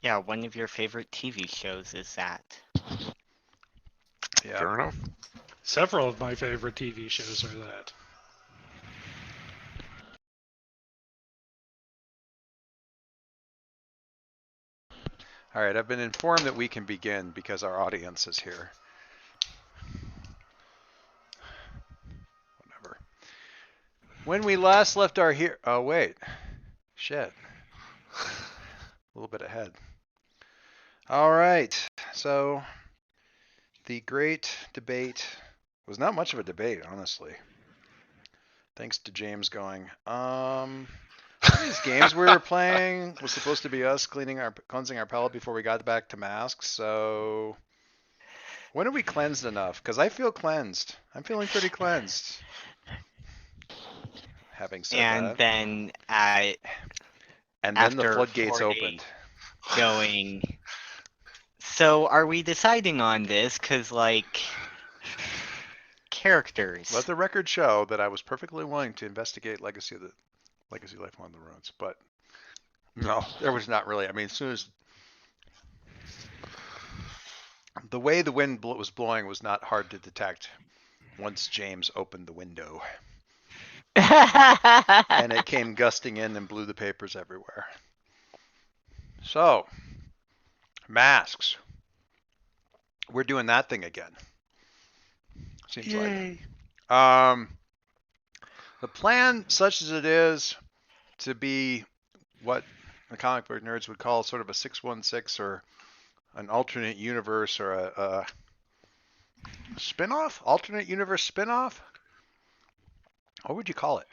Yeah, one of your favorite TV shows is that. Yeah. Fair enough. Several of my favorite TV shows are that. All right, I've been informed that we can begin because our audience is here. Whatever. When we last left our here, oh wait, shit, a little bit ahead. All right, so the great debate was not much of a debate, honestly. Thanks to James going, these games we were playing was supposed to be us cleansing our palate before we got back to masks. So when are we cleansed enough? Because I feel cleansed. I'm feeling pretty cleansed. Having said And that, then and then the after floodgates 4 opened. going. So are we deciding on this? Cause like characters. Let the record show that I was perfectly willing to investigate Legacy Life on the Ruins, but no, there was not really. I mean, as soon as the way the wind was blowing was not hard to detect once James opened the window. And it came gusting in and blew the papers everywhere. So, masks. We're doing that thing again. Seems Yay. like. The plan, such as it is, to be what the comic book nerds would call sort of a 616 or an alternate universe or a spin-off? Alternate universe spin-off? What would you call it?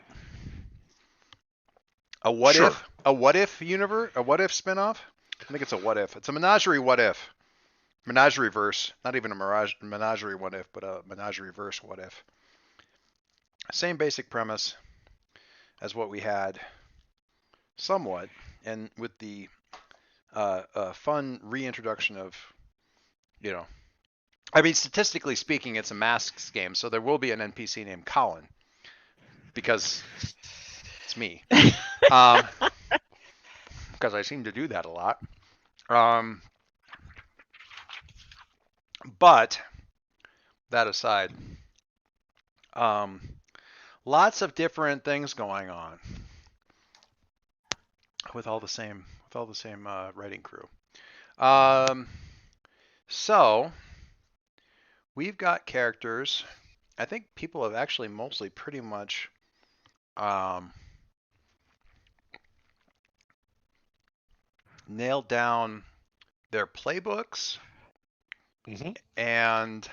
A what Sure. if? A what if universe? A what if spin-off? I think it's a what if. It's a menagerie what if. Menagerieverse. Not even a menagerie what if, but a menagerieverse what if. Same basic premise as what we had, somewhat, and with the fun reintroduction of, I mean, statistically speaking, it's a masks game, so there will be an NPC named Colin, because it's me. Because I seem to do that a lot. But that aside, lots of different things going on with all the same writing crew. So we've got characters. I think people have actually mostly pretty much nailed down their playbooks and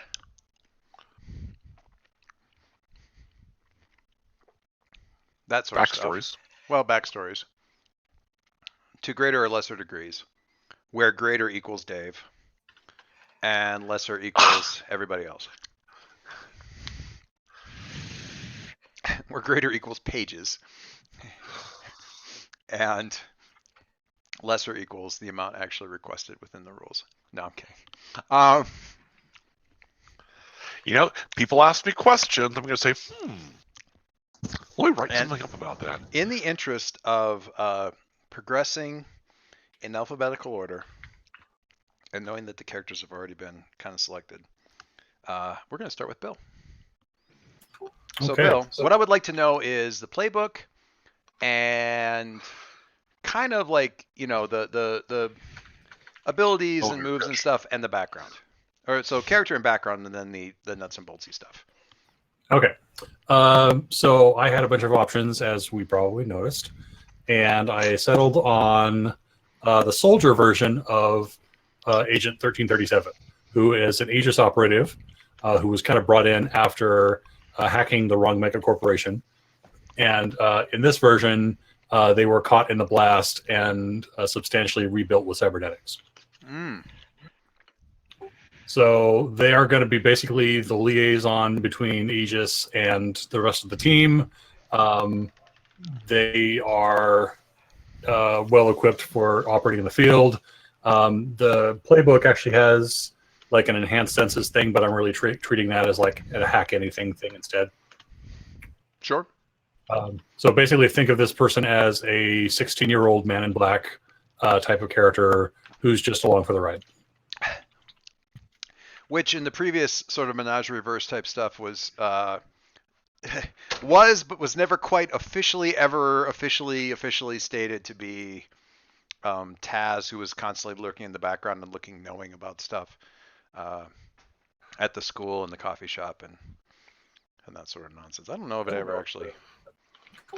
that sort of Backstories. stuff. Well, backstories to greater or lesser degrees, where greater equals Dave and lesser equals everybody else. Where greater equals pages and lesser equals the amount actually requested within the rules. No, I'm kidding. People ask me questions. I'm going to say, let me write something up about that. In the interest of progressing in alphabetical order and knowing that the characters have already been kind of selected, we're going to start with Bill. So Okay. Bill, what I would like to know is the playbook and kind of like, the abilities and moves and stuff and the background. Or so character and background and then the nuts and boltsy stuff. Okay. So I had a bunch of options, as we probably noticed, and I settled on the soldier version of Agent 1337, who is an Aegis operative who was kind of brought in after hacking the wrong mega corporation. And in this version, they were caught in the blast and substantially rebuilt with cybernetics. So they are going to be basically the liaison between Aegis and the rest of the team. They are well equipped for operating in the field. The playbook actually has like an enhanced senses thing, but I'm really treating that as like a hack anything thing instead. Sure. So basically think of this person as a 16-year-old man in black type of character who's just along for the ride. Which in the previous sort of Menagerieverse type stuff was but was never quite officially stated to be Taz, who was constantly lurking in the background and looking knowing about stuff at the school and the coffee shop and that sort of nonsense. I don't know if it ever actually.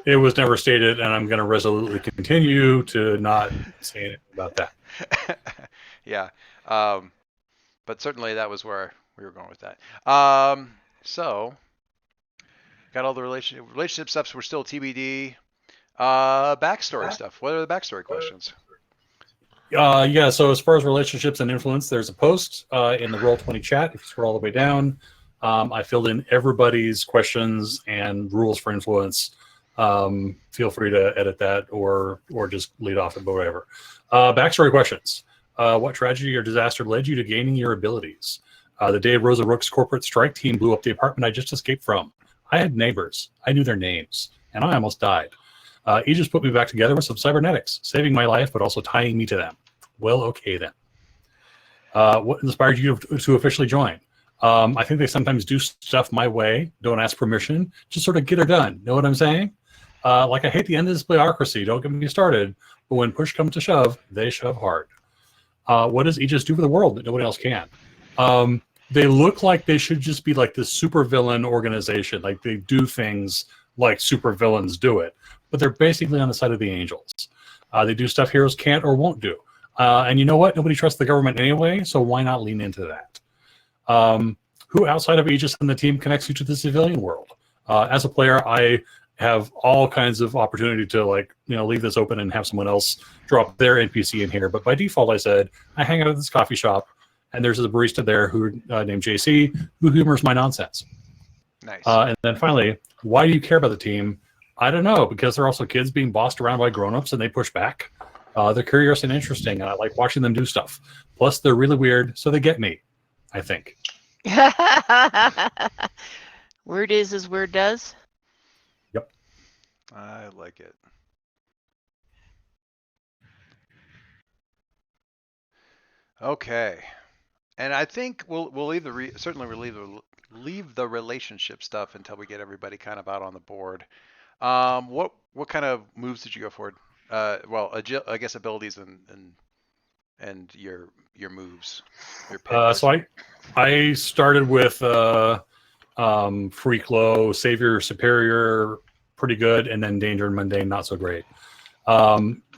It was never stated, and I'm going to resolutely continue to not say anything about that. Yeah, but certainly that was where we were going with that. So got all the relationship stuff. We're still TBD. Backstory stuff. What are the backstory questions? Yeah, so as far as relationships and influence, there's a post in the Roll20 chat. If you scroll all the way down, I filled in everybody's questions and rules for influence. Feel free to edit that or just lead off it, but whatever. Backstory questions. What tragedy or disaster led you to gaining your abilities? The day Rosa Rook's corporate strike team blew up the apartment I just escaped from. I had neighbors. I knew their names, and I almost died. Aegis put me back together with some cybernetics, saving my life, but also tying me to them. Well, okay then. What inspired you to officially join? I think they sometimes do stuff my way, don't ask permission, just sort of get her done. Know what I'm saying? Like I hate the end of this bureaucracy. Don't get me started. But when push comes to shove, they shove hard. What does Aegis do for the world that nobody else can? They look like they should just be like this supervillain organization. Like they do things like supervillains do it. But they're basically on the side of the angels. They do stuff heroes can't or won't do. And you know what? Nobody trusts the government anyway, so why not lean into that? Who outside of Aegis and the team connects you to the civilian world? As a player, I have all kinds of opportunity to leave this open and have someone else drop their NPC in here. But by default, I said, I hang out at this coffee shop, and there's a barista there who named JC who humors my nonsense. Nice. And then finally, why do you care about the team? I don't know, because they're also kids being bossed around by grown-ups and they push back. They're curious and interesting, and I like watching them do stuff. Plus, they're really weird, so they get me, I think. Word is as word does. Yep. I like it. Okay. And I think we'll leave leave the relationship stuff until we get everybody kind of out on the board. What kind of moves did you go for? Well, I guess abilities and your moves. Your so I started with Freak Low, Savior, Superior, pretty good, and then Danger and Mundane, not so great.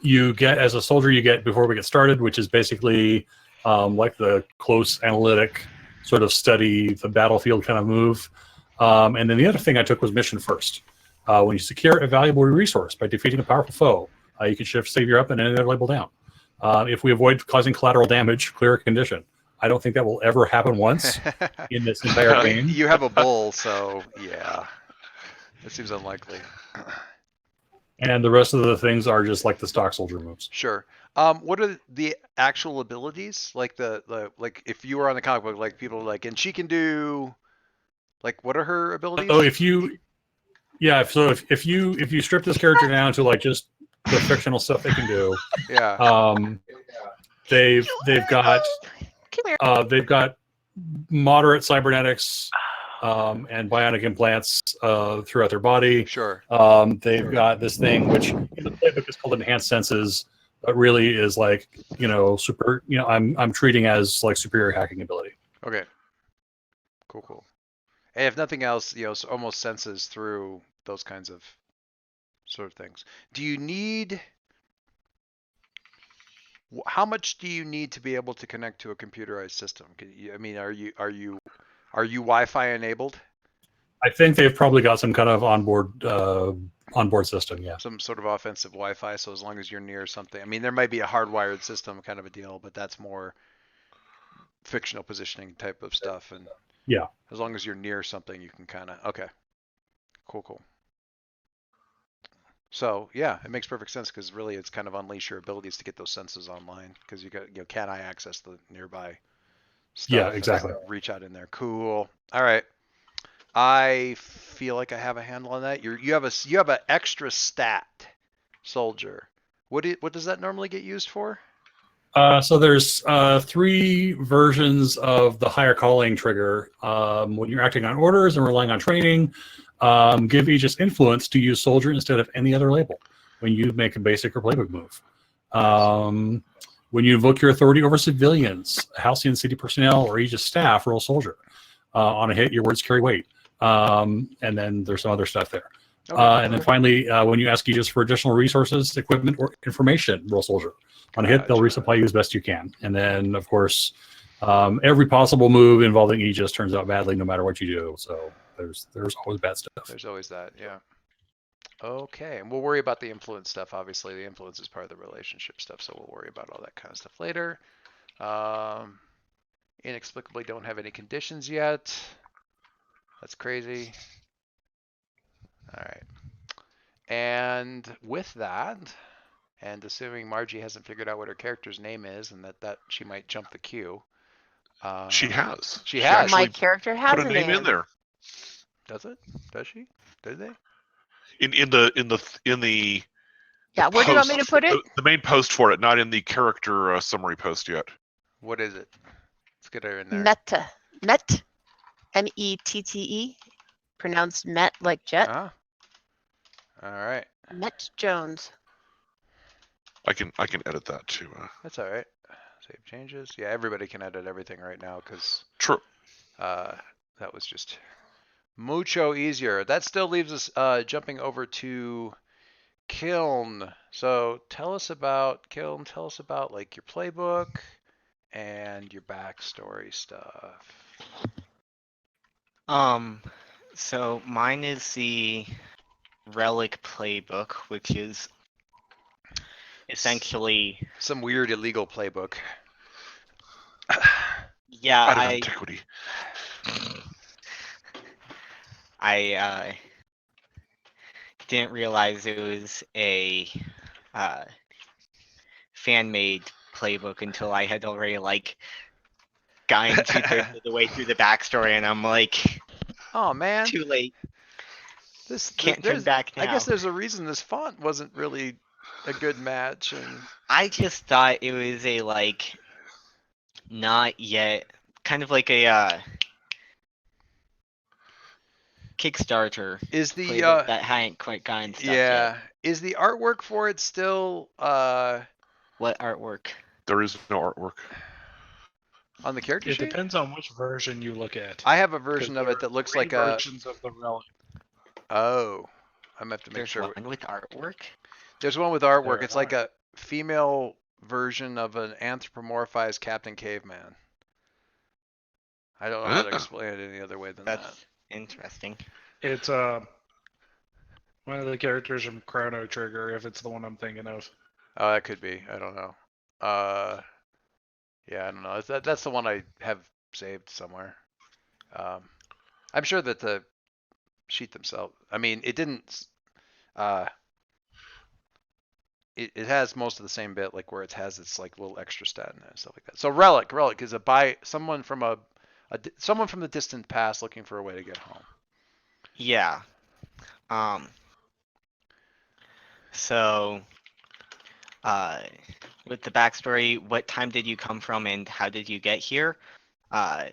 You get, as a soldier, you get before we get started, which is basically like the close analytic sort of study the battlefield kind of move. And then the other thing I took was Mission First. When you secure a valuable resource by defeating a powerful foe, you can shift Savior up and any other label down. If we avoid causing collateral damage, clear a condition. I don't think that will ever happen once in this entire game. You have a bull, so yeah, it seems unlikely. And the rest of the things are just like the stock soldier moves. Sure. What are the actual abilities? Like like if you were on the comic book, like people like, and she can do, like, what are her abilities? So if you strip this character down to like just the fictional stuff they can do, yeah. They've got Come here. they've got moderate cybernetics and bionic implants throughout their body. Sure. They've got this thing which in the playbook is called enhanced senses, but really is like super. I'm treating as like superior hacking ability. Okay. Cool. And if nothing else, almost senses through those kinds of sort of things. Do you need? How much do you need to be able to connect to a computerized system? I mean, are you Wi-Fi enabled? I think they've probably got some kind of onboard system. Yeah. Some sort of offensive Wi-Fi. So as long as you're near something, I mean, there might be a hardwired system kind of a deal, but that's more fictional positioning type of stuff. And yeah, as long as you're near something, you can kind of okay. Cool. So yeah, it makes perfect sense because really it's kind of unleash your abilities to get those senses online because you got can I access the nearby stuff? Yeah, exactly. Reach out in there. Cool. All right. I feel like I have a handle on that. You have an extra stat soldier. What does that normally get used for? So there's 3 versions of the higher calling trigger. When you're acting on orders and relying on training, give Aegis influence to use soldier instead of any other label when you make a basic or playbook move. When you invoke your authority over civilians, Halcyon city personnel, or Aegis staff, roll soldier. On a hit, your words carry weight. And then there's some other stuff there. And then finally, when you ask Aegis for additional resources, equipment, or information, roll soldier. On a hit, they'll resupply you as best you can. And then, of course, every possible move involving Aegis turns out badly no matter what you do. So there's always bad stuff. There's always that, yeah. Okay, and we'll worry about the influence stuff. Obviously, the influence is part of the relationship stuff, so we'll worry about all that kind of stuff later. Inexplicably don't have any conditions yet. That's crazy. All right. And with that, and assuming Margie hasn't figured out what her character's name is and that she might jump the queue. She has. She has. My actually character has put a name in there. Does it? Does she? Did they? In the Yeah, where do you want me to post, put it? the main post for it, not in the character summary post yet. What is it? Let's get her in there. Met. METTE. Pronounced Met like jet. Ah. All right. Met Jones. I can edit that too. That's all right. Save changes. Yeah, everybody can edit everything right now because True. that was just mucho easier. That still leaves us jumping over to Kiln. So tell us about Kiln. Tell us about like your playbook and your backstory stuff. So mine is the Relic playbook, which is essentially, Some weird illegal playbook. yeah, Out of antiquity. I didn't realize it was a fan-made playbook until I had already like gotten 2/3 of the way through the backstory, and I'm like, Oh man, too late. Can't turn there's, back now. I guess there's a reason this font wasn't really a good match. And I just thought it was a like not yet kind of like a Kickstarter is the playbook that hadn't quite gotten stuff yet. is the artwork for it still What artwork? There is no artwork. on the character It sheet? depends on which version you look at. I have a 'Cause version of there it that are looks 3 like a. versions of the relic. Oh, I'm gonna have to make There's sure. one with artwork. There's one with artwork. There It's like are. a female version of an anthropomorphized Captain Caveman. I don't know how to explain it any other way than that. That's interesting. It's one of the characters from Chrono Trigger, if it's the one I'm thinking of. Oh, that could be. I don't know. Yeah, I don't know. That's the one I have saved somewhere. I'm sure that the sheet themselves. I mean, it didn't. It has most of the same bit, like where it has its like little extra stat in it and stuff like that. So relic is someone from someone from the distant past looking for a way to get home. Yeah. So, with the backstory, what time did you come from and how did you get here? I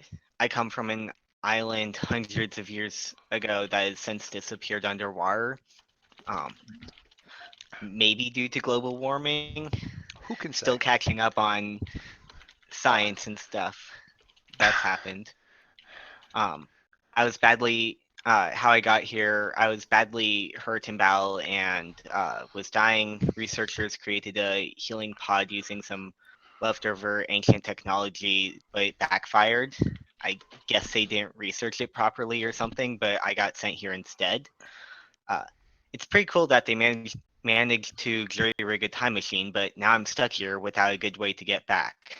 come from an island hundreds of years ago that has since disappeared underwater. Maybe due to global warming. Who can say? Still catching up on science and stuff. That's happened. I was badly how I got here, I was badly hurt in battle and was dying. Researchers created a healing pod using some leftover ancient technology, but it backfired. I guess they didn't research it properly or something, but I got sent here instead. It's pretty cool that they managed to jury-rig a time machine, but now I'm stuck here without a good way to get back.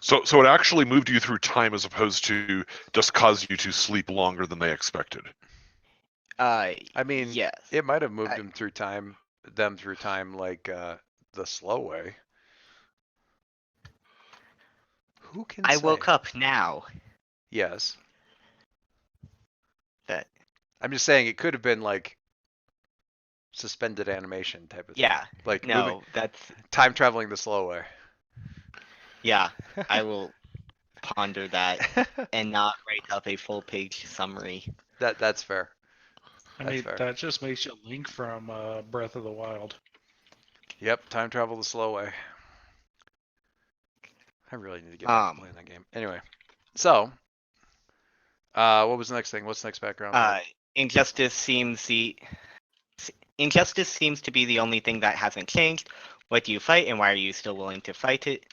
So it actually moved you through time as opposed to just caused you to sleep longer than they expected. I mean, yes. it might have moved them through time like the slow way. Who can I say? woke up now. Yes. That. I'm just saying it could have been like suspended animation type of thing. Yeah. Like No, moving, that's time traveling the slow way. Yeah, I will ponder that and not write up a full page summary. That's fair. I That's mean, fair. that just makes you Link from Breath of the Wild. Yep, time travel the slow way. I really need to get back to playing that game. Anyway, so what was the next thing? What's the next background? Injustice seems to be the only thing that hasn't changed. What do you fight, and why are you still willing to fight it?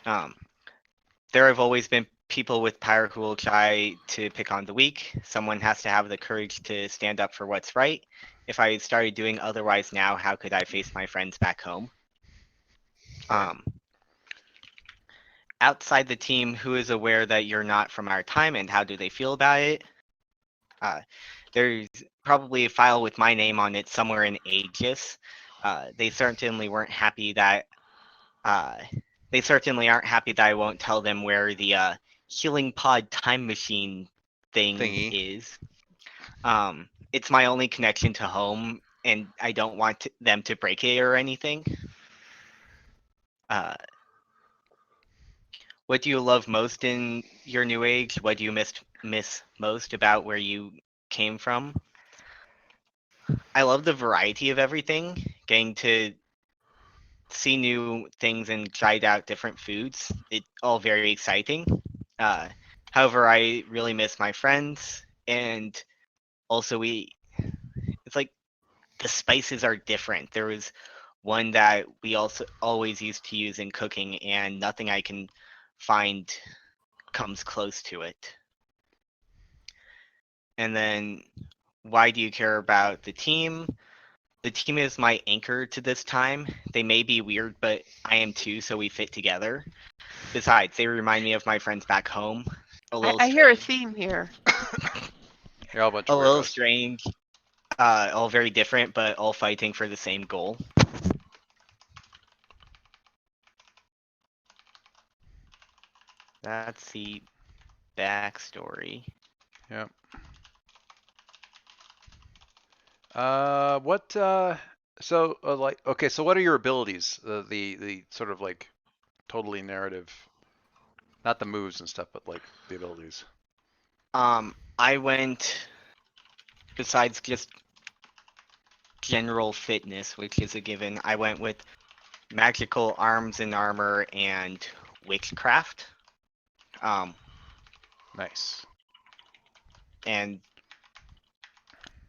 There have always been people with power who will try to pick on the weak. Someone has to have the courage to stand up for what's right. If I started doing otherwise now, how could I face my friends back home? Outside the team, who is aware that you're not from our time, and how do they feel about it? There's probably a file with my name on it somewhere in Aegis. They certainly weren't happy that they certainly aren't happy that I won't tell them where the healing pod time machine thing Thingy. is. It's my only connection to home, and I don't want them to break it or anything. What do you love most in your new age? What do you miss most about where you came from? I love the variety of everything. Getting to see new things and tried out different foods. It's all very exciting. However, I really miss my friends, and also it's like the spices are different. There was one that we also always used to use in cooking, and nothing I can find comes close to it. And then, why do you care about the team? The team is my anchor to this time. They may be weird, but I am too, so we fit together. Besides, they remind me of my friends back home. I hear a theme here. You're all a bunch A of little weirdos. strange, all very different, but all fighting for the same goal. That's the backstory. Yep. So okay, so what are your abilities? The sort of like totally narrative, not the moves and stuff, but like the abilities. I went, besides just general fitness, which is a given, I went with magical arms and armor and witchcraft. Nice. And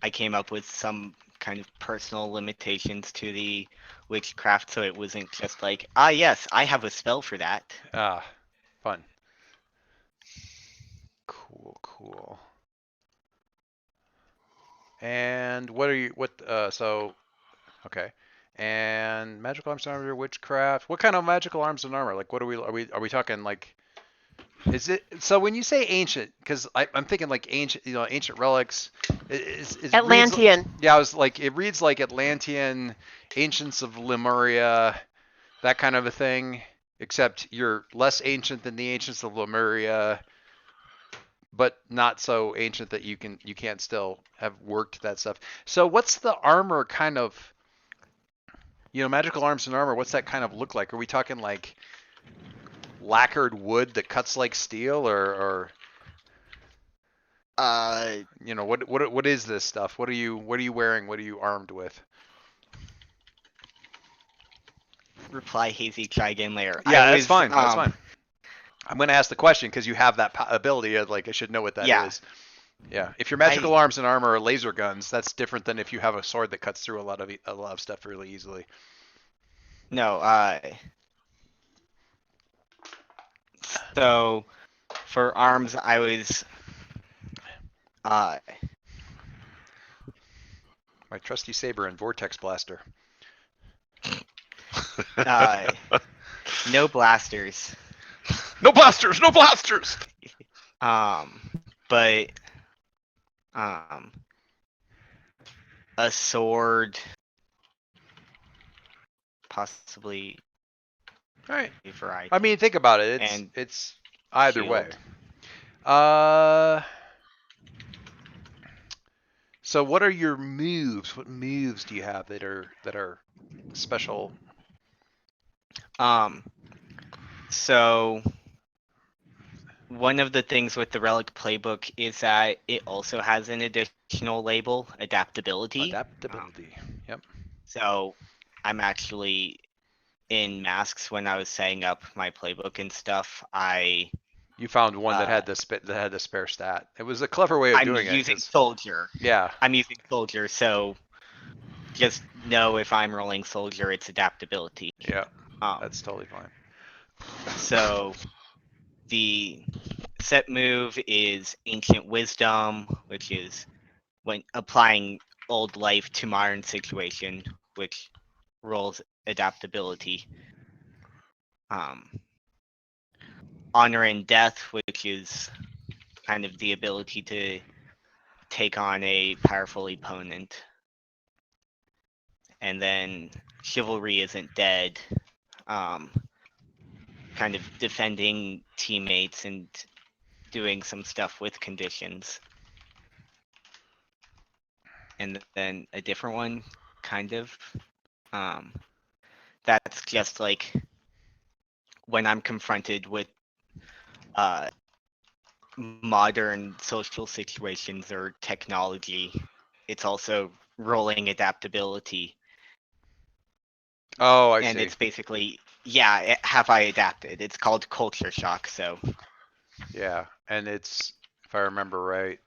I came up with some kind of personal limitations to the witchcraft, so it wasn't just like, ah, yes, I have a spell for that. Ah, fun. Cool. And what are you? So, okay. And magical arms and armor, witchcraft. What kind of magical arms and armor? Like, what are we talking like? Is it so when you say ancient? Because I'm thinking like ancient, ancient relics. It Atlantean. Yeah, I was like, it reads like Atlantean, ancients of Lemuria, that kind of a thing. Except you're less ancient than the ancients of Lemuria, but not so ancient that you can't still have worked that stuff. So what's the armor kind of? Magical arms and armor. What's that kind of look like? Are we talking like lacquered wood that cuts like steel, or what is this stuff? What are you wearing? What are you armed with? Reply hazy, try again later. Yeah, that's fine. That's fine. I'm going to ask the question because you have that ability. Like, I should know what that is. Yeah. If your magical arms and armor are laser guns, that's different than if you have a sword that cuts through a lot of stuff really easily. No. So, for arms, I was. My trusty saber and vortex blaster. No blasters. No blasters! No blasters! But a sword, possibly. All right. A variety. I mean, think about it. It's either shield. way. So what are your moves? What moves do you have that are special? So one of the things with the Relic playbook is that it also has an additional label, adaptability. Adaptability. Yep. So I'm actually in masks when I was setting up my playbook and stuff. You found one that had the spare stat. It was a clever way of I'm doing it. using soldier. Yeah. I'm using soldier, so just know if I'm rolling soldier, it's adaptability. Yeah. That's totally fine. So the set move is Ancient Wisdom, which is when applying old life to modern situation, which rolls adaptability. Honor and Death, which is kind of the ability to take on a powerful opponent. And then Chivalry Isn't Dead, kind of defending teammates and doing some stuff with conditions. And then a different one, kind of. That's just like when I'm confronted with modern social situations or technology, it's also rolling adaptability. Oh, I and see. it's basically, yeah, have I adapted? It's called culture shock. So Yeah, and it's, if I remember right,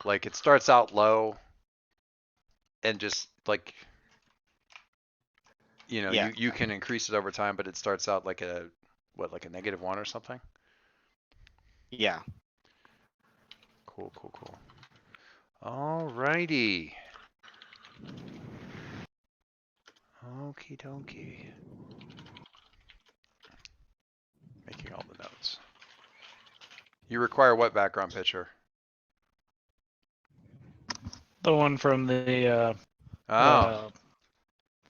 like it starts out low and just like, yeah, you can increase it over time, but it starts out like like a -1 or something? yeah. Cool. Alrighty. Okie dokie. Making all the notes. You require what background picture? The one from the Oh,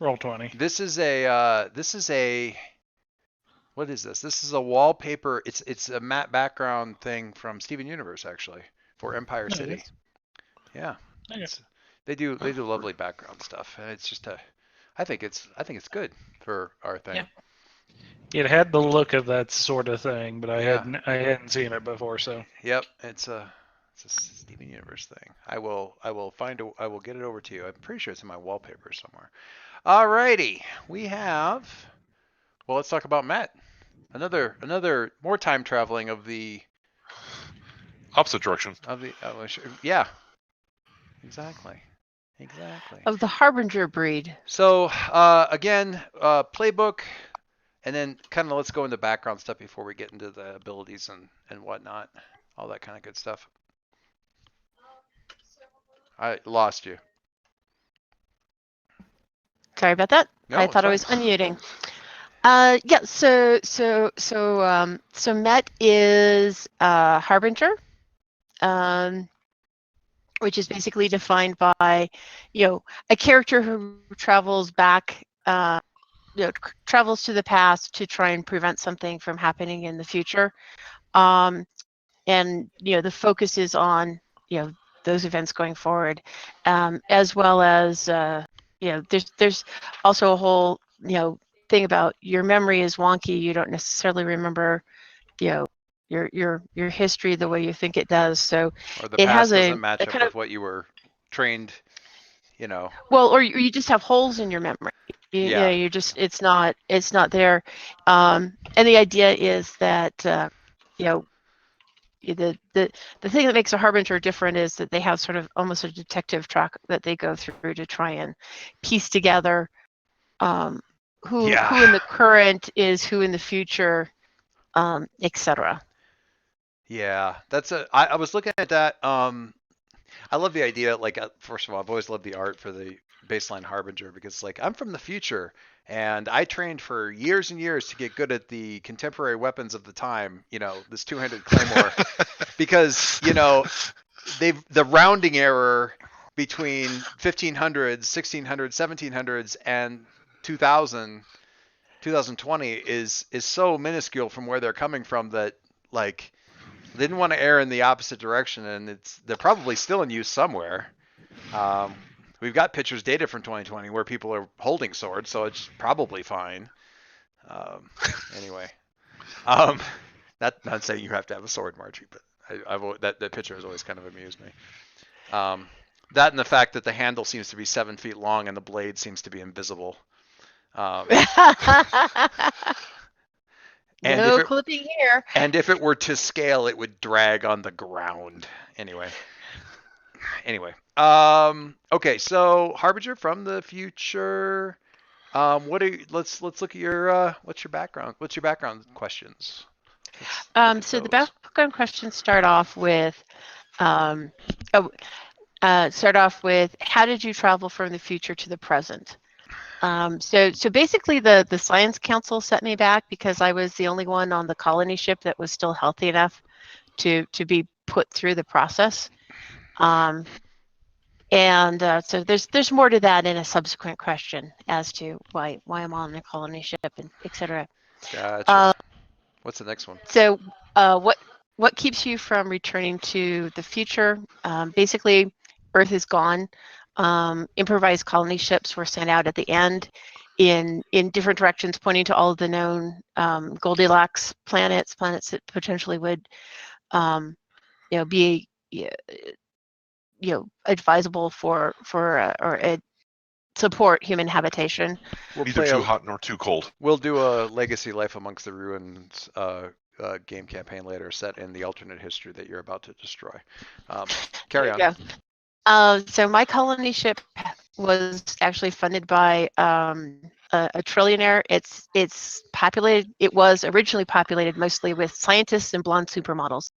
Roll20. this is a what is this? This is a wallpaper. It's a matte background thing from Steven Universe actually for Empire There it City. is. Yeah, Okay. they do lovely background stuff, and it's just I think it's good for our thing. Yeah. It had the look of that sort of thing, but I Yeah. hadn't seen it before, so. Yep, it's a Steven Universe thing. I will get it over to you. I'm pretty sure it's in my wallpaper somewhere. Alrighty, we have. Well, let's talk about Matt. Another more time traveling of the Opposite direction. yeah, exactly. Of the Harbinger breed. So again, playbook, and then kind of let's go into background stuff before we get into the abilities and whatnot, all that kind of good stuff. I lost you. Sorry about that. No, I it's thought I fine. was unmuting. Yeah. So Met is Harbinger, which is basically defined by, a character who travels back, travels to the past to try and prevent something from happening in the future. And the focus is on those events going forward, as well as there's also a whole thing about your memory is wonky. You don't necessarily remember your history the way you think it does. So Or the it past has doesn't match up kind with of, what you were trained, well, or you just have holes in your memory. Yeah. You're just it's not there. And the idea is that the thing that makes a harbinger different is that they have sort of almost a detective track that they go through to try and piece together who in the current is who in the future, etc. Yeah, I was looking at that. I love the idea. Like, first of all, I've always loved the art for the baseline Harbinger because, like, I'm from the future and I trained for years and years to get good at the contemporary weapons of the time. This two-handed claymore, because the rounding error between 1500s, 1600s, 1700s, and 2020 is so minuscule from where they're coming from that, like, they didn't want to err in the opposite direction, and they're probably still in use somewhere. We've got pictures dated from 2020 where people are holding swords, so it's probably fine. Anyway, Not saying you have to have a sword, Margie, but that picture has always kind of amused me. That and the fact that the handle seems to be 7 feet long and the blade seems to be invisible. And No clipping here. And if it were to scale, it would drag on the ground. Anyway. Okay, so Harbinger from the future. Let's look at your what's your background? What's your background questions? So the background questions start off with how did you travel from the future to the present? So basically the Science Council set me back because I was the only one on the colony ship that was still healthy enough to be put through the process. So there's more to that in a subsequent question as to why I'm on the colony ship and etc. Gotcha. What's the next one? So what keeps you from returning to the future? Basically, Earth is gone. Improvised colony ships were sent out at the end in different directions, pointing to all of the known Goldilocks planets that potentially would be advisable for support human habitation. Neither too hot nor too cold. We'll do a Legacy Life Amongst the Ruins game campaign later, set in the alternate history that you're about to destroy. Carry on. So my colony ship was actually funded by a trillionaire. It's populated. It was originally populated mostly with scientists and blonde supermodels.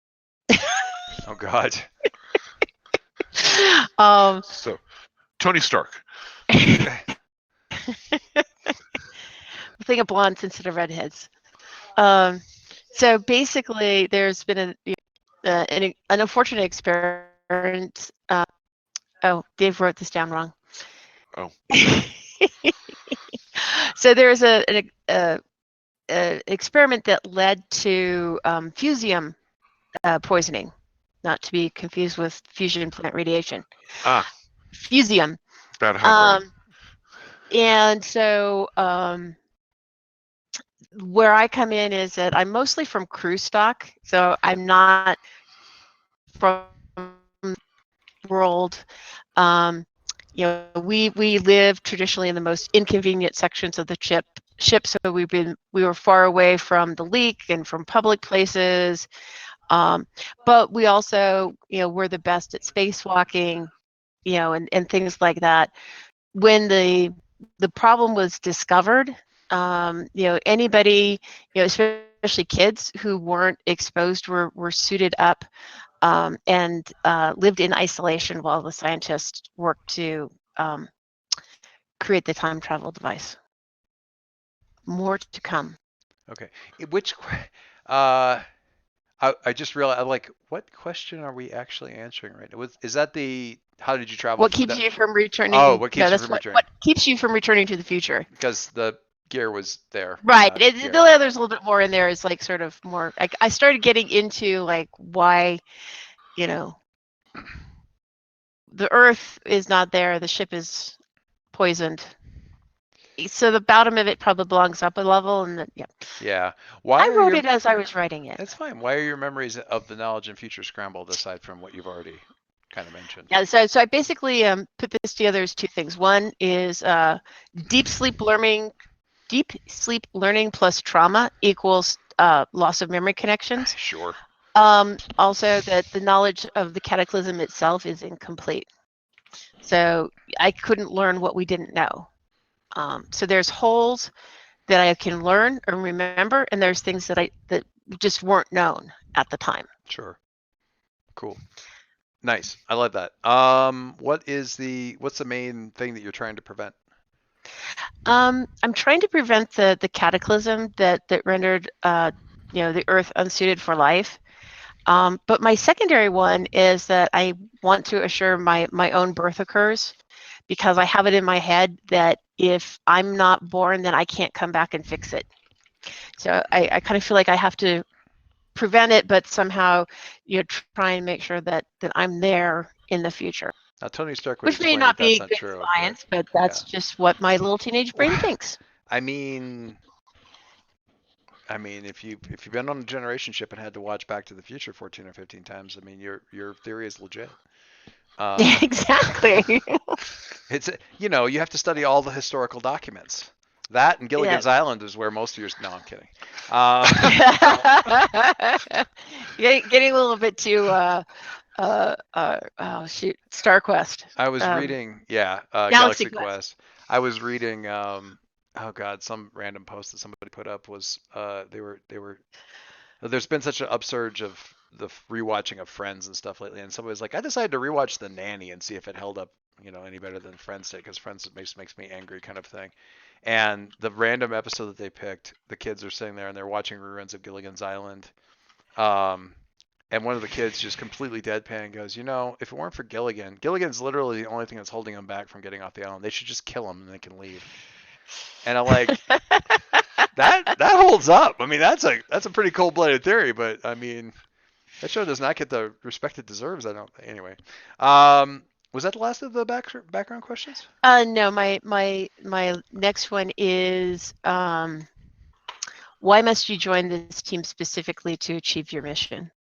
Oh God. So, Tony Stark. Think of blondes instead of redheads. So basically, there's been an unfortunate experiment. Dave wrote this down wrong. Oh. So there was an experiment that led to fusium poisoning, not to be confused with fusion plant radiation. Fusium. Bad handwriting. And so where I come in is that I'm mostly from crew stock, so I'm not from the world. We live traditionally in the most inconvenient sections of the ship, so we were far away from the leak and from public places. But we also, we're the best at spacewalking, and things like that. When the problem was discovered, anybody, especially kids who weren't exposed were suited up and lived in isolation while the scientists worked to create the time travel device. More to come. Okay. I just realized, what question are we actually answering right now? Is that how did you travel? What keeps you from returning? What keeps you from returning? What keeps you from returning to the future? Because the gear was there. Right. There's a little bit more in there. It's sort of more. I started getting into why, the Earth is not there. The ship is poisoned. So the bottom of it probably belongs up a level, and then, yeah. Yeah. I wrote it as I was writing it. That's fine. Why are your memories of the knowledge and future scrambled aside from what you've already kind of mentioned? Yeah. So I basically put this together as two things. One is deep sleep learning plus trauma equals loss of memory connections. Sure. Also, that the knowledge of the cataclysm itself is incomplete. So I couldn't learn what we didn't know. So there's holes that I can learn or remember, and there's things that just weren't known at the time. Sure. Cool. Nice. I love that. What's the main thing that you're trying to prevent? I'm trying to prevent the cataclysm that rendered the Earth unsuited for life. But my secondary one is that I want to assure my own birth occurs, because I have it in my head that if I'm not born, then I can't come back and fix it. So I kind of feel like I have to prevent it, but somehow try and make sure that I'm there in the future. Now, Tony Stark would which may not be good science, but that's just what my little teenage brain thinks. I mean, I mean, if you've been on a generation ship and had to watch Back to the Future 14 or 15 times, I mean, your theory is legit. Exactly. It's you have to study all the historical documents. That and Yeah. Gilligan's Island is where most of your. No, I'm kidding. Getting a little bit too oh shoot, Star Quest. I was reading, Galaxy Galaxy Quest. Quest. I was reading, oh God, some random post that somebody put up was, they were. There's been such an upsurge of the rewatching of Friends and stuff lately, and somebody was like, I decided to rewatch The Nanny and see if it held up, any better than Friends did, because Friends makes me angry, kind of thing. And the random episode that they picked, the kids are sitting there and they're watching reruns of Gilligan's Island. And one of the kids just completely deadpan goes, if it weren't for Gilligan's literally the only thing that's holding them back from getting off the island. They should just kill him and they can leave. And I'm like, that holds up. I mean, that's a pretty cold-blooded theory, but I mean, that show does not get the respect it deserves. I don't. Anyway, was that the last of the background questions? No, my next one is why must you join this team specifically to achieve your mission?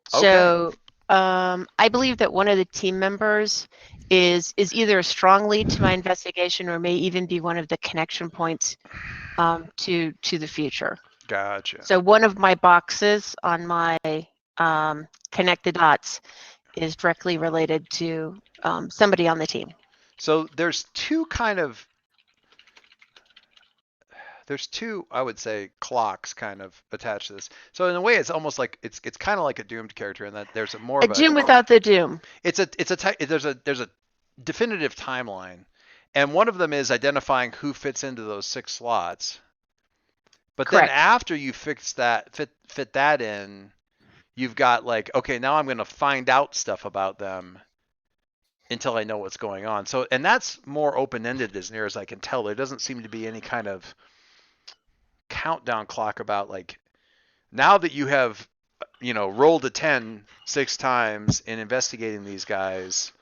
So I believe that one of the team members is either a strong lead to my investigation or may even be one of the connection points to the future. Gotcha. So one of my boxes on my connect the dots is directly related to somebody on the team. So there's two, I would say, clocks kind of attached to this. So in a way, it's almost like it's kind of like a doomed character in that there's more of a doom without the doom. There's a definitive timeline, and one of them is identifying who fits into those 6 slots. But Correct. then after you fit that in, you've got like, okay, now I'm going to find out stuff about them until I know what's going on. So, and that's more open-ended as near as I can tell. There doesn't seem to be any kind of countdown clock about like, now that you have, rolled a 10 6 times in investigating these guys.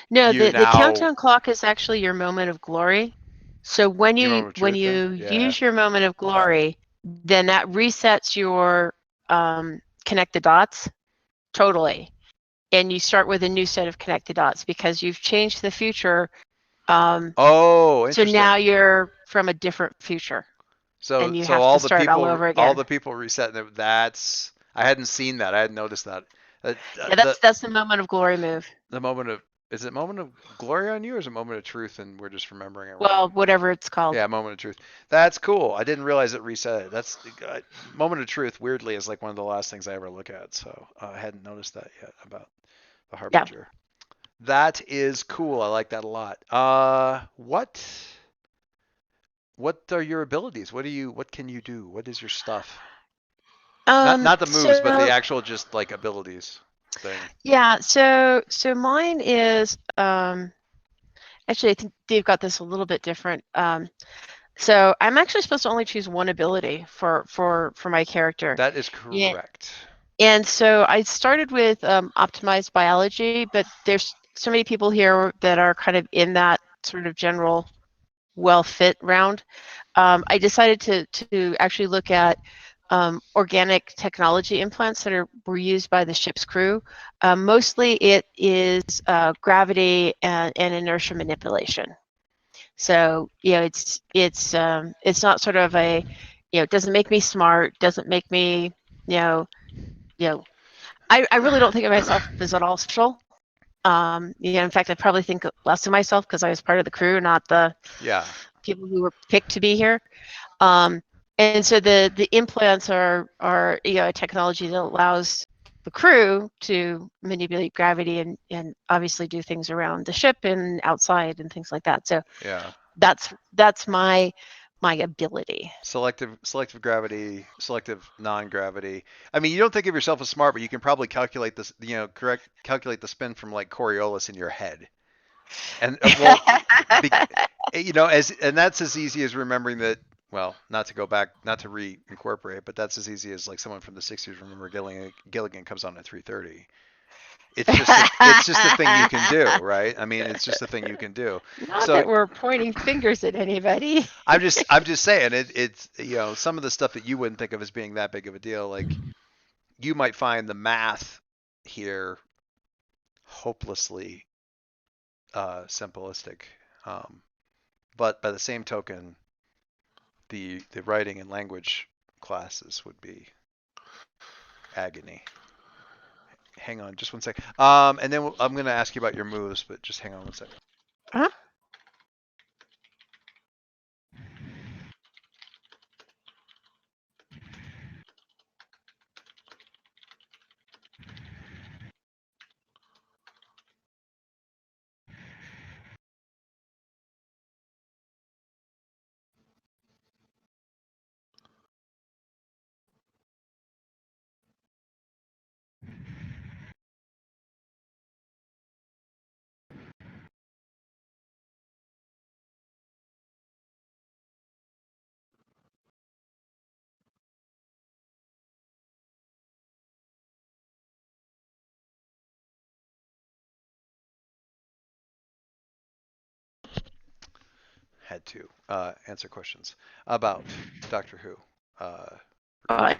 No, the countdown clock is actually your moment of glory. So when you use your moment of glory, then that resets your connect the dots totally, and you start with a new set of connect the dots because you've changed the future. Interesting. So now you're from a different future. So and you so have all to the start people all over again. all the people reset. That's I hadn't seen that. I hadn't noticed that. Yeah, that's the moment of glory move. Is it moment of glory on you, or is it moment of truth and we're just remembering it wrong? Well, whatever it's called. Yeah, moment of truth. That's cool. I didn't realize it reset it. That's moment of truth. Weirdly, is like one of the last things I ever look at. So I hadn't noticed that yet about the Harbinger. Yeah. That is cool. I like that a lot. What are your abilities? What can you do? What is your stuff? Not the moves, but the actual just like abilities thing. Yeah, so mine is actually I think Dave got this a little bit different. So I'm actually supposed to only choose one ability for my character. That is correct. Yeah. And so I started with optimized biology, but there's so many people here that are kind of in that sort of general well-fit round. I decided to actually look at organic technology implants that were used by the ship's crew. Mostly it is gravity and inertia manipulation. So it's not sort of a it doesn't make me smart, doesn't make me I really don't think of myself as at all special. In fact, I probably think less of myself because I was part of the crew, not the people who were picked to be here. And so the implants are a technology that allows the crew to manipulate gravity and obviously do things around the ship and outside and things like that. So that's my ability. Selective gravity, selective non-gravity. I mean, you don't think of yourself as smart, but you can probably calculate this, calculate the spin from like Coriolis in your head. And and that's as easy as remembering that. Well, not to go back, not to reincorporate, but that's as easy as like someone from the 60s remember Gilligan comes on at 3:30. It's just a thing you can do, right? I mean, it's just a thing you can do. Not So that we're pointing fingers at anybody. I'm just saying it's some of the stuff that you wouldn't think of as being that big of a deal, like you might find the math here hopelessly simplistic, but by the same token, the writing and language classes would be agony. Hang on, just one sec. And then I'm going to ask you about your moves, but just hang on one sec. Huh? Had to answer questions about Doctor Who.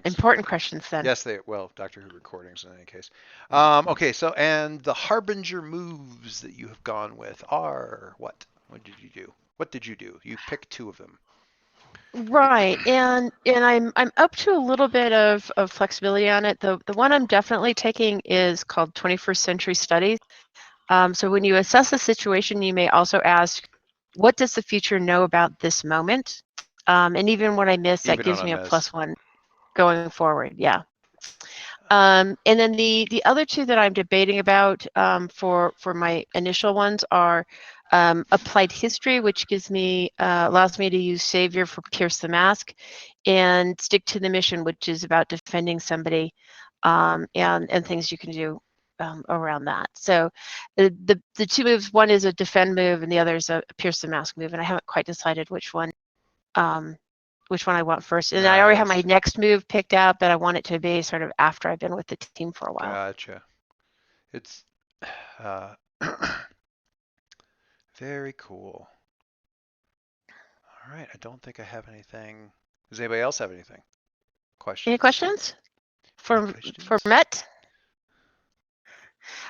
Important questions then. Yes, Doctor Who recordings in any case. Okay, so and the Harbinger moves that you have gone with are what? What did you do? What did you do? You picked two of them. Right, and I'm up to a little bit of flexibility on it. The one I'm definitely taking is called 21st Century Studies. So when you assess a situation, you may also ask, what does the future know about this moment? And even when I miss, that Even gives on me a a miss. +1 going forward. Yeah. And then the other two that I'm debating about for my initial ones are applied history, which gives me allows me to use Savior for Pierce the Mask, and stick to the mission, which is about defending somebody, and things you can do around that. So the two moves, one is a defend move, and the other is a Pierce the Mask move, and I haven't quite decided which one I want first. And I already have my next move picked out, but I want it to be sort of after I've been with the team for a while. Gotcha. It's very cool. All right, I don't think I have anything. Does anybody else have anything? Questions? Any questions for questions? Met?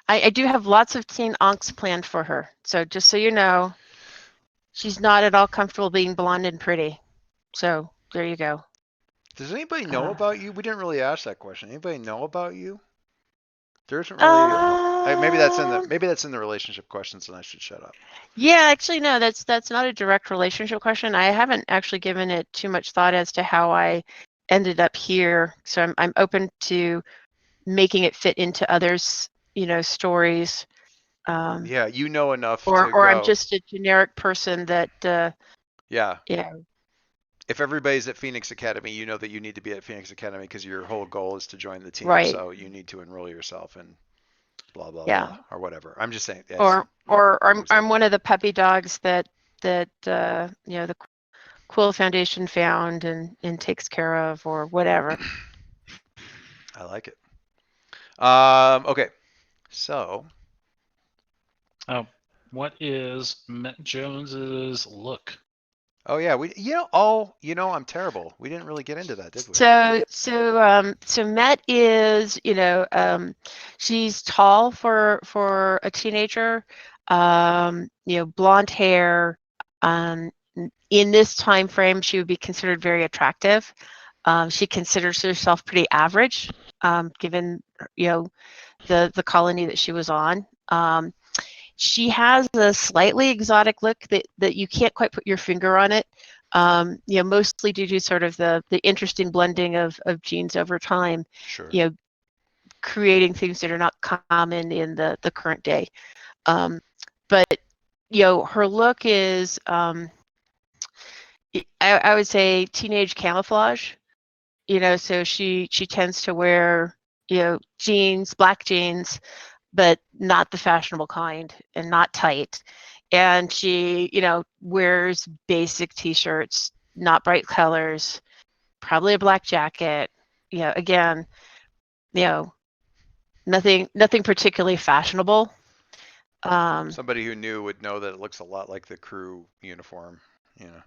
I do have lots of teen onks planned for her. So just so you know, she's not at all comfortable being blonde and pretty. So there you go. Does anybody know about you? We didn't really ask that question. Anybody know about you? There isn't really. Maybe that's in the relationship questions, and I should shut up. Yeah, actually, no. That's not a direct relationship question. I haven't actually given it too much thought as to how I ended up here. So I'm open to making it fit into others, stories. Yeah, you know enough or to go. I'm just a generic person that. Yeah. Yeah. If everybody's at Phoenix Academy, you know that you need to be at Phoenix Academy because your whole goal is to join the team. Right. So you need to enroll yourself and blah blah Yeah. blah or whatever. I'm just saying. Or I'm one of the puppy dogs that the Quill Foundation found and takes care of or whatever. I like it. Okay, so what is Matt Jones's look? oh yeah, I'm terrible. We didn't really get into that, did we? So Met is, she's tall for a teenager, blonde hair. In this time frame, she would be considered very attractive. She considers herself pretty average, given the colony that she was on. She has a slightly exotic look that you can't quite put your finger on it. Mostly due to sort of the interesting blending of genes over time. Sure. Creating things that are not common in the current day. But her look is, I would say, teenage camouflage. So she tends to wear jeans, black jeans, but not the fashionable kind and not tight. And she, wears basic t-shirts, not bright colors, probably a black jacket. Again, nothing particularly fashionable. Somebody who knew would know that it looks a lot like the crew uniform. You know.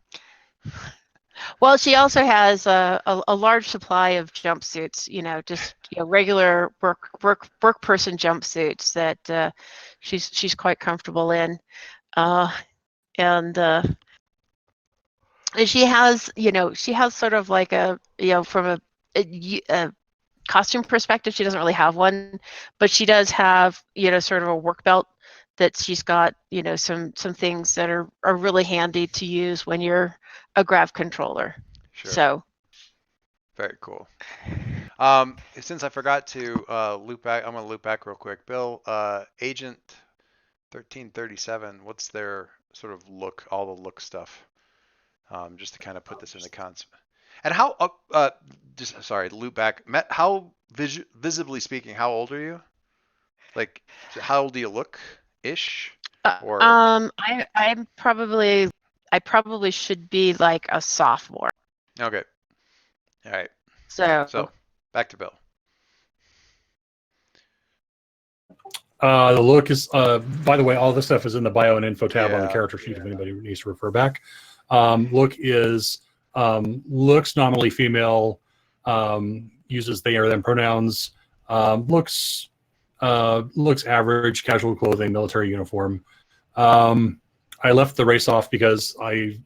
Well, she also has a large supply of jumpsuits, just regular work person jumpsuits that she's quite comfortable in, and she has sort of like from a costume perspective, she doesn't really have one, but she does have sort of a work belt that she's got some things that are really handy to use when you're a grav controller. Sure. So very cool. Since I forgot to loop back, I'm gonna loop back real quick. Bill, Agent 1337, what's their sort of look, all the look stuff? Just to kind of put this into concept. And how, loop back. How visibly speaking, how old are you? Like, how old do you look, ish? Or I probably should be like a sophomore. okay, all right. So Back to Bill. The look is, by the way, all this stuff is in the bio and info tab on the Yeah, character sheet if anybody needs to refer back. Look is, looks nominally female, uses they or them pronouns, looks average, casual clothing, military uniform. I left the race off because I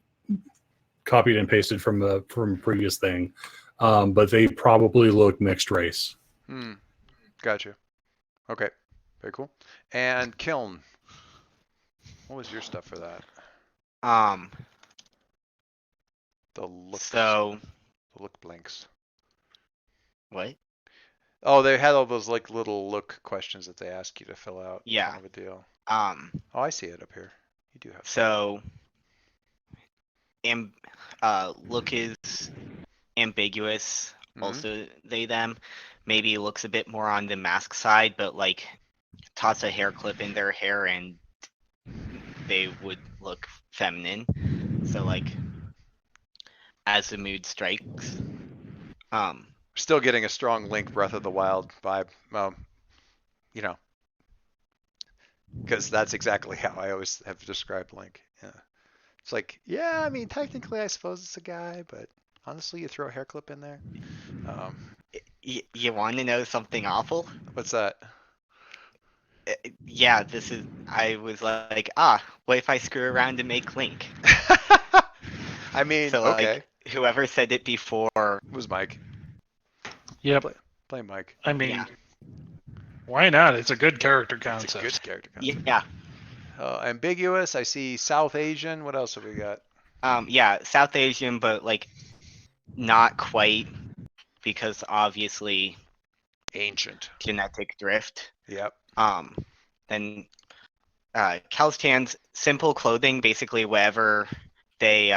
copied and pasted from a previous thing, but they probably look mixed race. Gotcha. Okay, very cool. And Kiln, what was your stuff for that? The look. So The look blanks. what? Oh, they had all those like little look questions that they ask you to fill out. Yeah. Kind of a deal. Oh, I see it up here. You do have. So look is ambiguous. Also, they them. Maybe looks a bit more on the mask side, but like toss a hair clip in their hair and they would look feminine. So like as the mood strikes. Still getting a strong Link Breath of the Wild vibe. Because that's exactly how I always have described Link. Yeah. It's like, yeah, I mean, technically, I suppose it's a guy, but honestly, you throw a hair clip in there. You want to know something awful? What's that? Yeah, I was like, what if I screw around and make Link? I mean, So okay. like, whoever said it before. It was Mike. Yep. Play Mike. I mean, Yeah. why not? It's a good character concept. It's a good character concept. Yeah. Ambiguous. I see South Asian. What else have we got? Yeah, South Asian, but like not quite, because obviously Ancient. genetic drift. Yep. Then Kalstan's simple clothing, basically whatever they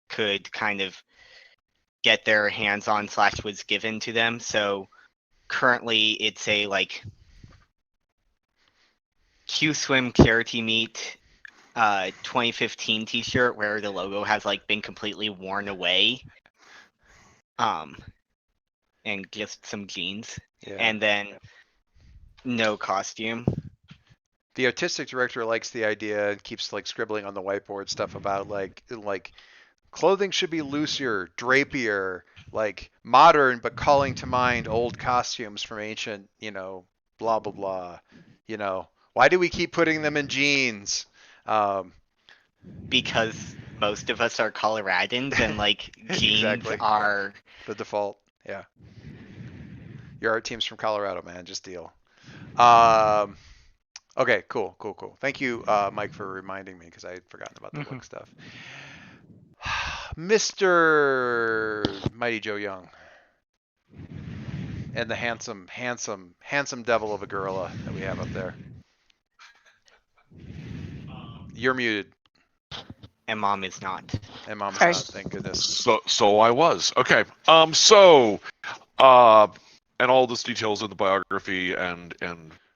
could kind of get their hands on / was given to them. So currently it's a like Q Swim Charity Meet 2015 t-shirt where the logo has like been completely worn away. And just some jeans. Yeah. And then no costume. The artistic director likes the idea and keeps like scribbling on the whiteboard stuff about like clothing should be looser, drapier, like modern, but calling to mind old costumes from ancient, blah blah blah. Why do we keep putting them in jeans? Because most of us are Coloradans and like jeans Exactly. are the default. Yeah. Your art team's from Colorado, man. Just deal. Okay, cool. Thank you, Mike, for reminding me because I had forgotten about the look stuff. Mr. Mighty Joe Young. And the handsome devil of a gorilla that we have up there. You're muted. and Mom is not. And Mom's Sorry. not, thank goodness. So I was. Okay. And all this details in the biography and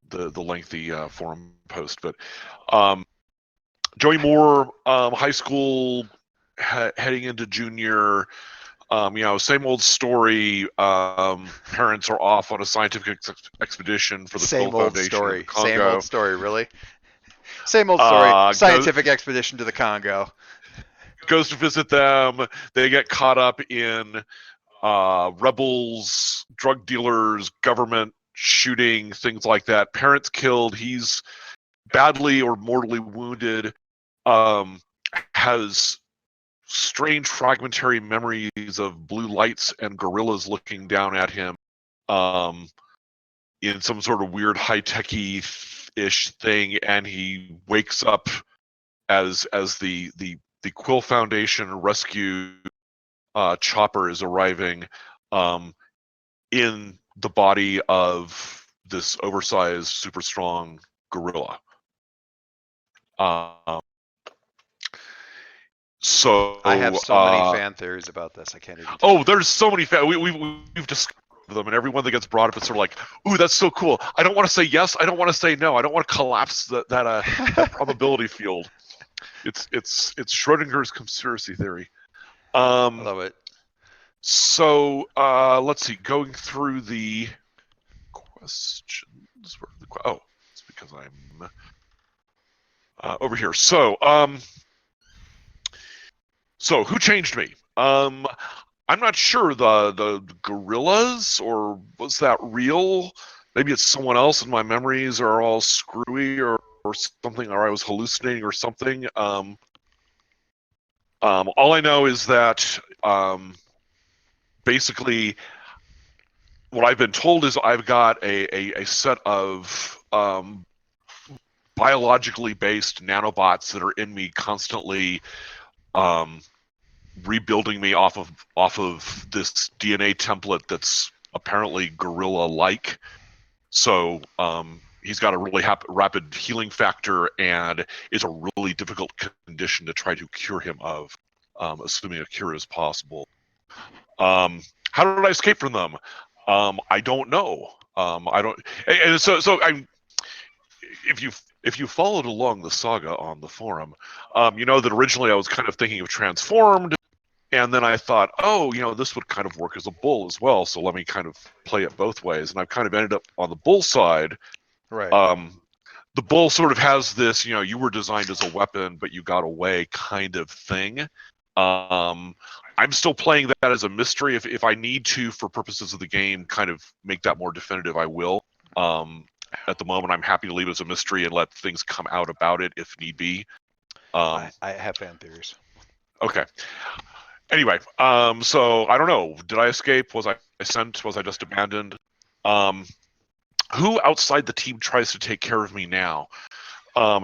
the lengthy forum post, but Joey Moore, high school, heading into junior, Same old story. Parents are off on a scientific expedition for the Same Quill old Foundation in story. the Congo. Same old story, really. Same old story. Go- Scientific expedition to the Congo. Goes to visit them. They get caught up in rebels, drug dealers, government shooting, things like that. Parents killed. He's badly or mortally wounded. Has strange fragmentary memories of blue lights and gorillas looking down at him in some sort of weird high-techy-ish thing, and he wakes up as the Quill Foundation rescue chopper is arriving in the body of this oversized, super strong gorilla. So I have so many fan theories about this. I can't even. Oh, there's so many we've discussed them, and everyone that gets brought up, it's sort of like, ooh, that's so cool. I don't want to say yes. I don't want to say no. I don't want to collapse that probability field. It's Schrodinger's conspiracy theory. I love it. So let's see. Going through the questions. It's because I'm over here. So who changed me? I'm not sure. The gorillas, or was that real? Maybe it's someone else, and my memories are all screwy, or something, or I was hallucinating, or something. All I know is that basically, what I've been told is I've got a set of biologically based nanobots that are in me constantly. Rebuilding me off of this DNA template that's apparently gorilla-like. So he's got a really rapid healing factor, and it's a really difficult condition to try to cure him of, assuming a cure is possible. How did I escape from them? I don't know. I don't. And so I'm. If you followed along the saga on the forum, you know that originally I was kind of thinking of transformed. And then I thought, oh, this would kind of work as a bull as well. So let me kind of play it both ways. And I've kind of ended up on the bull side. Right. The bull sort of has this, you were designed as a weapon, but you got away kind of thing. I'm still playing that as a mystery. If I need to, for purposes of the game, kind of make that more definitive, I will. At the moment, I'm happy to leave it as a mystery and let things come out about it if need be. I have fan theories. Okay. Anyway, so I don't know. Did I escape? Was I sent? Was I just abandoned? Who outside the team tries to take care of me now?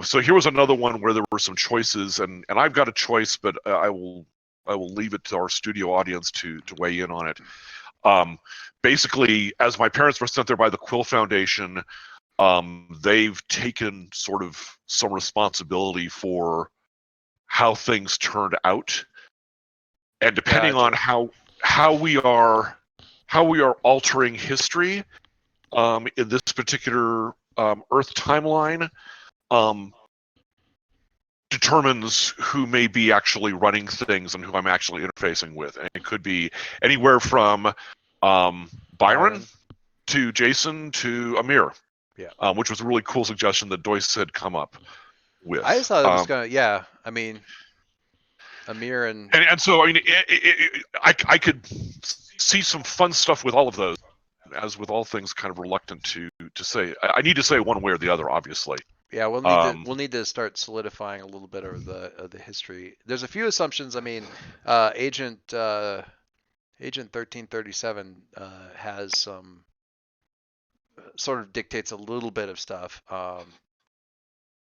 So here was another one where there were some choices, and I've got a choice, but I will leave it to our studio audience to weigh in on it. Basically, as my parents were sent there by the Quill Foundation, they've taken sort of some responsibility for how things turned out. And depending on how we are altering history in this particular Earth timeline, determines who may be actually running things and who I'm actually interfacing with. And it could be anywhere from Byron to Jason to Amir. Yeah. Which was a really cool suggestion that Doyce had come up with. I just thought it was gonna. Yeah. I mean, Amir and so I mean, I could see some fun stuff with all of those, as with all things, kind of reluctant to say. I need to say one way or the other, obviously. Yeah, we'll need to start solidifying a little bit of the history. There's a few assumptions. I mean, Agent 1337 has some sort of dictates a little bit of stuff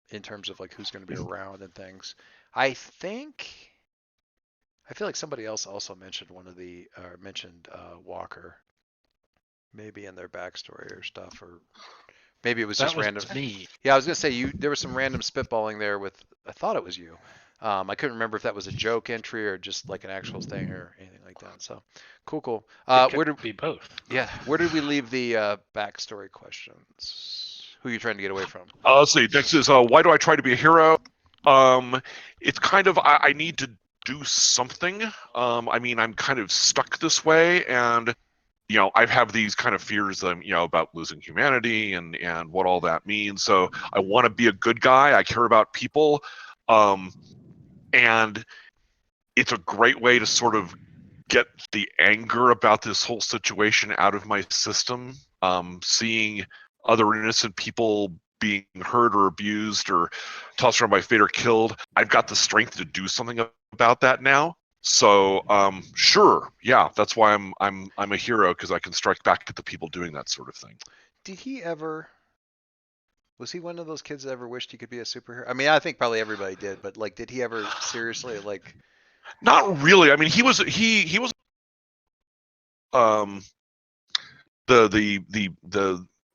in terms of like who's going to be around and things. I feel like somebody else also mentioned Walker, maybe in their backstory or stuff, or maybe it was just random. Me. Yeah, I was gonna say there was some random spitballing there with. I thought it was you. I couldn't remember if that was a joke entry or just like an actual thing or anything like that. So, cool. It could be both. Yeah, where did we leave the backstory questions? Who are you trying to get away from? Let's see. Next is why do I try to be a hero? It's kind of I need to do something. I mean, I'm kind of stuck this way, and I have these kind of fears, about losing humanity and what all that means. So I want to be a good guy. I care about people, and it's a great way to sort of get the anger about this whole situation out of my system. Seeing other innocent people being hurt or abused or tossed around by fate or killed, I've got the strength to do something about that now. So sure, yeah, that's why I'm a hero, because I can strike back at the people doing that sort of thing. Did he ever? Was he one of those kids that ever wished he could be a superhero? I mean, I think probably everybody did, but like, did he ever seriously like? Not really. I mean, he was the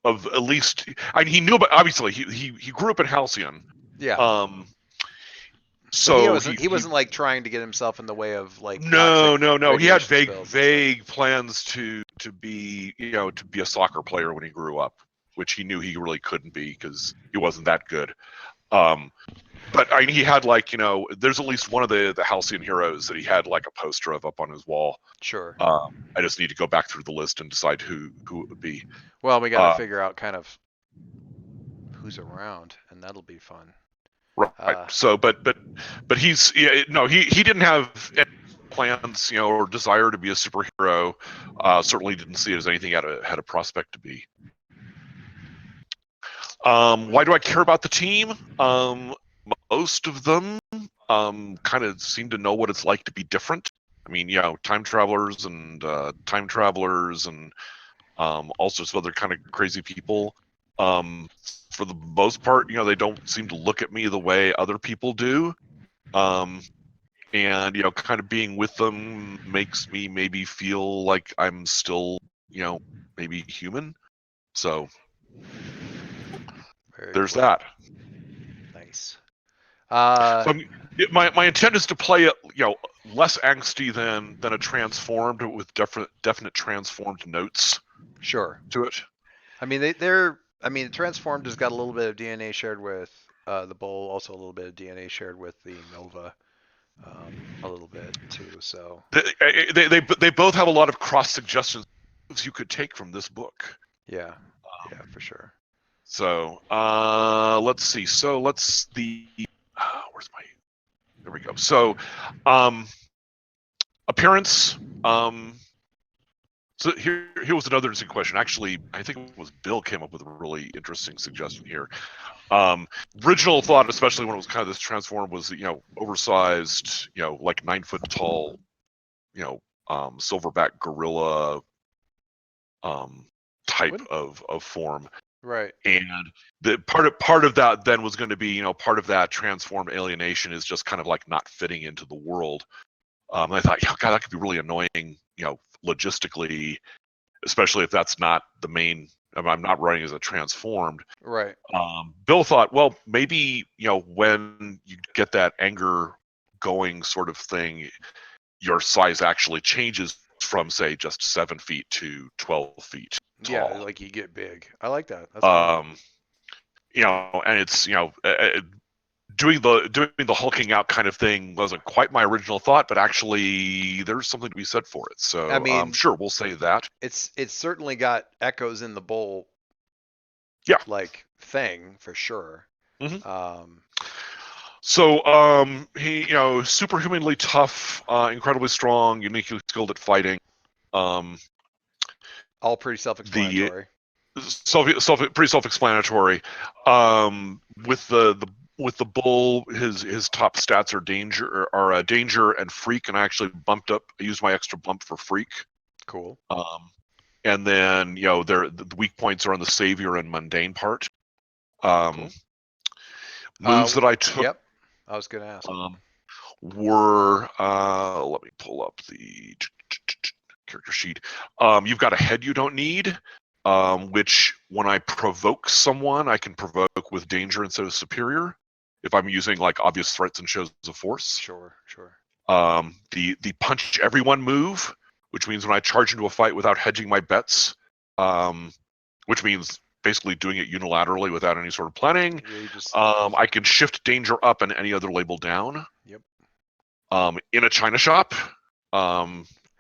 of at least, I mean, he knew about, obviously he grew up in Halcyon. Yeah. So he wasn't like trying to get himself in the way of like no. He had radiation vague plans to be to be a soccer player when he grew up, which he knew he really couldn't be because he wasn't that good. But I mean, he had like there's at least one of the Halcyon heroes that he had like a poster of up on his wall. Sure. I just need to go back through the list and decide who it would be. Well, we got to figure out kind of who's around, and that'll be fun. Right. So, but he's he didn't have any plans, or desire to be a superhero. Certainly didn't see it as anything had a prospect to be. Why do I care about the team? Most of them kind of seem to know what it's like to be different. I mean, time travelers and all sorts of other kind of crazy people. For the most part, they don't seem to look at me the way other people do. And kind of being with them makes me maybe feel like I'm still, maybe human. So there's cool. that. Nice. So my intent is to play it, less angsty than a transformed, with definite transformed notes. Sure. To it. I mean, they're. I mean, transformed has got a little bit of DNA shared with the Bull, also a little bit of DNA shared with the Nova, a little bit too. So they both have a lot of cross suggestions you could take from this book. Yeah, for sure. So let's see. So where's my? There we go. So appearance. So here was another interesting question. Actually, I think it was Bill came up with a really interesting suggestion here. Original thought, especially when it was kind of this transform, was oversized, like 9 foot tall, silverback gorilla type of form. Right. And the part of that then was going to be, part of that transformed alienation is just kind of like not fitting into the world. I thought, God, that could be really annoying, logistically, especially if that's not the main. I'm not running as a transformed. Right. Bill thought, well, maybe when you get that anger going, sort of thing, your size actually changes from, say, just 7 feet to 12 feet tall. Yeah, like you get big. I like that. That's cool. And it's doing the hulking out kind of thing wasn't quite my original thought, but actually there's something to be said for it. So I mean, sure, we'll say that. It's certainly got echoes in the Bull. Yeah. Like thing for sure. Mm-hmm. So he, superhumanly tough, incredibly strong, uniquely skilled at fighting. All pretty self-explanatory. Pretty self-explanatory. With the Bull, his top stats are danger and freak, and I actually bumped up. I used my extra bump for freak. Cool. And then the weak points are on the savior and mundane part. Cool. Moves that I took. Yep. I was gonna ask. Were let me pull up the character sheet. You've got a head you don't need. Which when I provoke someone, I can provoke with danger instead of superior. If I'm using like obvious threats and shows of force. Sure. The punch everyone move, which means when I charge into a fight without hedging my bets, which means basically doing it unilaterally without any sort of planning. Yeah, I can shift danger up and any other label down. Yep. in a china shop.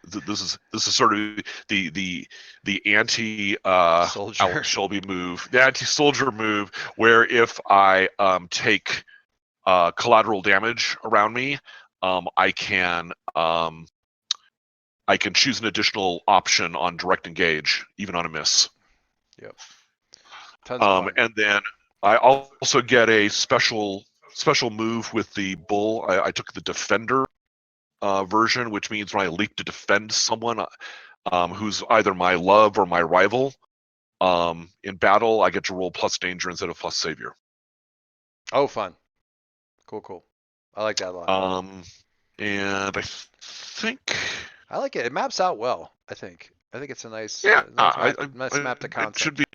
This is sort of the anti Soldier. Alex Shelby move, the anti soldier move, where if I take collateral damage around me, I can choose an additional option on direct engage, even on a miss. Yep. Tons of fun. And then I also get a special move with the bull. I took the defender version, which means when I leap to defend someone who's either my love or my rival in battle, I get to roll plus danger instead of plus savior. Oh, fun. Cool. I like that a lot. And I think I like it. It maps out well, I think. I think it's a nice, yeah, nice map to concept. It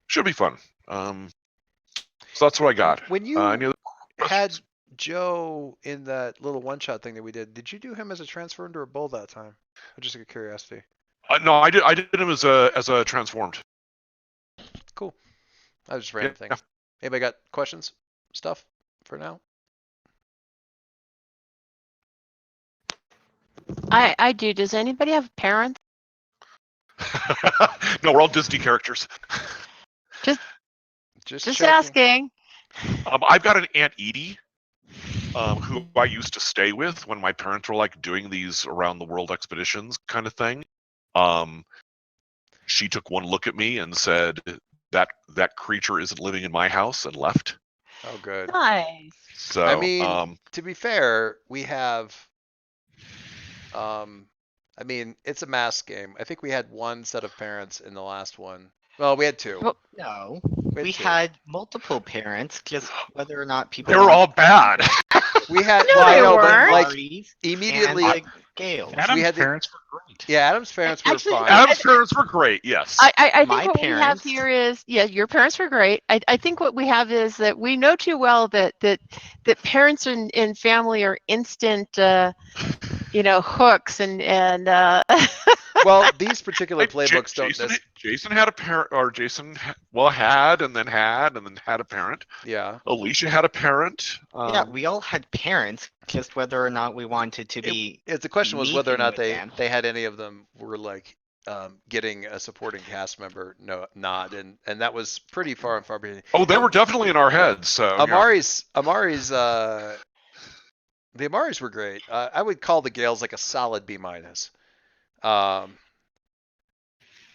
should be fun. So that's what I got. When you any other had questions? Joe in that little one-shot thing that we did you do him as a transformed or a bull that time? Just out of curiosity. No, I did him as a transformed. Cool. That was just a random thing. Anybody got questions? Stuff for now? I do. Does anybody have parents? No, we're all Disney characters. Just Just checking. asking. I've got an Aunt Edie, who I used to stay with when my parents were like doing these around the world expeditions kind of thing. She took one look at me and said, that creature isn't living in my house, and left. Oh, good. Nice. So I mean, to be fair, we have, I mean, it's a mask game. I think we had one set of parents in the last one. Well, we had two. Well, No, We had we two. had multiple parents, just whether or not people. they were all bad. We had, No, well, I they know, but weren't. like Aries immediately, and the Gales. Adam's had the- parents were great. yeah, Adam's parents were Actually, fine. Adam's parents were great. Yes. I think My what we have parents- here is, yeah, your parents were great. I think what we have is that we know too well that parents in family are instant, hooks and. Well, these particular playbooks don't. Jason had a parent, or Jason had and then had a parent. Yeah. Alicia had a parent. Yeah, we all had parents, just whether or not we wanted to be. The question was whether or meeting not with they them. they had any of them were like getting a supporting cast member nod, and that was pretty far and far behind. Oh, they were definitely in our heads. So yeah. Amari's the Amaris were great. I would call the Gales like a solid B-.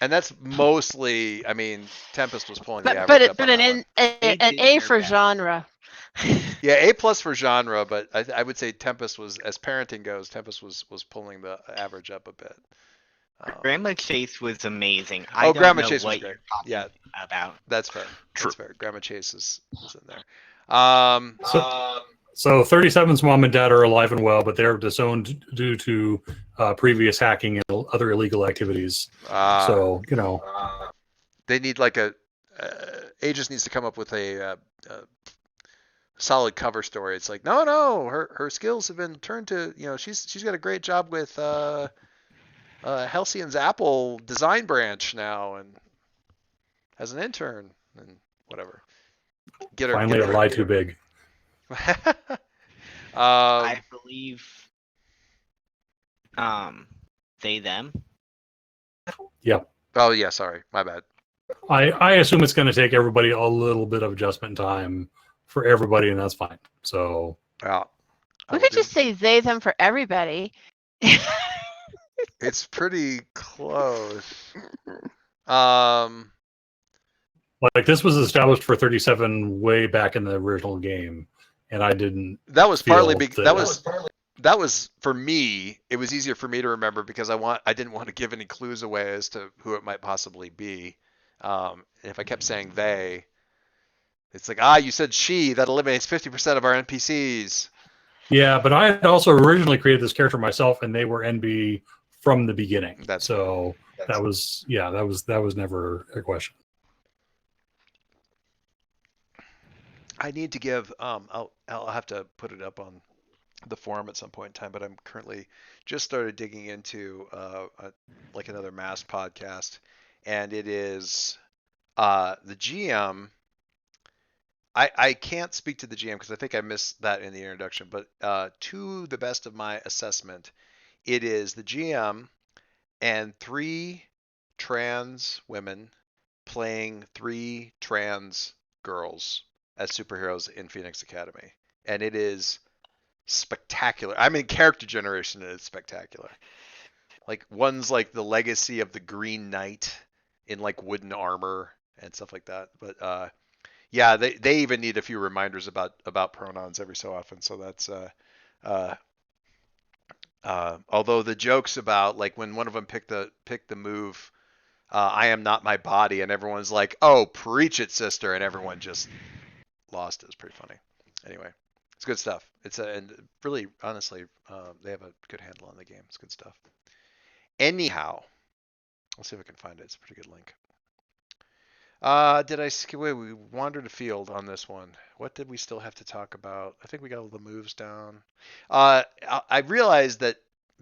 And that's mostly, I mean, Tempest was pulling the average up on that one. An A for genre. Yeah, A+ for genre, but I would say Tempest was, as parenting goes, Tempest was pulling the average up a bit. Grandma Chase was amazing. Oh, I don't Grandma know Chase was what great. you're talking Yeah. about. That's fair. True. That's fair. Grandma Chase is in there. So 37's mom and dad are alive and well, but they're disowned due to previous hacking and other illegal activities. So, They need like Aegis needs to come up with a solid cover story. It's like, no, her skills have been turned to, she's got a great job with Halcyon's Apple design branch now, and as an intern and whatever. Finally, a lie too big. I believe they them. Oh yeah, sorry, my bad. I assume it's going to take everybody a little bit of adjustment time for everybody, and that's fine. So Yeah. We could just say they them for everybody. It's pretty close. like this was established for 37 way back in the original game, and I didn't. That was partly feel that was for me. It was easier for me to remember because I didn't want to give any clues away as to who it might possibly be. If I kept saying they, it's like, you said she, that eliminates 50% of our NPCs. Yeah, but I had also originally created this character myself, and they were NB from the beginning. That was never a question. I need to give I'll have to put it up on the forum at some point in time, but I'm currently just started digging into like another mass podcast, and it is the GM. I can't speak to the GM because I think I missed that in the introduction, but to the best of my assessment, it is the GM and 3 trans women playing 3 trans girls as superheroes in Phoenix Academy. And it is spectacular. I mean, character generation is spectacular. Like, one's like the legacy of the Green Knight in like wooden armor and stuff like that. But yeah, they even need a few reminders about pronouns every so often. So that's although the jokes about like when one of them picked the move, I am not my body, and everyone's like, oh, preach it, sister, and everyone just lost. It was pretty funny. Anyway, it's good stuff. And really, honestly, they have a good handle on the game. It's good stuff. Anyhow, let's see if I can find it. It's a pretty good link. Did I skip away? We wandered afield on this one. What did we still have to talk about? I think we got all the moves down. I realized that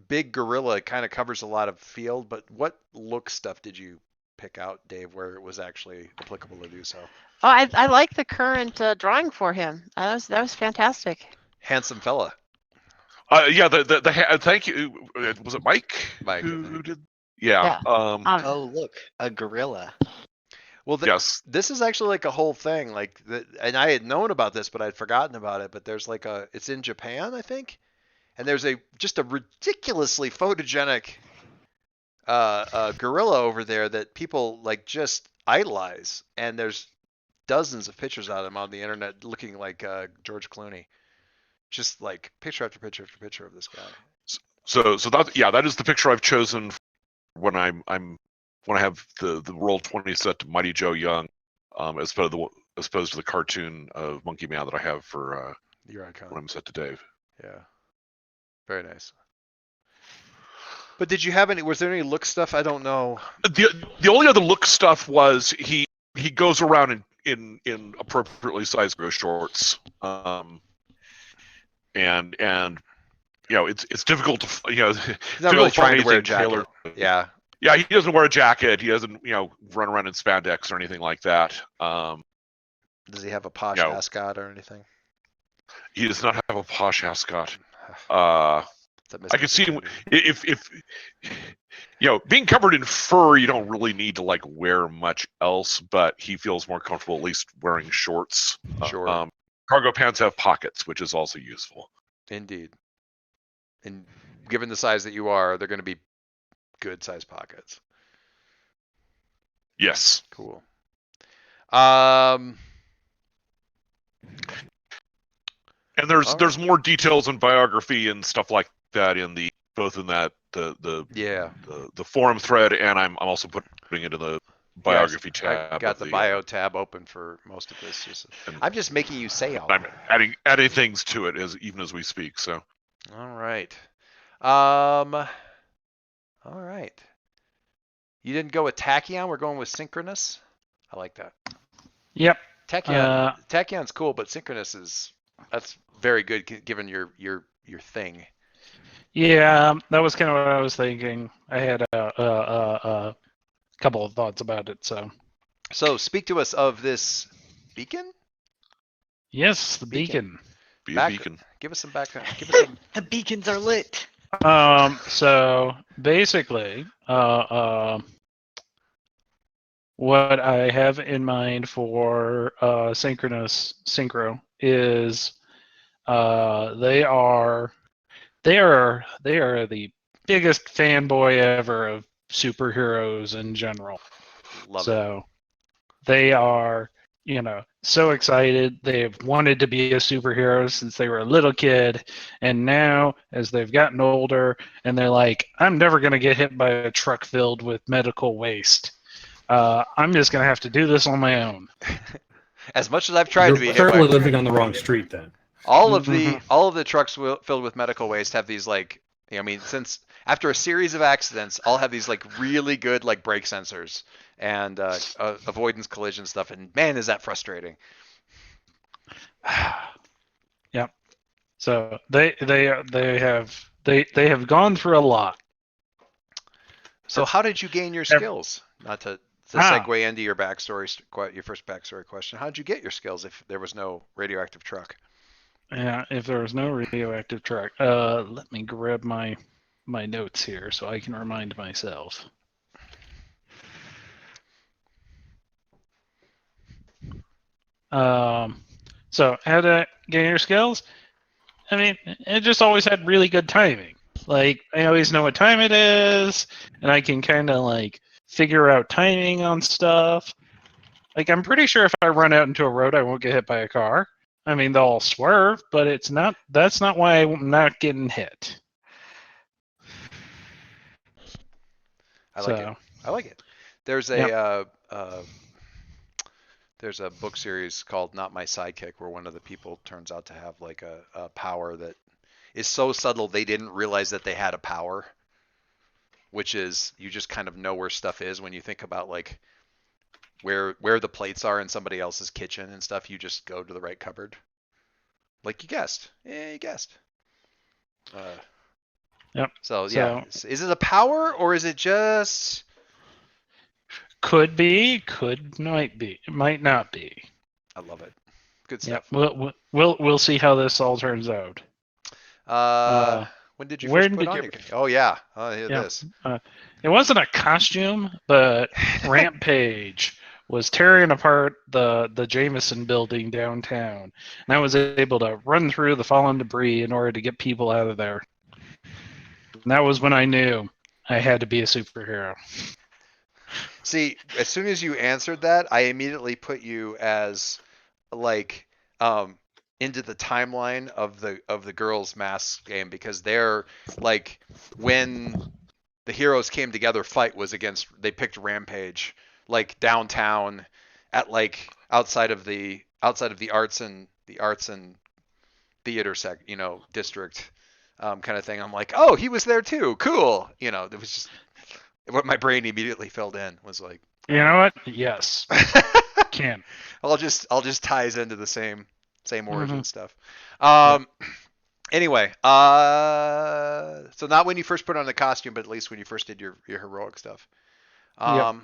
Big Gorilla kind of covers a lot of field, but what look stuff did you pick out, Dave, where it was actually applicable to do so? Oh, I like the current drawing for him. That was fantastic. Handsome fella. Yeah, thank you. Was it Mike? Mike, who did? Yeah. Oh, look, a gorilla. Well, Yes. this is actually like a whole thing. Like, and I had known about this, but I'd forgotten about it. But there's like it's in Japan, I think, and there's just a ridiculously photogenic gorilla over there that people like just idolize, and there's dozens of pictures of him on the internet looking like George Clooney, just like picture after picture after picture of this guy. So that is the picture I've chosen when when I have the Roll20 set to Mighty Joe Young, as opposed to the cartoon of Monkey Man that I have for Your icon. when I'm set to Dave. Yeah, very nice. But did you have any? Was there any look stuff? I don't know. The only other look stuff was he goes around in appropriately sized shorts, and it's difficult to He's not really trying to wear a jacket. Yeah. Yeah, he doesn't wear a jacket. He doesn't run around in spandex or anything like that. Does he have a posh ascot or anything? He does not have a posh ascot. I could see him if being covered in fur, you don't really need to like wear much else, but he feels more comfortable at least wearing shorts. Sure. Cargo pants have pockets, which is also useful. Indeed. And given the size that you are, they're going to be good sized pockets. Yes. Cool. And there's more details and biography and stuff like that in both in that the forum thread, and I'm also putting it in the biography tab. I got the bio tab open for most of this. I'm just making you say all. I'm adding things to it even as we speak. So. All right. All right. You didn't go with Tachyon. We're going with Synchronous. I like that. Yep. Tachyon's cool, but Synchronous that's very good given your thing. Yeah, that was kind of what I was thinking. I had a couple of thoughts about it. So speak to us of this beacon. Yes, the beacon. Be a beacon. Give us some background. The beacons are lit. So basically, what I have in mind for Synchro is they are the biggest fanboy ever of superheroes in general. Love it. They are, so excited. They've wanted to be a superhero since they were a little kid, and now as they've gotten older, and they're like, I'm never going to get hit by a truck filled with medical waste. I'm just going to have to do this on my own. As much as I've tried to be, you're currently living on the wrong street then. All of the trucks filled with medical waste have these like, since after a series of accidents, all have these like really good like brake sensors and avoidance collision stuff, and man, is that frustrating. Yep. So they have gone through a lot. So how did you gain your skills? Not to to segue into your backstory, your first backstory question. How'd you get your skills if there was no radioactive truck? Yeah, if there was no radioactive truck. Let me grab my notes here so I can remind myself. So how to get your skills? I mean, it just always had really good timing. Like, I always know what time it is, and I can kind of like figure out timing on stuff. Like, I'm pretty sure if I run out into a road, I won't get hit by a car. I mean, they'll all swerve, but it's not. That's not why I'm not getting hit. I like it. I like it. There's there's a book series called Not My Sidekick where one of the people turns out to have like a power that is so subtle they didn't realize that they had a power, which is you just kind of know where stuff is when you think about like where the plates are in somebody else's kitchen and stuff. You just go to the right cupboard. Like you guessed. Yeah, you guessed. Yep. So yeah, is it a power or is it just? Could be, might be, might not be. I love it. Good stuff. Yep. We'll see how this all turns out. When did you first put on your? Oh yeah. This. It wasn't a costume, but Rampage was tearing apart the Jameson building downtown, and I was able to run through the fallen debris in order to get people out of there. And that was when I knew I had to be a superhero. See, as soon as you answered that, I immediately put you as like into the timeline of the girls' mask game because they're like when the heroes came together, fight was against. They picked Rampage like downtown at like outside of the arts and theater district kind of thing. I'm like, oh, he was there too. Cool. It was just. What my brain immediately filled in was like, you know what? Yes, can. I'll just ties into the same origin stuff. Anyway, so not when you first put on the costume, but at least when you first did your heroic stuff. I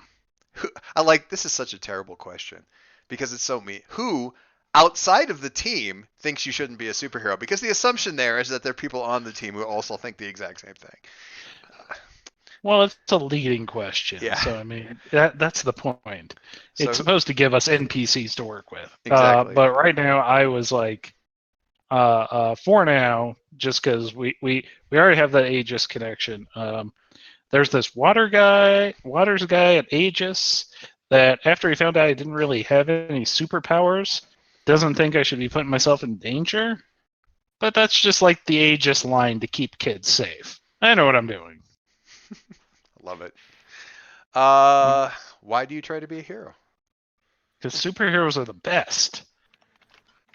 like this is such a terrible question because it's so mean. Who outside of the team thinks you shouldn't be a superhero? Because the assumption there is that there are people on the team who also think the exact same thing. Well, it's a leading question. Yeah. So, I mean, that's the point. So, it's supposed to give us NPCs to work with. Exactly. But right now, I was like, for now, just because we already have that Aegis connection. There's this waters guy at Aegis that after he found out I didn't really have any superpowers, doesn't think I should be putting myself in danger. But that's just like the Aegis line to keep kids safe. I know what I'm doing. Love it. Why do you try to be a hero? Because superheroes are the best.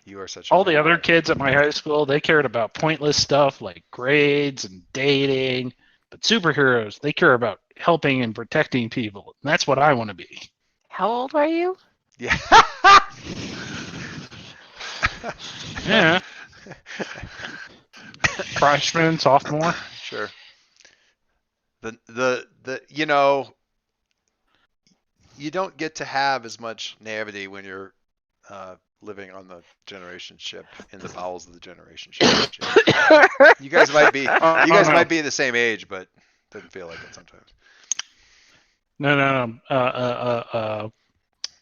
You are such. All the other kids at my high school, they cared about pointless stuff like grades and dating. But superheroes, they care about helping and protecting people. And that's what I want to be. How old are you? Yeah. Yeah. Freshman, sophomore. Sure. You don't get to have as much naivety when you're living on the generation ship in the bowels of the generation ship. You guys might be the same age, but it doesn't feel like it sometimes. No.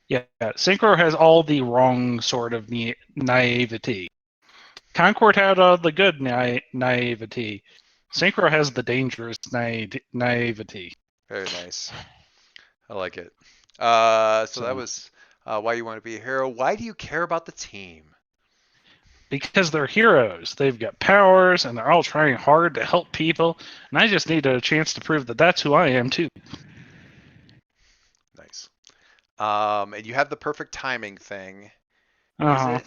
Yeah, Synchro has all the wrong sort of naivety. Concord had all the good naivety. Synchro has the dangerous naivety. Very nice. I like it. So that was why you want to be a hero. Why do you care about the team? Because they're heroes. They've got powers, and they're all trying hard to help people. And I just need a chance to prove that that's who I am, too. Nice. And you have the perfect timing thing. Uh-huh. Is it?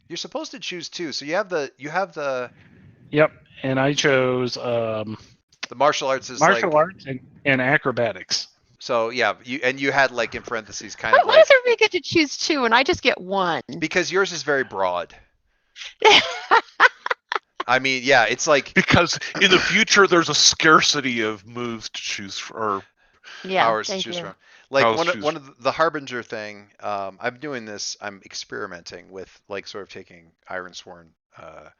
You're supposed to choose two. So you have the. Yep, and I chose the martial arts is martial arts and acrobatics. So yeah, you had like in parentheses kind Why of like. does everybody get to choose two and I just get one? Because yours is very broad. I mean, yeah, it's like because in the future there's a scarcity of moves to choose for, or Yeah, Powers to thank choose you. from. Like Powers one to of, choose. one of the Harbinger thing. I'm doing this. I'm experimenting with like sort of taking Ironsworn uh,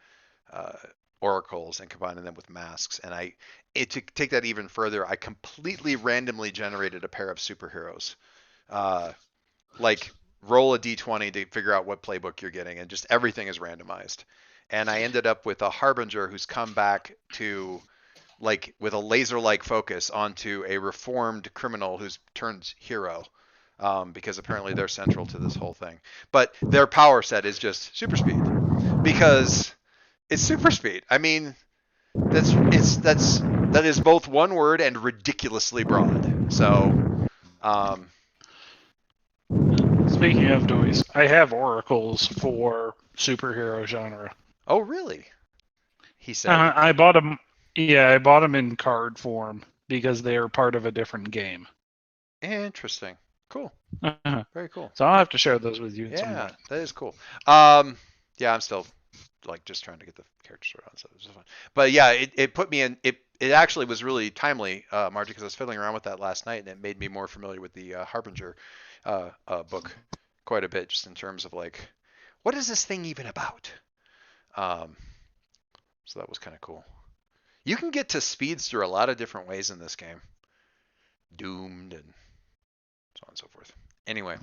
oracles and combining them with masks. And to take that even further, I completely randomly generated a pair of superheroes. Uh, like roll a d20 to figure out what playbook you're getting, and just everything is randomized. And I ended up with a Harbinger who's come back to like with a laser-like focus onto a reformed criminal who's turned hero. Because apparently they're central to this whole thing. But their power set is just super speed because it's super speed. I mean, that is both one word and ridiculously broad. So, um, Speaking of toys, I have oracles for superhero genre. oh really? He said. I bought them. Yeah, I bought them in card form because they are part of a different game. Interesting. Cool. Uh-huh. Very cool. So I'll have to share those with you at some Yeah, point. that is cool. Yeah, I'm still like just trying to get the characters around, so this is fun. But yeah, it put me in. It actually was really timely, Margie, because I was fiddling around with that last night, and it made me more familiar with the Harbinger book quite a bit, just in terms of like, what is this thing even about? Um, so that was kind of cool. You can get to speedster a lot of different ways in this game. Doomed and so on and so forth. Anyway,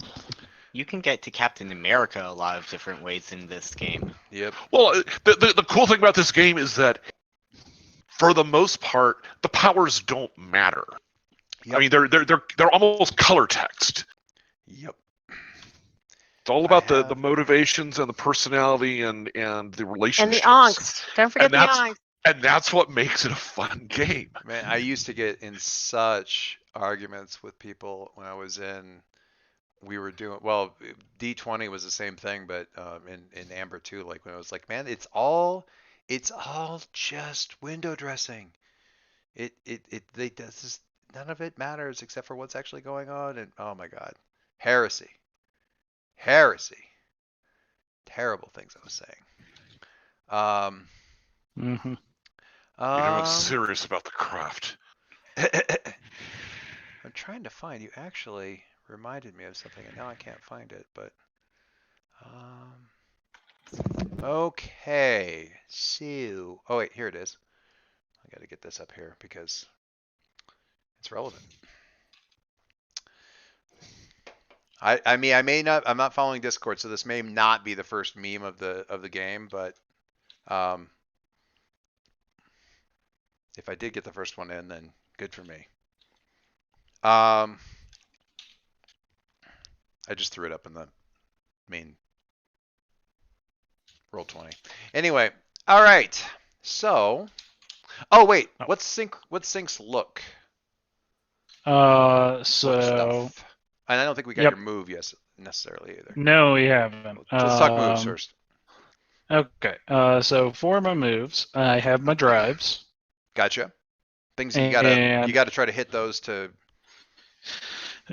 You can get to Captain America a lot of different ways in this game. yep. Well, the cool thing about this game is that, for the most part, the powers don't matter. Yep. I mean, they're almost color text. Yep. It's all I about the have. motivations and the personality and the And the relationships. onks. Don't forget And the that's onks. and that's what makes it a fun game. Man, I used to get in such arguments with people when I was in. We were doing well. D20 was the same thing, but in Amber too. Like when I was like, man, it's all just window dressing. This is, none of it matters except for what's actually going on. And oh my God, heresy, heresy, terrible things I was saying. Mm-hmm. You're not Um, serious about the craft. I'm trying to find. You actually reminded me of something, and now I can't find it. But okay. So, oh wait, here it is. I got to get this up here because it's relevant. I mean, I may not. I'm not following Discord, so this may not be the first meme of the game, but if I did get the first one in, then good for me. I just threw it up in the main Roll20. Anyway, all right. So, oh wait, what's Sync's look? Look So stuff. And I don't think we got Yep. your move yes necessarily either. no, we haven't. Let's talk moves first. Okay. So for my moves, I have my drives. Gotcha. Things that you And gotta try to hit those to.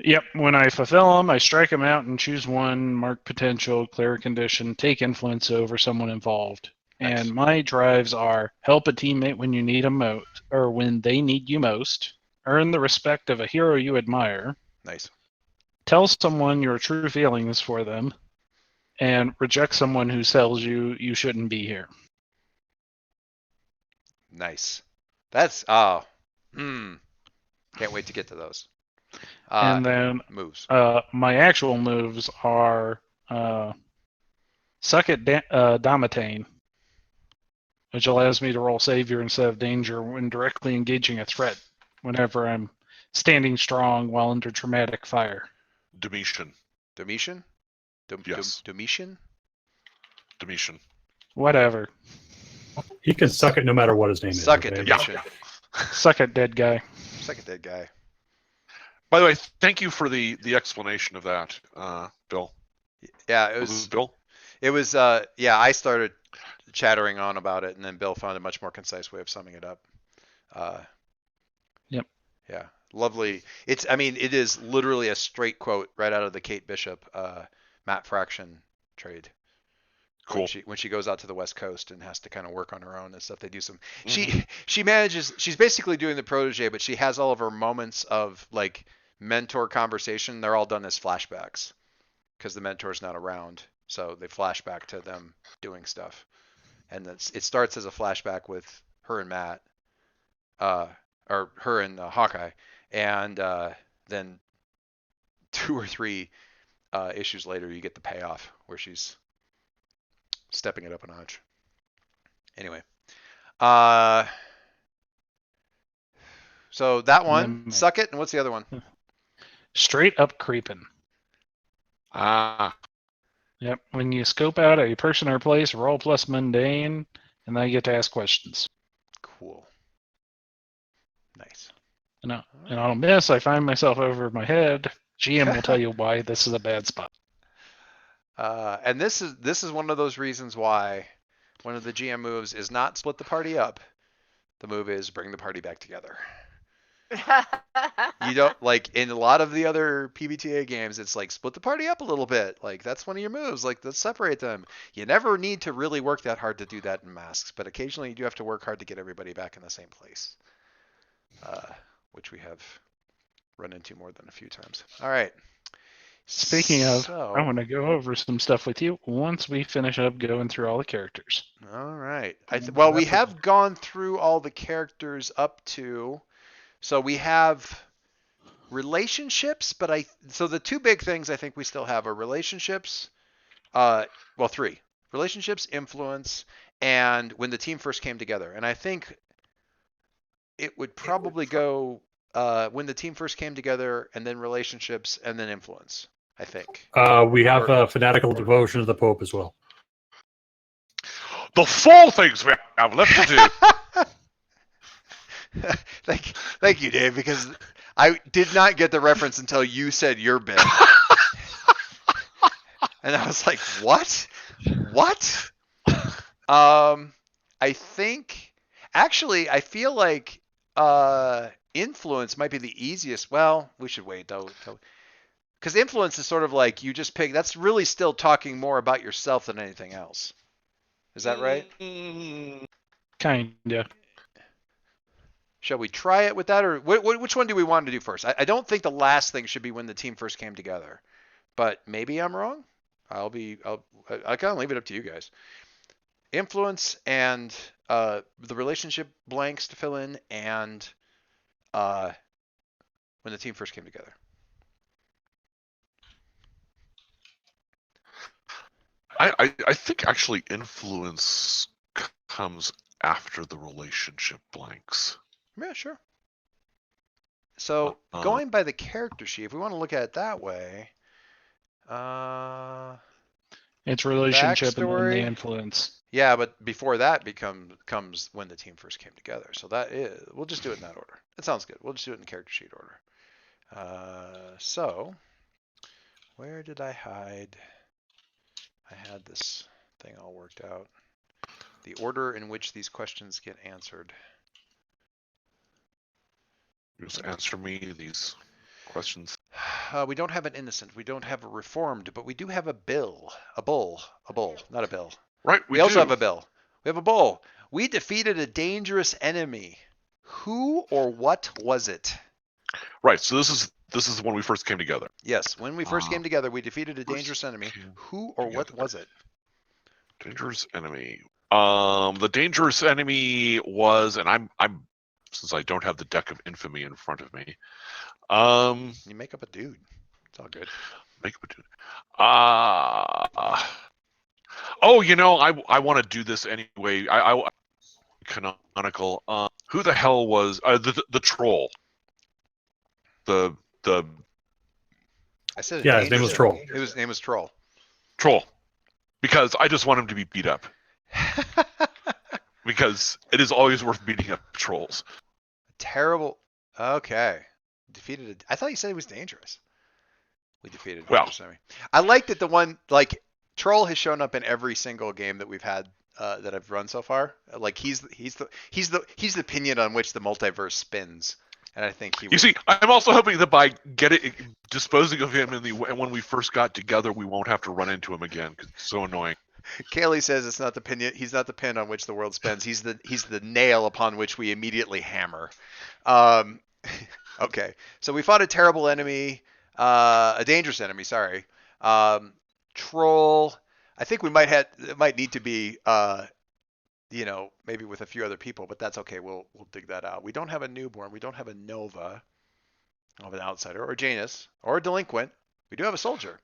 yep, when I fulfill them, I strike them out and choose one, mark potential, clear a condition, take influence over someone involved. Nice. And my drives are help a teammate when you need them most, or when they need you most, earn the respect of a hero you admire, Nice. tell someone your true feelings for them, and reject someone who tells you you shouldn't be here. Nice. That's can't wait to get to those. And then moves. my actual moves are Suck at Domitane, which allows me to roll Savior instead of Danger when directly engaging a threat whenever I'm standing strong while under traumatic fire. Domitian. Domitian? Yes. Domitian? Domitian. Whatever. He can suck it no matter what his name is. Suck it, okay? Domitian. Suck it, dead guy. Suck it, dead guy. By the way, thank you for the explanation of that, Bill. Yeah, it Was was it Bill? It was yeah, I started chattering on about it, and then Bill found a much more concise way of summing it up. Yep. Yeah, lovely. I mean, it is literally a straight quote right out of the Kate Bishop Matt Fraction trade. Cool. when she goes out to the West Coast and has to kind of work on her own and stuff. They do some. Mhm. She manages. She's basically doing the protege, but she has all of her moments of like mentor conversation. They're all done as flashbacks because the mentor's not around, so they flash back to them doing stuff. And it starts as a flashback with her and Matt, or her and Hawkeye, and then 2 or 3 issues later, you get the payoff where she's stepping it up a notch. Anyway, so that one, Suck It, and what's the other one? Straight Up Creepin'. Ah, Yep. When you scope out a person or place, roll plus mundane, and then you get to ask questions. Cool. Nice. And on a miss, I find myself over my head. GM will tell you why this is a bad spot. And this is one of those reasons why one of the GM moves is not split the party up. The move is bring the party back together. You don't like in a lot of the other PBTA games, it's like split the party up a little bit. Like that's one of your moves. Like let's separate them. You never need to really work that hard to do that in Masks, but occasionally you do have to work hard to get everybody back in the same place, which we have run into more than a few times. All right. Speaking of, I want to go over some stuff with you once we finish up going through all the characters. All right. Well, we have gone through all the characters up to. So we have relationships, but so the 2 big things I think we still have are relationships. Well, 3 relationships, influence, and when the team first came together. And I think it would probably go when the team first came together, and then relationships, and then influence. I think. We have fanatical devotion to the Pope as well. the 4 things we have left to do. Thank you, Dave, because I did not get the reference until you said your bit. And I was like, what? What? I think, actually, I feel like influence might be the easiest. Well, we should wait, though. Because influence is sort of like you just pick, that's really still talking more about yourself than anything else. Is that right? Kinda. Shall we try it with that, or which one do we want to do first? I don't think the last thing should be when the team first came together, but maybe I'm wrong. I kind of leave it up to you guys. Influence and the relationship blanks to fill in, and when the team first came together. I think actually influence comes after the relationship blanks. Yeah, sure. So going by the character sheet, if we want to look at it that way, it's relationship and then backstory. the influence. Yeah, but before that comes when the team first came together. So we'll just do it in that order. That sounds good. We'll just do it in the character sheet order. So where did I hide? I had this thing all worked out. The order in which these questions get answered. Just answer me these questions. We don't have an innocent. We don't have a reformed, but we do have a bill. A bull, not a bill. Right. We also have a bill. We have a bull. We defeated a dangerous enemy. Who or what was it? Right. So this is when we first came together. Yes, when we first came together, we defeated a dangerous enemy. Who or what was it? Dangerous enemy. The dangerous enemy was, and I'm since I don't have the deck of infamy in front of me. You make up a dude. It's all good. Make up a dude. Oh, I want to do this anyway. I canonical. Who the hell was the troll? The I said Yeah, his name was Troll. His name was Troll. Troll. Because I just want him to be beat up. Because it is always worth beating up trolls. Terrible. Okay. Defeated. I thought you said he was dangerous. We defeated. Well, enemy. I like that the one like Troll has shown up in every single game that we've had that I've run so far. Like he's the pinion on which the multiverse spins. And I think he. You see, I'm also hoping that by disposing of him when we first got together, we won't have to run into him again because it's so annoying. Kaylee says it's not the pin. He's not the pin on which the world spins. He's the nail upon which we immediately hammer. Um, okay, so we fought a terrible enemy, a dangerous enemy. Sorry, troll. I think it might need to be maybe with a few other people, but that's okay. We'll dig that out. We don't have a newborn. We don't have a Nova of an outsider or Janus or a delinquent. We do have a soldier.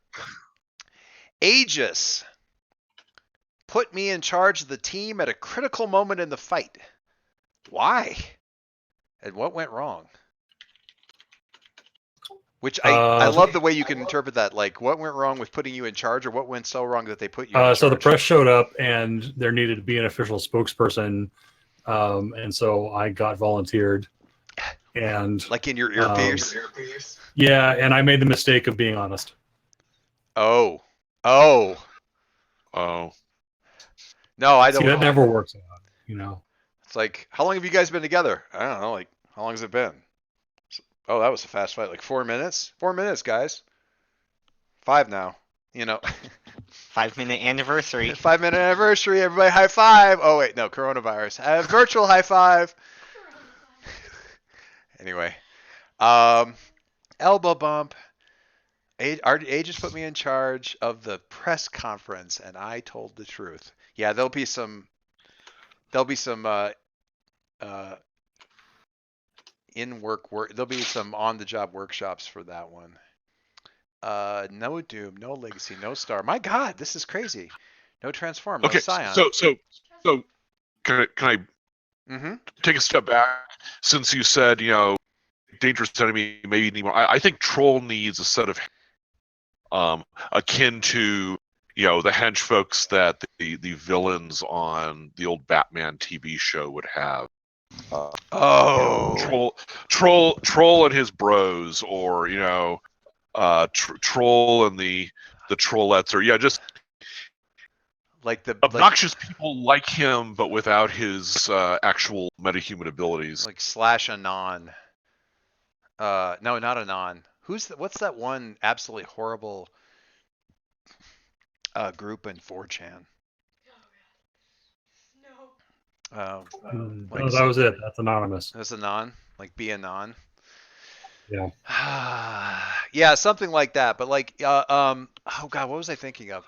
Aegis put me in charge of the team at a critical moment in the fight. Why? And what went wrong? Which I love the way you can interpret that. Like, what went wrong with putting you in charge, or what went so wrong that they put you in charge? So the press showed up, and there needed to be an official spokesperson, and so I got volunteered. And like in your earpiece? Yeah, and I made the mistake of being honest. Oh. Oh. No, I don't. See, that never works out, you know. It's like, how long have you guys been together? I don't know. Like, how long has it been? Oh, that was a fast fight. Like 4 minutes? 4 minutes, guys. 5 now. 5-minute anniversary. 5-minute anniversary. Everybody high five. Oh, wait. No, coronavirus. Virtual high five. Anyway. Elbow bump. Aegis put me in charge of the press conference, and I told the truth. Yeah, there'll be some there'll be some on-the-job workshops for that one. No Doom, no Legacy, no Star. My God, this is crazy. No Transform, no Okay, Scion. so can I take a step back? Since you said, dangerous enemy, maybe need more. I think Troll needs a set of akin to the hench folks that the villains on the old Batman TV show would have. Troll and his bros, or Troll and the trollettes, or just like the obnoxious people like him, but without his actual metahuman abilities. Like Slash Anon. No, not Anon. What's that one absolutely horrible group in 4chan? No, that was it. That's anonymous. That's Anon. Like be Anon. Yeah. Yeah, something like that. But like, oh God, what was I thinking of?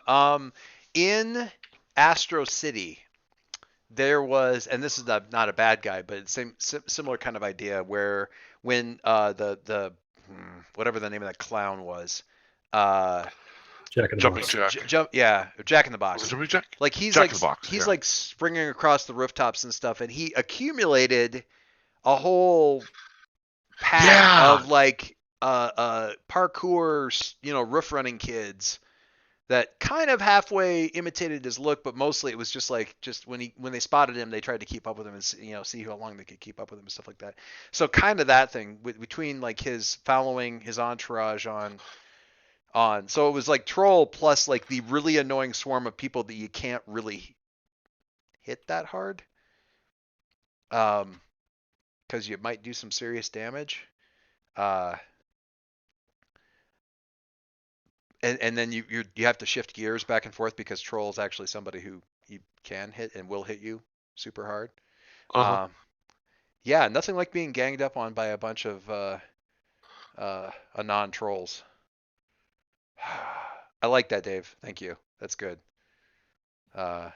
In Astro City, there was, and this is not a bad guy, but it's similar kind of idea where when the whatever the name of that clown was, Jack in the Jumping Box. Jack. Jack in the Box. Jumping Jack? Like he's Jack like in the Box, he's yeah. like springing across the rooftops and stuff, and he accumulated a whole pack of like parkour, roof running kids that kind of halfway imitated his look, but mostly it was just when they spotted him, they tried to keep up with him and see how long they could keep up with him and stuff like that. So kind of that thing between like his following his entourage on. So it was like Troll plus like the really annoying swarm of people that you can't really hit that hard. Because you might do some serious damage. And then you have to shift gears back and forth because Troll is actually somebody who you can hit and will hit you super hard. Yeah, nothing like being ganged up on by a bunch of Anon trolls. I like that, Dave. Thank you. That's good.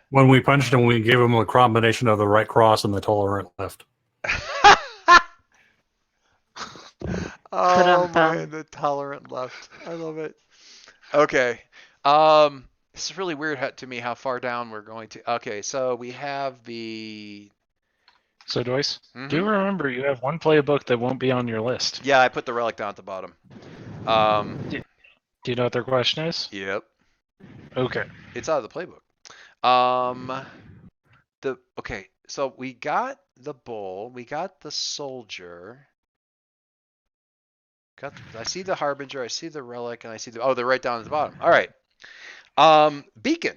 When we punched him, we gave him a combination of the right cross and the tolerant left. Oh man, the tolerant left. I love it. Okay. This is really weird to me how far down we're going to. Okay, so we have the. So Joyce, do you remember you have one playbook that won't be on your list? Yeah, I put the relic down at the bottom. Do you know what their question is? Yep. Okay. It's out of the playbook. Okay, so we got the bull, we got the soldier. I see the harbinger, I see the relic, and I see they're right down at the bottom. All right. Beacon.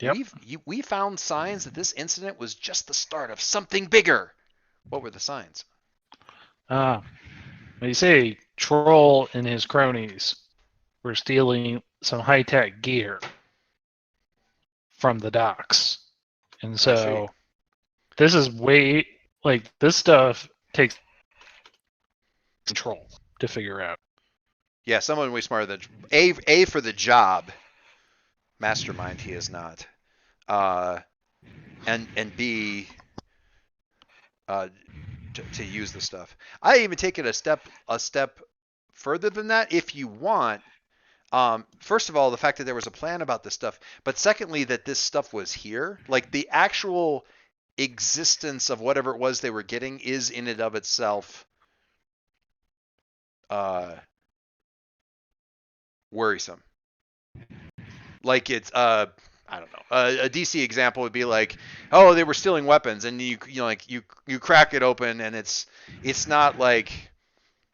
Yep. We found signs that this incident was just the start of something bigger. What were the signs? You say Troll and his cronies were stealing some high-tech gear. from the docks. And I see. so this is way like this stuff takes control to figure out. Yeah, someone way smarter than A for the job. Mastermind he is not. And B to use the stuff. I even take it a step further than that if you want. First of all, the fact that there was a plan about this stuff, but secondly, that this stuff was here, like the actual existence of whatever it was they were getting is in and of itself worrisome. Like it's I don't know. A DC example would be like, oh, they were stealing weapons, and you crack it open, and it's not like,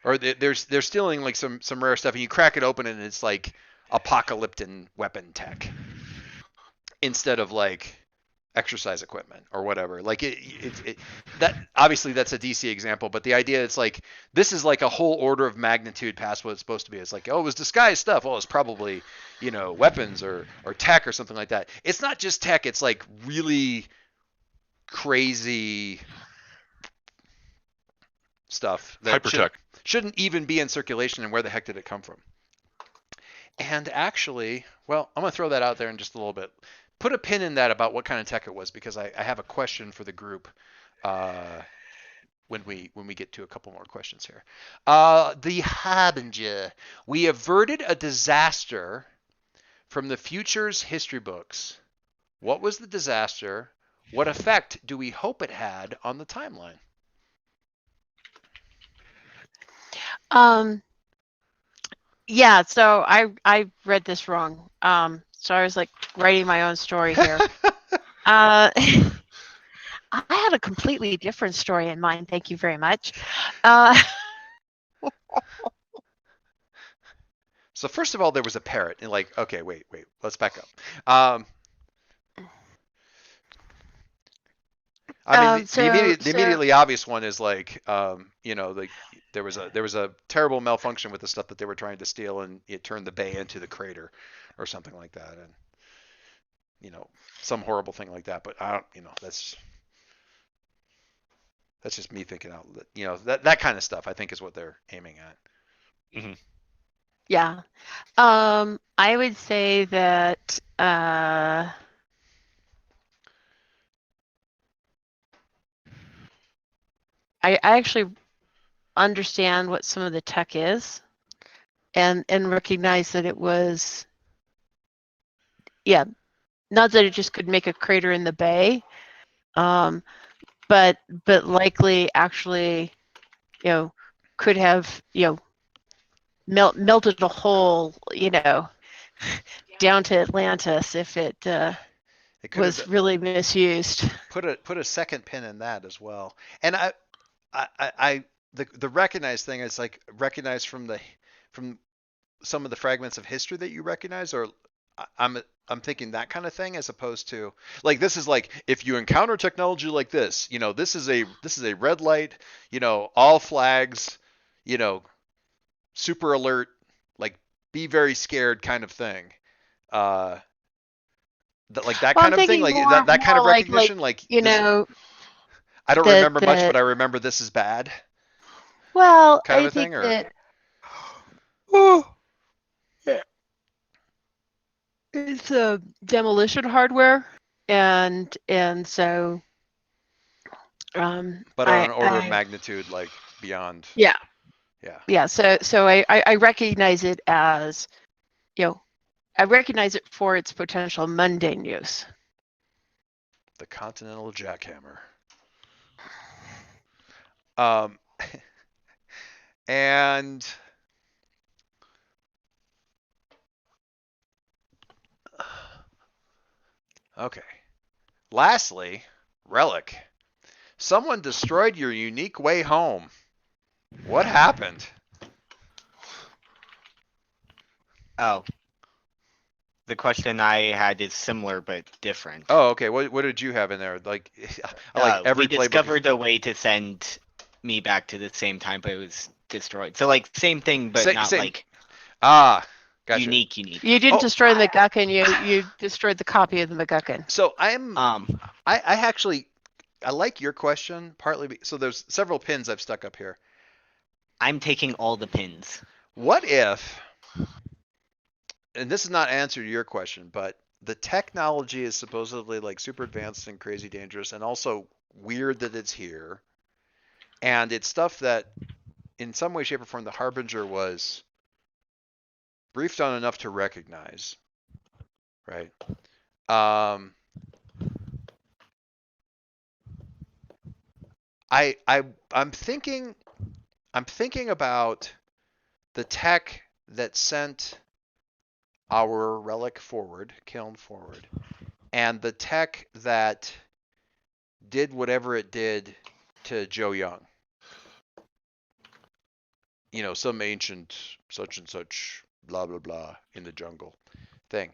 or they're stealing like some rare stuff, and you crack it open, and it's like apocalyptic weapon tech instead of like exercise equipment or whatever. Like it that obviously that's a DC example, but the idea it's like this is like a whole order of magnitude past what it's supposed to be. It's like, oh, it was disguised stuff. Oh, it's probably, weapons or tech or something like that. It's not just tech, it's like really crazy stuff that Hypertech. shouldn't even be in circulation, and where the heck did it come from? And actually, well, I'm going to throw that out there in just a little bit. Put a pin in that about what kind of tech it was, because I have a question for the group when we get to a couple more questions here. The Harbinger. We averted a disaster from the future's history books. What was the disaster? What effect do we hope it had on the timeline? Yeah, so I read this wrong. So I was like writing my own story here. I had a completely different story in mind. Thank you very much. So first of all, there was a parrot, and like, okay, wait, let's back up. I mean, the immediately obvious one is like, like there was a terrible malfunction with the stuff that they were trying to steal, and it turned the bay into the crater, or something like that, and some horrible thing like that. But I don't, that's just me thinking out. That kind of stuff I think is what they're aiming at. Mm-hmm. Yeah, I would say that. I actually understand what some of the tech is, and recognize that it was, not that it just could make a crater in the bay, but likely actually, could have melted a hole, down to Atlantis if it was really misused. Put a second pin in that as well. And the recognized thing is like recognized from some of the fragments of history that you recognize, or I'm thinking that kind of thing, as opposed to like, this is like, if you encounter technology like this, this is a red light, all flags, super alert, like be very scared kind of thing. That kind of thing, like that kind of recognition, like I don't remember much, but I remember this is bad. Well, kind of I a thing, think or? that it's a demolition hardware, and so. But on an order of magnitude, like beyond. Yeah. Yeah. Yeah. So I recognize it as, I recognize it for its potential mundane use. The Continental Jackhammer. And okay. Lastly, Relic. Someone destroyed your unique way home. What happened? Oh. The question I had is similar but different. Oh, okay. What did you have in there? Like, every we discovered a way to send me back to the same time, but it was destroyed. So like same thing, but not like. Ah. Gotcha. Unique. You didn't Oh. destroy the MacGuffin. You destroyed the copy of the MacGuffin. So I actually I like your question partly. So there's several pins I've stuck up here. I'm taking all the pins. What if, and this is not answer to your question, but the technology is supposedly like super advanced and crazy dangerous, and also weird that it's here, and it's stuff that, in some way, shape, or form, the Harbinger was briefed on enough to recognize, right? I'm thinking about the tech that sent our relic forward, Kiln forward, and the tech that did whatever it did to Joe Young. You know, some ancient such and such blah blah blah in the jungle thing.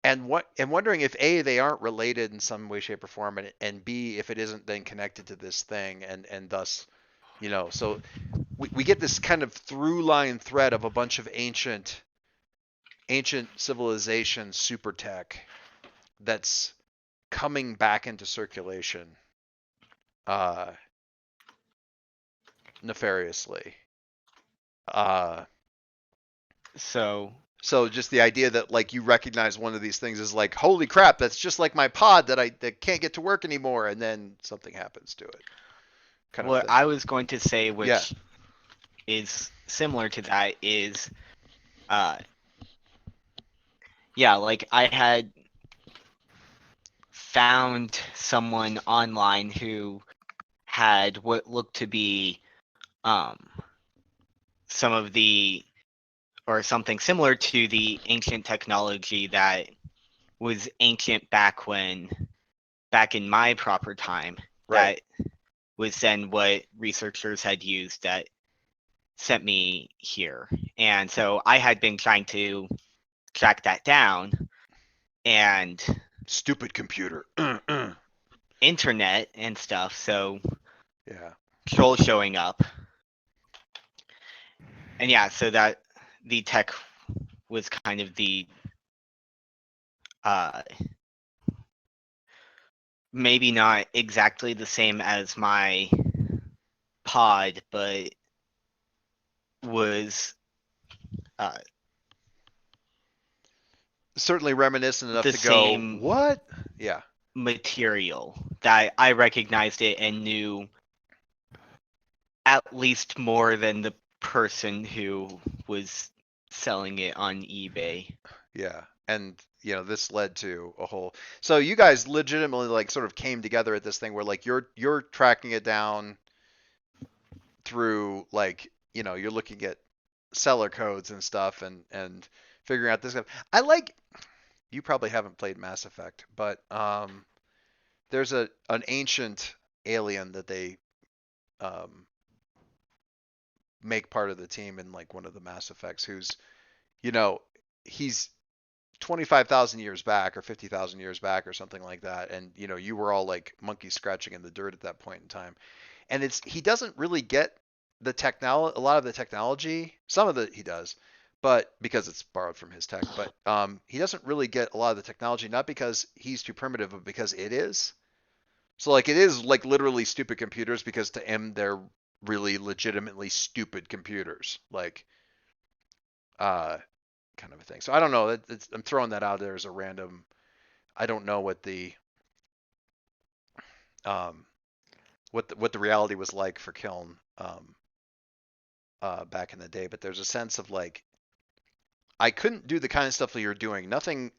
And wondering if A, they aren't related in some way, shape, or form, and B, if it isn't then connected to this thing, and thus, you know, so we get this kind of through line thread of a bunch of ancient civilization super tech that's coming back into circulation nefariously. So just the idea that like you recognize one of these things is like, holy crap, that's just like my pod that can't get to work anymore, and then something happens to it. What I was going to say, which is similar to that, is like I had found someone online who had what looked to be some of the, or something similar to the ancient technology that was ancient back in my proper time. Right. That was then what researchers had used that sent me here. And so I had been trying to track that down, and stupid computer. Internet and stuff, so yeah. Troll showing up. And yeah, so that the tech was kind of the maybe not exactly the same as my pod, but was certainly reminiscent enough the to go, same what? Yeah. material that I recognized it and knew at least more than the person who was selling it on eBay. Yeah. And you know, this led to a whole, so you guys legitimately like sort of came together at this thing where like you're tracking it down through, like, you know, you're looking at seller codes and stuff and figuring out this stuff. I like, you probably haven't played Mass Effect, but there's an ancient alien that they make part of the team in like one of the Mass Effects, who's, you know, he's 25,000 years back or 50,000 years back or something like that, and you know, you were all like monkeys scratching in the dirt at that point in time. And he doesn't really get the technology, a lot of the technology, some of it he does, but because it's borrowed from his tech, but he doesn't really get a lot of the technology, not because he's too primitive, but because it is. So like it is like literally stupid computers, because to him they're really legitimately stupid computers, like kind of a thing. So I don't know. I'm throwing that out there as a random. I don't know what the what the reality was like for Kiln back in the day, but there's a sense of like, I couldn't do the kind of stuff that you're doing. Nothing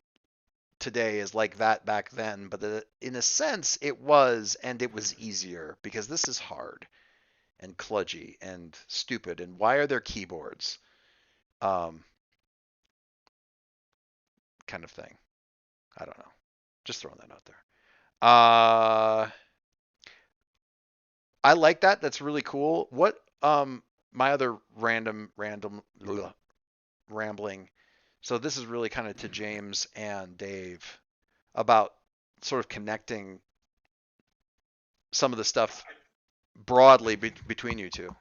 today is like that back then, but in a sense it was, and it was easier because this is hard and kludgy and stupid. And why are there keyboards? Kind of thing. I don't know. Just throwing that out there. I like that. That's really cool. What my other random rambling. So this is really kind of to James and Dave about sort of connecting some of the stuff broadly between you two.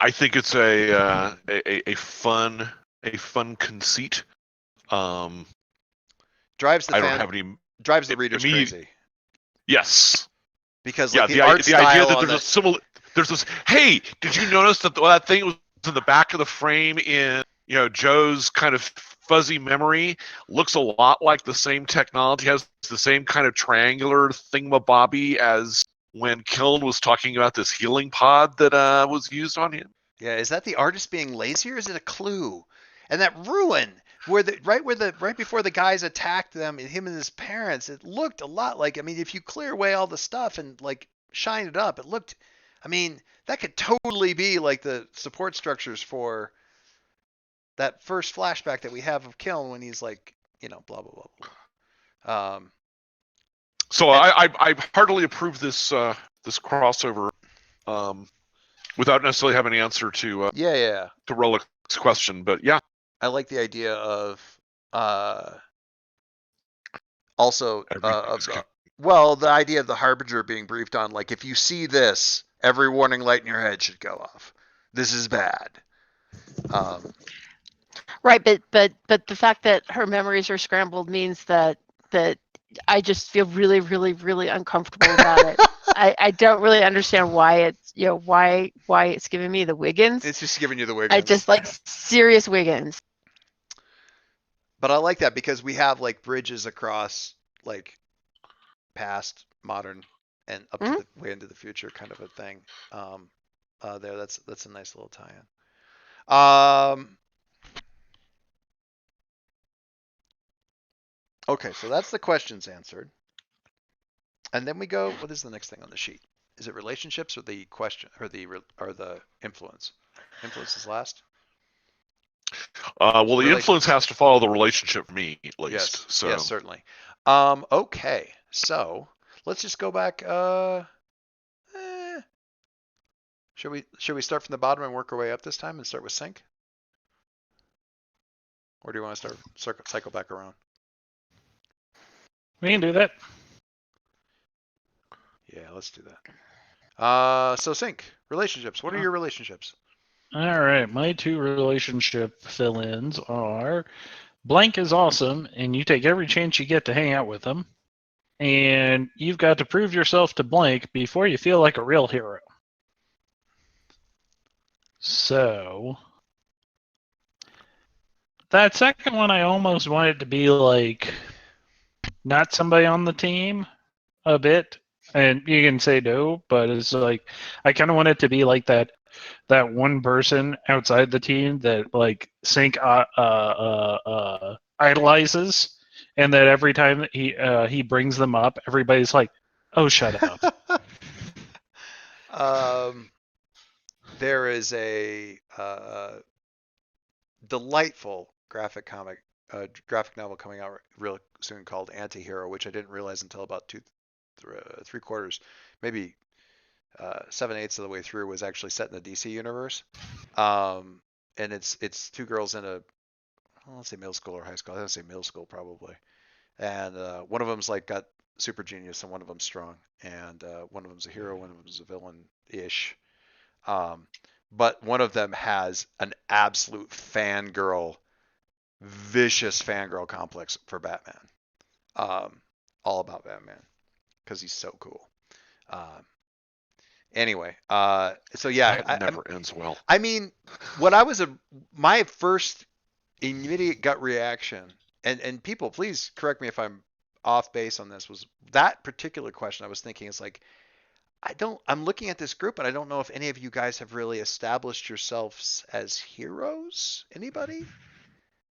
I think it's a fun conceit. Drives the I don't fan, have any. drives the readers immediate- crazy Yes. because Yeah. like the art The idea style that on there's a similar. There's this. Hey, did you notice that thing was in the back of the frame in Joe's kind of fuzzy memory? Looks a lot like the same technology, has the same kind of triangular thingamabobby as when Kiln was talking about this healing pod that was used on him. Yeah, is that the artist being lazy or is it a clue? And that ruin where right before the guys attacked them, him and his parents, it looked a lot like, I mean, if you clear away all the stuff and like shine it up, it looked, I mean, that could totally be like the support structures for that first flashback that we have of Kiln when he's like, blah blah blah blah. So And- I heartily approve this crossover, without necessarily having an answer to yeah. Rolik's question, but yeah. I like the idea of also Everything's the idea of the Harbinger being briefed on, like, if you see this, every warning light in your head should go off. This is bad. Right, but the fact that her memories are scrambled means that I just feel really, really, really uncomfortable about it. I don't really understand why it's why it's giving me the Wiggins. It's just giving you the Wiggins. I just like serious Wiggins. But I like that because we have like bridges across like past, modern, and up to the way into the future kind of a thing. There, that's a nice little tie-in. Okay, so that's the questions answered. And then we go, what is the next thing on the sheet? Is it relationships or the question or the influence? Influence is last? Well, the influence has to follow the relationship for me, at least. Yes, So. yes, certainly. Okay, so let's just go back. Should we start from the bottom and work our way up this time and start with sync? Or do you want to cycle back around? We can do that. Yeah, let's do that. So sync, relationships. What are your relationships? All right, my two relationship fill-ins are Blank is awesome, and you take every chance you get to hang out with him, and you've got to prove yourself to Blank before you feel like a real hero. So that second one, I almost wanted to be like not somebody on the team a bit, and you can say no, but it's like I kind of want it to be like that one person outside the team that like Sync idolizes, and that every time he brings them up, everybody's like, "Oh, shut up." There is a delightful graphic novel coming out real soon called Antihero, which I didn't realize until about 3/4, maybe 7/8 of the way through, was actually set in the DC universe. And it's two girls in a, let's say middle school or high school. I would say middle school probably. And one of them's like got super genius and one of them's strong. And one of them's a hero, one of them's a villain-ish. But one of them has an absolute vicious fangirl complex for Batman. All about Batman because he's so cool. Anyway, so yeah, That never ends well. I mean, my first immediate gut reaction, and people, please correct me if I'm off base on this, was that particular question. I was thinking, it's like, I'm looking at this group and I don't know if any of you guys have really established yourselves as heroes. Anybody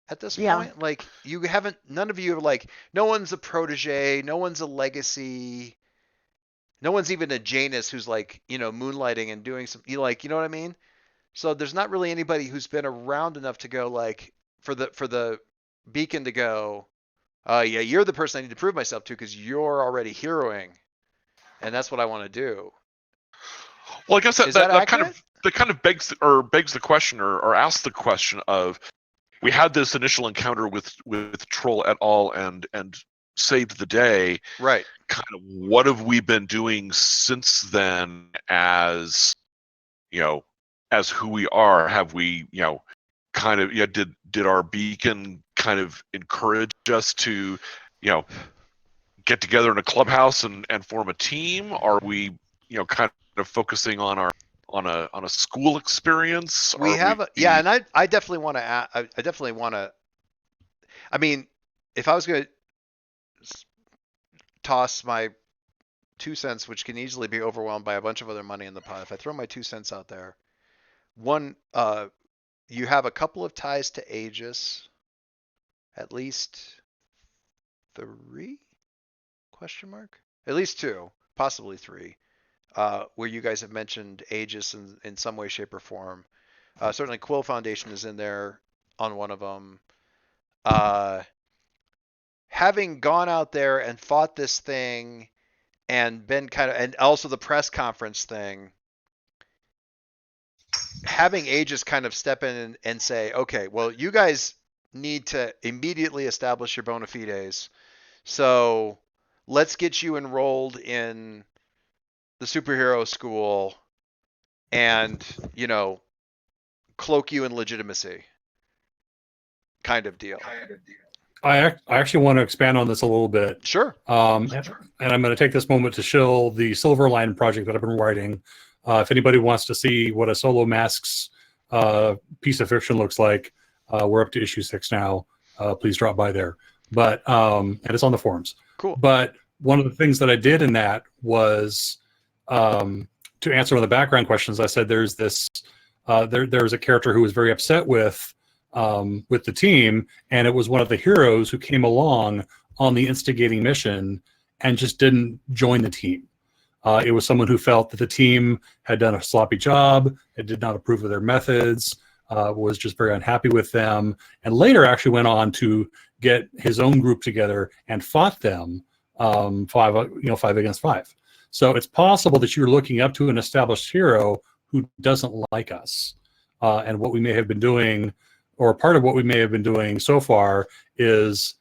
at this point? Like, you haven't, none of you are like, no one's a protege, no one's a legacy, no one's even a Janus who's like, moonlighting and doing some, you know what I mean? So there's not really anybody who's been around enough to go like, for the beacon to go, yeah, you're the person I need to prove myself to because you're already heroing. And that's what I want to do. Well, I guess that kind of begs the question or asks the question of, we had this initial encounter with Troll et al. and saved the day. Right. Kind of what have we been doing since then as as who we are? Have we, kind of, did our beacon kind of encourage us to, get together in a clubhouse and form a team? Are we, kind of focusing on a school experience? We Are have yeah, and I definitely want to I definitely want to. I mean, if I was going to toss my 2 cents, which can easily be overwhelmed by a bunch of other money in the pot, if I throw my 2 cents out there, one, you have a couple of ties to Aegis, at least 3? Question mark? At least 2, possibly 3, where you guys have mentioned Aegis in some way, shape, or form. Certainly, Quill Foundation is in there on one of them. Having gone out there and fought this thing and been and also the press conference thing, having Aegis kind of step in and say, okay, well, you guys need to immediately establish your bona fides. So let's get you enrolled in the superhero school and, cloak you in legitimacy kind of deal. I actually want to expand on this a little bit. Sure. And I'm going to take this moment to shill the Silverline project that I've been writing. If anybody wants to see what a Solo Masks piece of fiction looks like, we're up to issue 6 now. Please drop by there. But and it's on the forums. Cool. But one of the things that I did in that was to answer one of the background questions. I said there's this there was a character who was very upset with the team, and it was one of the heroes who came along on the instigating mission and just didn't join the team. It was someone who felt that the team had done a sloppy job, it did not approve of their methods, was just very unhappy with them, and later actually went on to get his own group together and fought them 5 against 5. So it's possible that you're looking up to an established hero who doesn't like us, and what we may have been doing, or part of what we may have been doing so far, is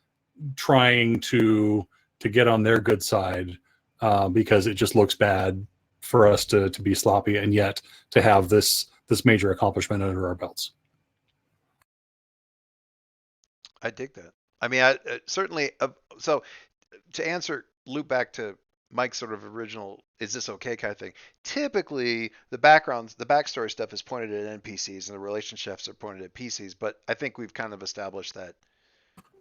trying to get on their good side, because it just looks bad for us to be sloppy and yet to have this major accomplishment under our belts. I dig that. I mean, I certainly. So to loop back to Mike's sort of original, is this okay kind of thing. Typically, the backstory stuff is pointed at NPCs, and the relationships are pointed at PCs. But I think we've kind of established that.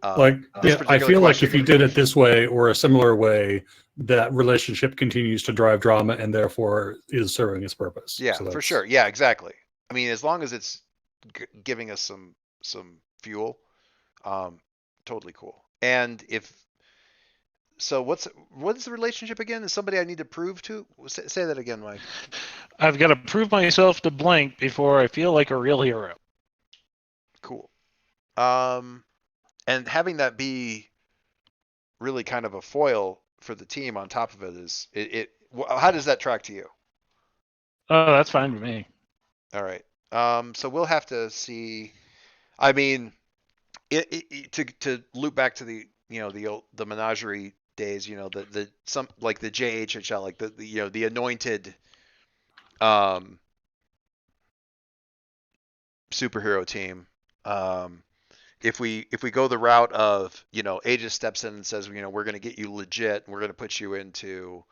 I feel like if you did it this way or a similar way, that relationship continues to drive drama and therefore is serving its purpose. Yeah, for sure. Yeah, exactly. I mean, as long as it's giving us some fuel, totally cool. And what's the relationship again? Is somebody I need to prove to? Say that again, Mike. I've got to prove myself to blank before I feel like a real hero. Cool. And having that be really kind of a foil for the team on top of it is how does that track to you? Oh, that's fine with me. All right. So we'll have to see. I mean, to loop back to the the Menagerie days, the JHHL, like the anointed superhero team. If we go the route of Aegis steps in and says we're going to get you legit and we're going to put you into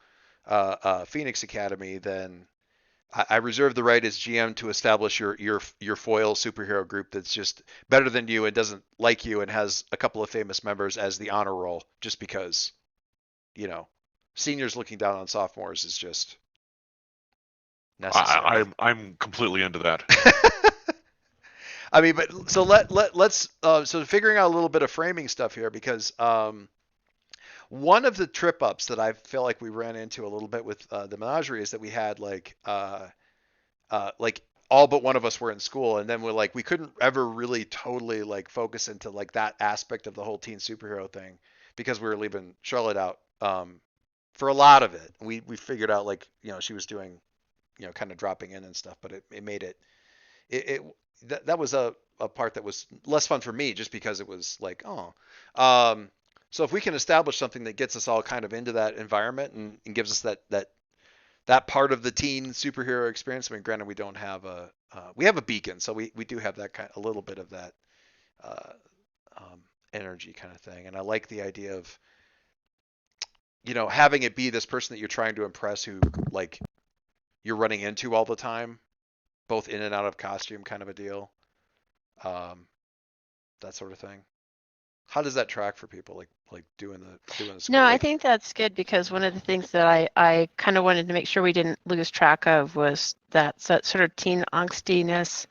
Phoenix Academy, then I reserve the right as GM to establish your foil superhero group that's just better than you and doesn't like you and has a couple of famous members as the honor roll, just because seniors looking down on sophomores is just necessary. I'm completely into that. I mean, but so let's so figuring out a little bit of framing stuff here, because one of the trip ups that I feel like we ran into a little bit with the Menagerie is that we had like all but one of us were in school, and then we couldn't ever really totally focus into that aspect of the whole teen superhero thing because we were leaving Charlotte out for a lot of it. We figured out she was doing kind of dropping in and stuff, but it made it that was a part that was less fun for me just because it was so if we can establish something that gets us all kind of into that environment and gives us that that part of the teen superhero experience. I mean, granted, we don't have we have a beacon, so we do have that a little bit of that energy kind of thing. And I like the idea of, having it be this person that you're trying to impress who like you're running into all the time, both in and out of costume kind of a deal. That sort of thing. How does that track for people like doing the school? No, I think that's good because one of the things that I kind of wanted to make sure we didn't lose track of was that sort of teen angstiness.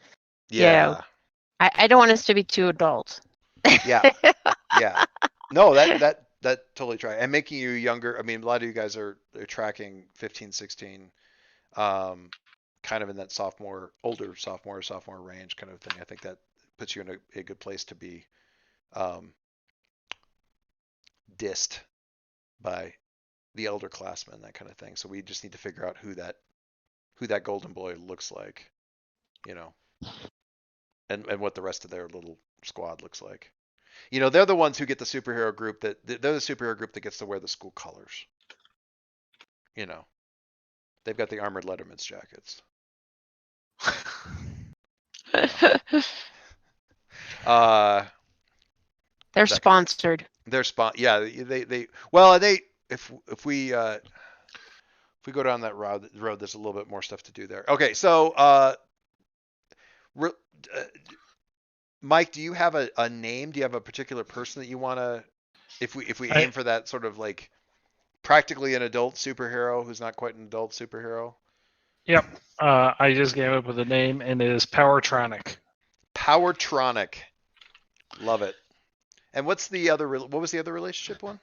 Yeah. I don't want us to be too adult. Yeah. Yeah. No, that totally track. And making you younger. I mean, a lot of you guys are tracking 15, 16, kind of in that older sophomore range kind of thing. I think that puts you in a good place to be dissed by the elder classmen, that kind of thing. So we just need to figure out who that golden boy looks like, and what the rest of their little squad looks like. They're the ones who get the superhero group they're the superhero group that gets to wear the school colors. They've got the armored letterman's jackets. They're sponsored. They're yeah, they if we go down that road, there's a little bit more stuff to do there. Okay, so Mike, do you have a name? Do you have a particular person that you want to, if we aim for that sort of like practically an adult superhero who's not quite an adult superhero? Yep. I just came up with a name, and it is Powertronic. Powertronic. Love it. And what was the other relationship one?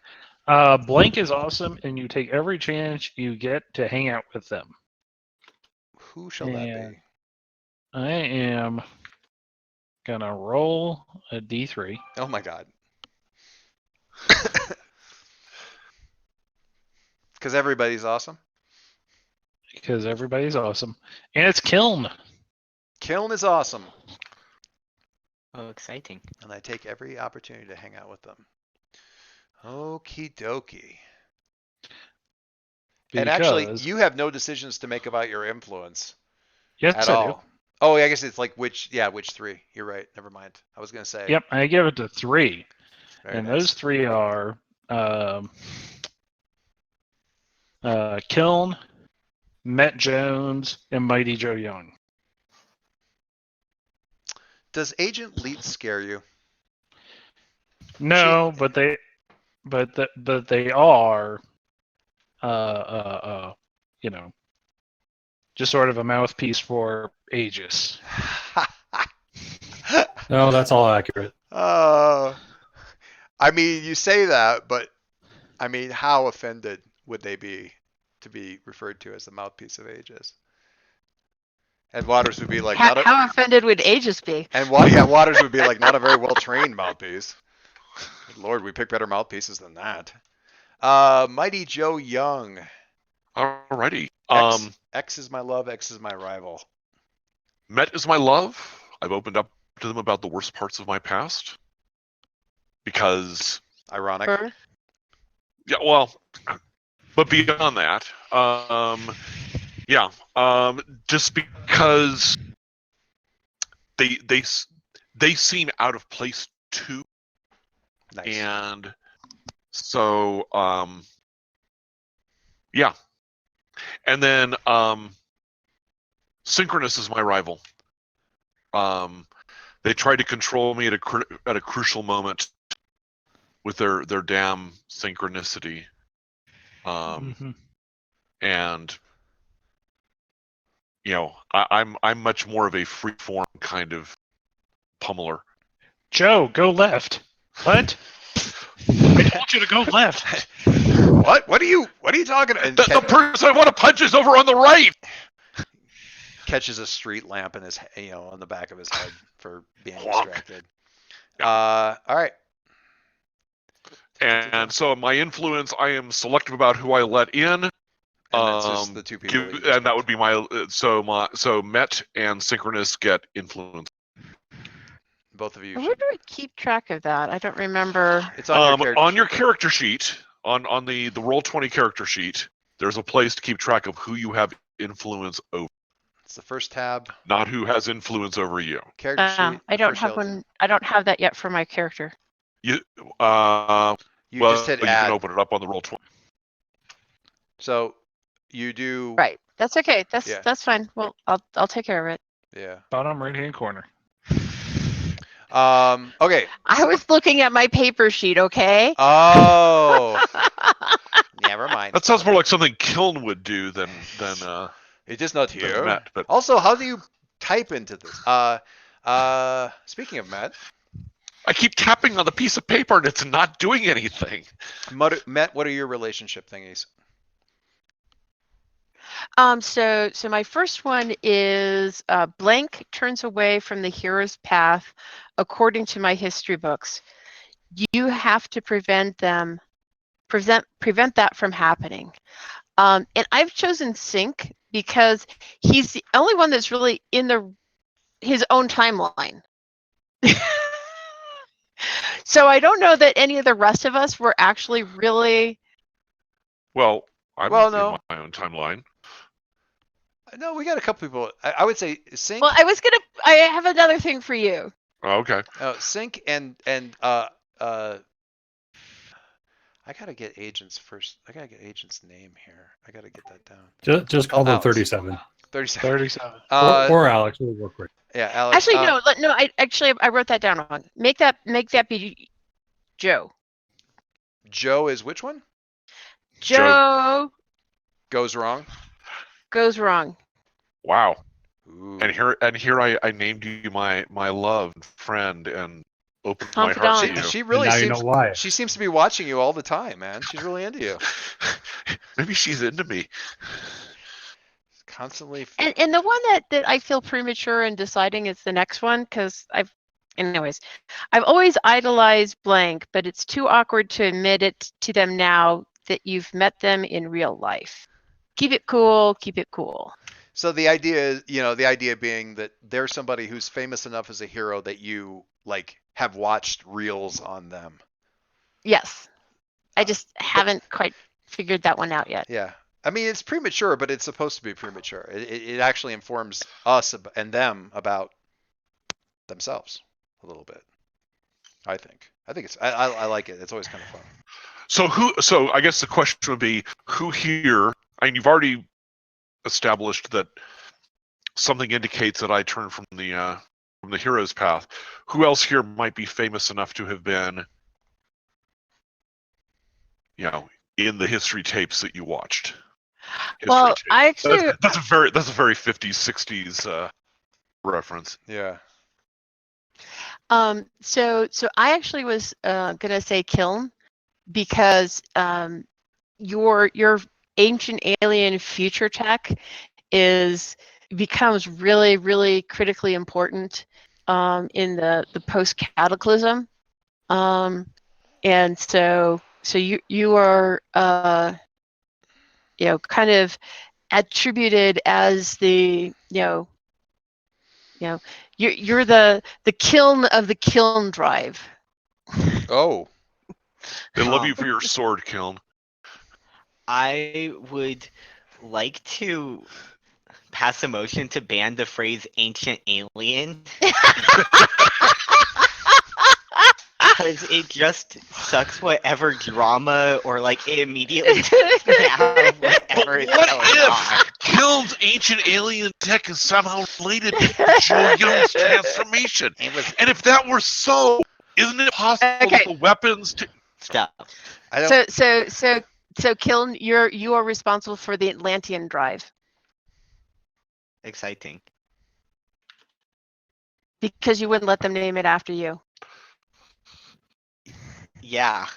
Blank is awesome, and you take every chance you get to hang out with them. Who shall that be? I am gonna roll a d3. Oh my god. Because everybody's awesome. Because everybody's awesome, and it's Kiln. Kiln is awesome. Oh, exciting. And I take every opportunity to hang out with them. Okie dokie. And actually, you have no decisions to make about your influence. Yes, at I all. do. Oh, I guess it's like which three. You're right. Never mind. I was going to say. Yep, I give it to 3. Very and nice. those 3 are Kiln, Met Jones, and Mighty Joe Young. Does Agent Leet scare you? No, but they are just sort of a mouthpiece for Aegis. No, that's all accurate. I mean, you say that, but I mean, how offended would they be to be referred to as the mouthpiece of Aegis? And Waters would be like, how offended would Aegis be? And Waters would be like, not a very well trained mouthpiece. Lord, we pick better mouthpieces than that. Mighty Joe Young. Alrighty. X is my love, X is my rival. Met is my love. I've opened up to them about the worst parts of my past. Because... Ironic. Yeah, well, but beyond that, just because they seem out of place too. Nice. And so, yeah. And then, Synchronous is my rival. They tried to control me at a crucial moment with their damn synchronicity. And I'm much more of a freeform kind of pummeler. Joe, go left. What? I told you to go left. What? What are you talking about? The person I want to punch is over on the right. Catches a street lamp in his, on the back of his head for being Clonk. distracted. All right. And so my influence, I am selective about who I let in. And that's just the two people. And that would be so Met and Synchronous get influence. Both of you. Where do I keep track of that? I don't remember. It's on your character character sheet, on the Roll20 character sheet. There's a place to keep track of who you have influence over, It's the first tab. not who has influence over you. Character sheet. I the don't first have yellow one. I don't have that yet for my character. You tab. You well, just hit you add. can open it up on the Roll20. So you do. Right. That's okay. Yeah. That's fine. Well, I'll take care of it. Yeah. Bottom right-hand corner. Okay. I was looking at my paper sheet. Okay. Oh. Never mind. That sounds more like something Kiln would do than It is not than here. Matt. But Also, how do you type into this? Speaking of Matt, I keep tapping on the piece of paper and it's not doing anything. Matt, what are your relationship thingies? So my first one is blank turns away from the hero's path, according to my history books. You have to prevent that from happening. And I've chosen Sync because he's the only one that's really in his own timeline. So I don't know that any of the rest of us were actually really. Well, I'm Well, in no. my own timeline. No, we got a couple people. I would say Sync. Well, I have another thing for you. Oh, okay. Sync and I gotta get agents first. I gotta get agent's name here. I gotta get that down. Just call them Alex. 37. 37. 37. Or Alex will work great. Yeah, Alex. Actually, no. I wrote that down wrong. Make that be Joe. Joe is which one? Joe Goes wrong. goes wrong. Wow. Ooh. And here I named you my love and friend and opened my heart to Confidant. you. She really now you seems. know why. She seems to be watching you all the time, man. She's really into you. Maybe she's into me. Constantly. And the one that I feel premature in deciding is the next one because I've always idolized blank, but it's too awkward to admit it to them now that you've met them in real life. Keep it cool. Keep it cool. So the idea is, the idea being that there's somebody who's famous enough as a hero that you like have watched reels on them. Yes, I just haven't quite figured that one out yet. Yeah. I mean, it's premature, but it's supposed to be premature. It actually informs us and them about themselves a little bit. I think it's I like it. It's always kind of fun. So I guess the question would be who here, I mean, you've already established that something indicates that I turn from the hero's path. Who else here might be famous enough to have been, in the history tapes that you watched? Well, I actually that's a very 50s 60s reference. Yeah. So I actually was gonna say Kiln because your ancient alien future tech becomes really, really critically important in the post cataclysm, and so you are kind of attributed as the you're the kiln of the kiln drive. Oh. They love you for your sword, Kiln. I would like to pass a motion to ban the phrase ancient alien. Because it just sucks whatever drama or like it immediately takes me out of whatever is What going if on. Kiln's ancient alien tech is somehow related to Joe Young's transformation? And if that were so, isn't it possible that the weapons to Stuff. I don't. So Kiln, you are responsible for the Atlantean drive Exciting. because you wouldn't let them name it after you. Yeah.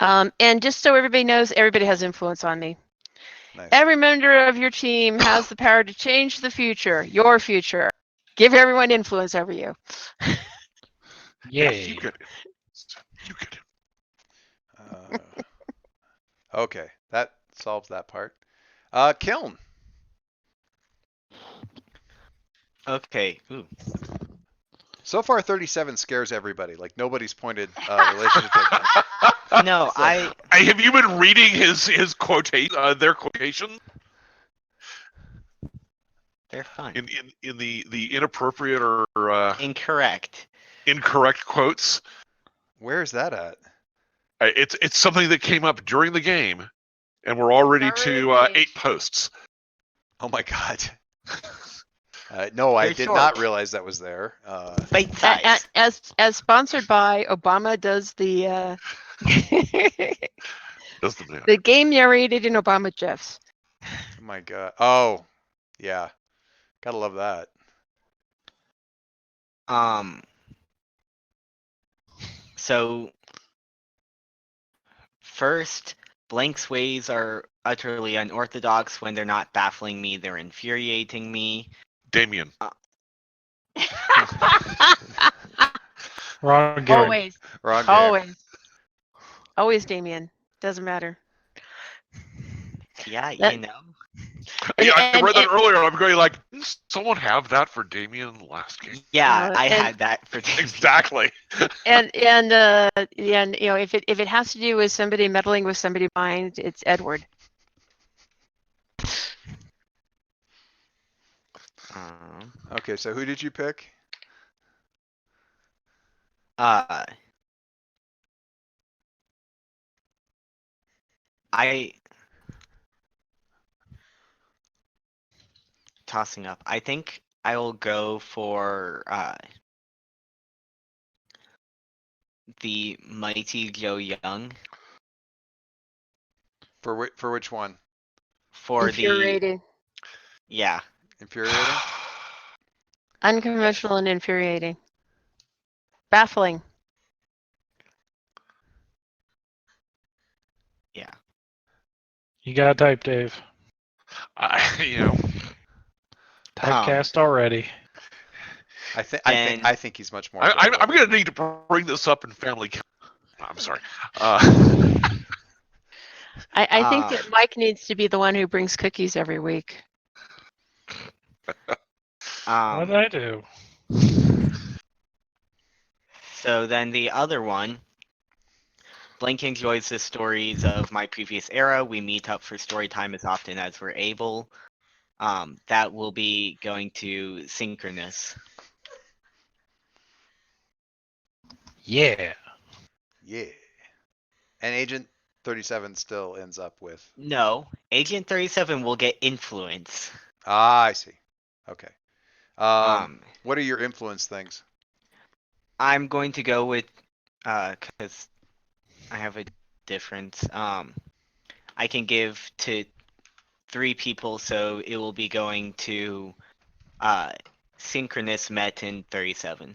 And just so everybody knows, everybody has influence on me. Nice. Every member of your team has the power to change the future, your future. Give everyone influence over you. Yay. You get it. You get it. Okay, that solves that part. Kiln. Okay. Ooh. So far, 37 scares everybody. Like nobody's pointed relationship to it. No, So- Have you been reading his their quotations they're fun. in the inappropriate or Incorrect. incorrect quotes? Where's that at? It's something that came up during the game, and we're already to Already. 8 posts. Oh my god. No, I They're did short. not realize that was there. Bite size. As sponsored by Obama does the Doesn't matter. the game narrated in Obama GIFs. Oh my god. Oh, yeah. Gotta love that. So first, Blank's ways are utterly unorthodox. When they're not baffling me, they're infuriating me. Damien. Wrong game. Always, Wrong game. always, Damien. Doesn't matter. Yeah, That- you know. Yeah, I and- read that and- earlier. I'm going like, didn't someone have that for Damien last game? Yeah, I and- had that for Damien. Exactly. And you know, if it has to do with somebody meddling with somebody's mind, it's Edward. Okay, so who did you pick? Tossing up. I think I will go for the mighty Joe Young For which one? for the Infuriating, yeah. Infuriating? unconventional, and infuriating, baffling. Yeah. You got to type, Dave. You know, Typecast already. I And- think he's much more. I'm available. going to need to bring this up in family. I'm sorry. I think that Mike needs to be the one who brings cookies every week. What did I do? So then the other one, Blank enjoys the stories of my previous era. We meet up for story time as often as we're able. That will be going to Synchronous. Yeah. Yeah. And Agent 37 still ends up with. No, Agent 37 will get influence. Ah, I see. Okay. Um, What are your influence things? I'm going to go with because I have a difference. I can give to 3 people, so it will be going to Synchronous, Met, and 37.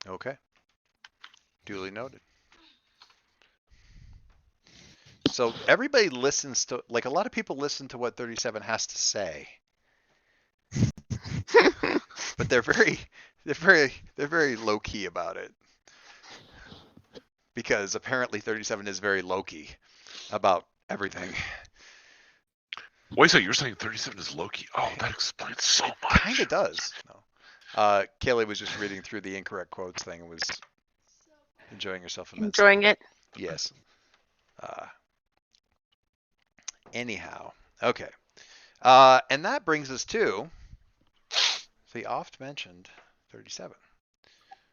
Okay. Duly noted. So everybody listens to, like, a lot of people listen to what 37 has to say, but they're very low key about it, because apparently 37 is very low key about everything. Wait, so you're saying 37 is Loki? Oh, that explains so much. Kind of does. No. Kaylee was just reading through the incorrect quotes thing and was enjoying herself immensely. Enjoying it. Yes. Anyhow, okay. And that brings us to the oft mentioned 37.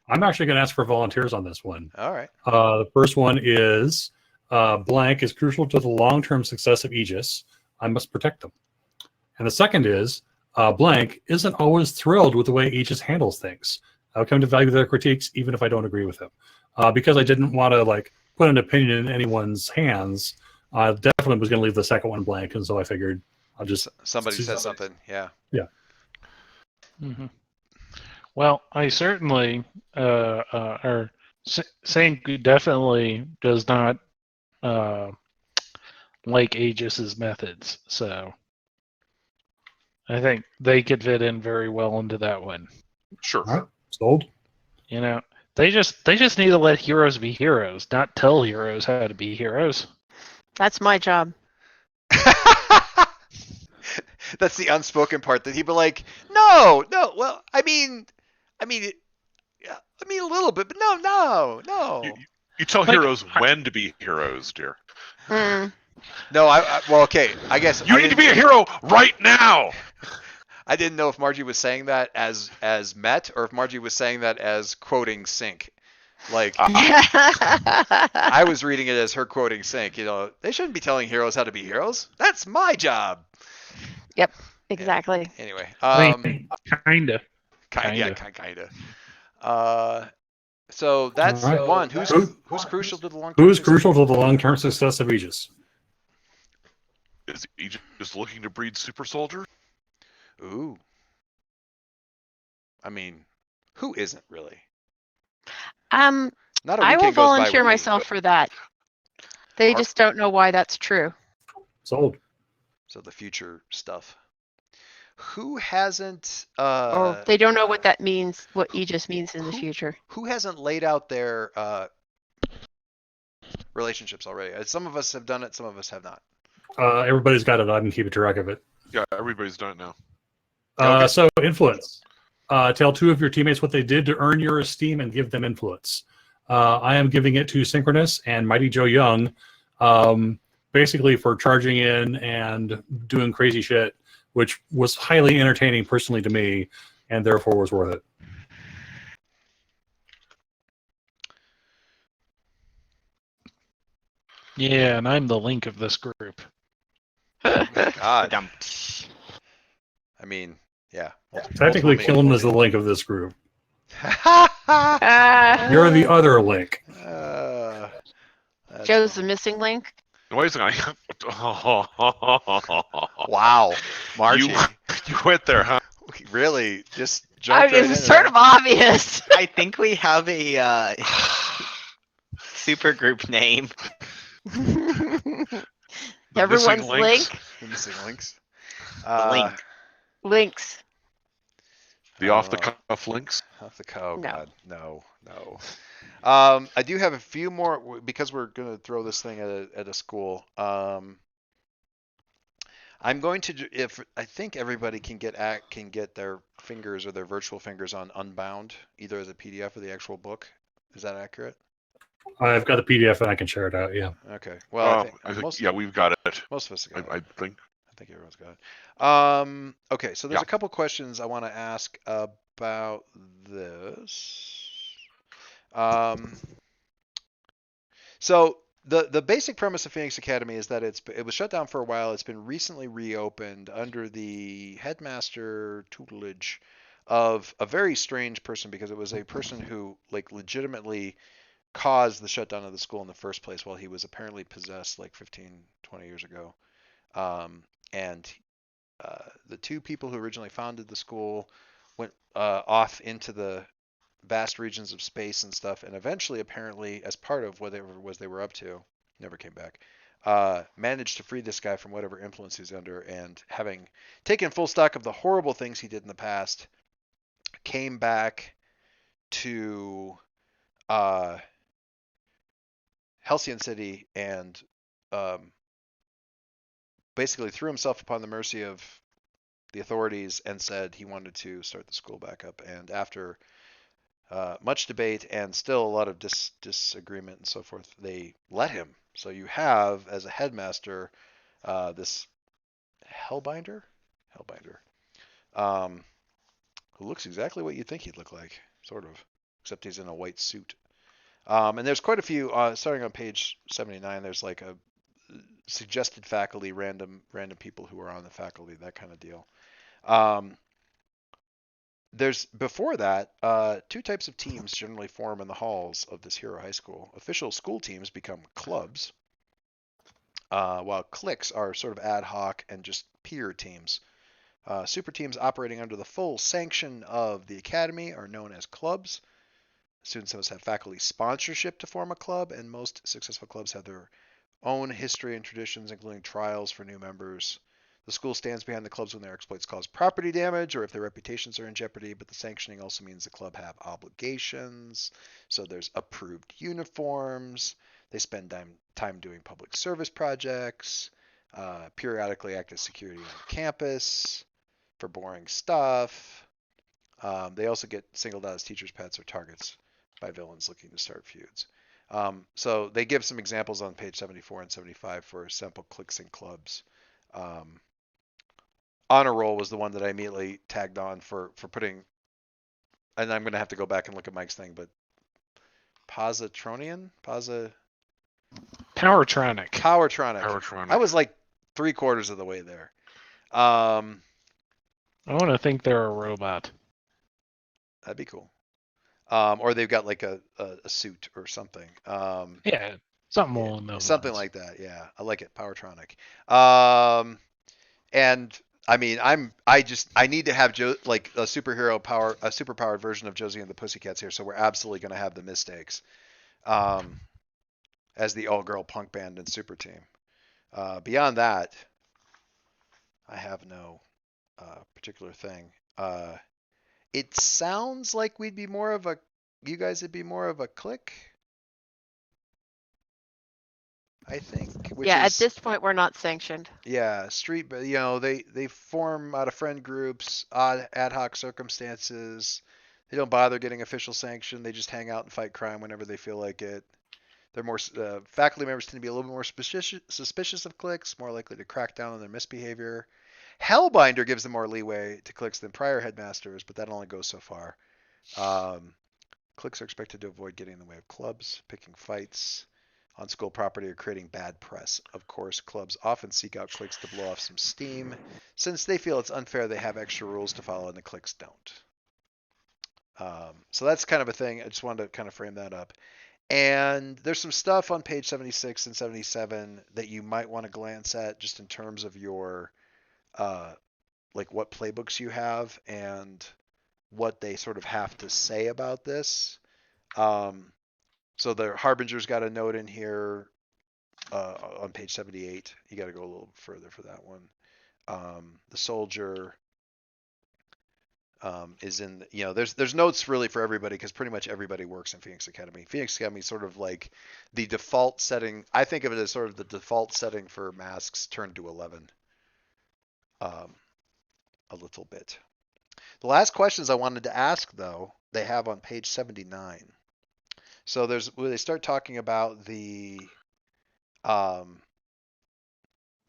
I'm actually going to ask for volunteers on this one. All right. The first one is blank is crucial to the long-term success of Aegis. I must protect them. And the second is blank isn't always thrilled with the way Aegis handles things. I'll come to value their critiques even if I don't agree with them. Because I didn't want to like put an opinion in anyone's hands, I definitely was going to leave the second one blank, and so I figured I'll just Somebody see said somebody. something. Yeah. hmm Well, I certainly, or saying definitely does not like Aegis's methods, so I think they could fit in very well into that one. Sure. All right, sold. You know, they just need to let heroes be heroes, not tell heroes how to be heroes. That's my job. That's the unspoken part that he'd be like, no, well, I mean, I mean, yeah, I mean a little bit, but no. You tell Like, heroes when to be heroes, dear. Mm. No, well, okay. I guess You need to be a hero right now. I didn't know if Margie was saying that as Met, or if Margie was saying that as quoting Sync. Like I was reading it as her quoting Sync. You know, they shouldn't be telling heroes how to be heroes. That's my job. Yep, exactly. Anyway, I mean, kinda. kinda. So that's All right. one. Who's crucial to the long-term Who's success? crucial to the long-term success of Aegis? Is he just looking to breed super soldiers? Ooh. I mean, who isn't really? Um, Not a I will weekend goes by volunteer with me. myself for that. They just don't know why that's true. Sold. So the future stuff. Who hasn't Or they don't know what that means, what Aegis means in the future. who hasn't laid out their relationships already? Some of us have done it, some of us have not. Everybody's got it. I can keep track of it. Yeah, everybody's done it now. Okay. So influence. Tell 2 of your teammates what they did to earn your esteem and give them influence. I am giving it to Synchronous and Mighty Joe Young, basically for charging in and doing crazy shit, which was highly entertaining personally to me, and therefore was worth it. Yeah, and I'm the link of this group. God. Dump. I mean, yeah. Technically, Killen is the link of this group. Ah, You're the other link. That's Joe's the funny. missing link. Wait a second. Wow, Margie, You went there, huh? really just I jumped mean, right it's into sort that. of obvious. I think we have a super group name. The Everyone's missing links? link. The missing links. Link. Links. The off the cuff links? Off the cuff. Oh No. God, no. I do have a few more because we're gonna throw this thing at a school. I'm going to if I think everybody can get their fingers or their virtual fingers on Unbound, either as a PDF or the actual book. Is that accurate? I've got the PDF and I can share it out. Yeah. Okay. Well, I think most yeah, we've got it. most of us got it. I think. I think everyone's got it. Okay, so there's Yeah. a couple questions I want to ask about this. So the basic premise of Phoenix Academy is that it was shut down for a while. It's been recently reopened under the headmaster tutelage of a very strange person, because it was a person who like legitimately caused the shutdown of the school in the first place while he was apparently possessed like 15, 20 years ago. And the 2 people who originally founded the school went off into the vast regions of space and stuff, and eventually, apparently, as part of whatever it was they were up to, never came back, managed to free this guy from whatever influence he's under, and having taken full stock of the horrible things he did in the past, came back to Halcyon City and basically threw himself upon the mercy of the authorities and said he wanted to start the school back up. And after much debate and still a lot of disagreement and so forth, they let him. So you have, as a headmaster, this Hellbinder, who looks exactly what you think he'd look like, sort of, except he's in a white suit. And there's quite a few, starting on page 79, there's like a suggested faculty, random people who are on the faculty, that kind of deal. There's before that, 2 types of teams generally form in the halls of this hero high school. Official school teams become clubs, while cliques are sort of ad hoc and just peer teams. Super teams operating under the full sanction of the academy are known as clubs. Students must have faculty sponsorship to form a club, and most successful clubs have their own history and traditions, including trials for new members. The school stands behind the clubs when their exploits cause property damage or if their reputations are in jeopardy, but the sanctioning also means the club have obligations. So there's approved uniforms. They spend time doing public service projects, periodically act as security on campus for boring stuff. They also get singled out as teachers' pets or targets by villains looking to start feuds. So they give some examples on page 74 and 75 for sample cliques and clubs. Honor Roll was the one that I immediately tagged on for putting, and I'm going to have to go back and look at Mike's thing, but Powertronic? Powertronic. I was like 3/4 of the way there. Um, I want to think they're a robot. That'd be cool. Or they've got like a suit or something. Yeah, something Yeah, along those something lines. like that. Yeah, I like it. Powertronic. And I mean, I need to have like a superpowered version of Josie and the Pussycats here. So we're absolutely going to have the Mistakes, as the all-girl punk band and super team. Beyond that, I have no particular thing. It sounds like you guys would be more of a clique, I think. Which Yeah, is, at this point, we're not sanctioned. yeah, street. They form out of friend groups, ad hoc circumstances. They don't bother getting official sanction. They just hang out and fight crime whenever they feel like it. They're more faculty members tend to be a little bit more suspicious of cliques, more likely to crack down on their misbehavior. Hellbinder gives them more leeway to cliques than prior headmasters, but that only goes so far. Cliques are expected to avoid getting in the way of clubs, picking fights on school property, or creating bad press. Of course, clubs often seek out cliques to blow off some steam, since they feel it's unfair they have extra rules to follow and the cliques don't. So that's kind of a thing. I just wanted to kind of frame that up. And there's some stuff on page 76 and 77 that you might want to glance at just in terms of your, like what playbooks you have and what they sort of have to say about this. So the Harbinger's got a note in here on page 78. You got to go a little further for that one. The Soldier is in, there's notes really for everybody because pretty much everybody works in Phoenix Academy. Phoenix Academy is sort of like the default setting. I think of it as sort of the default setting for masks turned to 11 a little bit. The last questions I wanted to ask, though, they have on page 79. So where they start talking about the Dang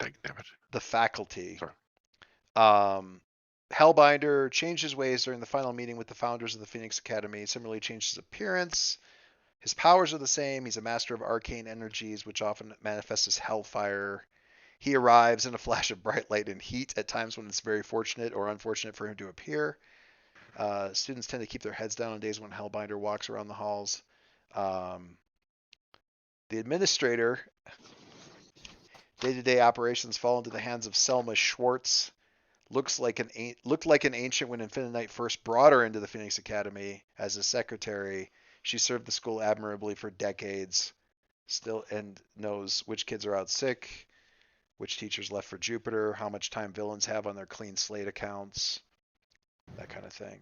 it. the faculty. Sorry. Hellbinder changed his ways during the final meeting with the founders of the Phoenix Academy. Similarly changed his appearance. His powers are the same. He's a master of arcane energies, which often manifests as hellfire. He arrives in a flash of bright light and heat at times when it's very fortunate or unfortunate for him to appear. Students tend to keep their heads down on days when Hellbinder walks around the halls. The administrator, day-to-day operations fall into the hands of Selma Schwartz. Looked like an ancient when Infinite first brought her into the Phoenix Academy as a secretary. She served the school admirably for decades, still, and knows which kids are out sick, which teachers left for Jupiter, how much time villains have on their clean slate accounts, that kind of thing.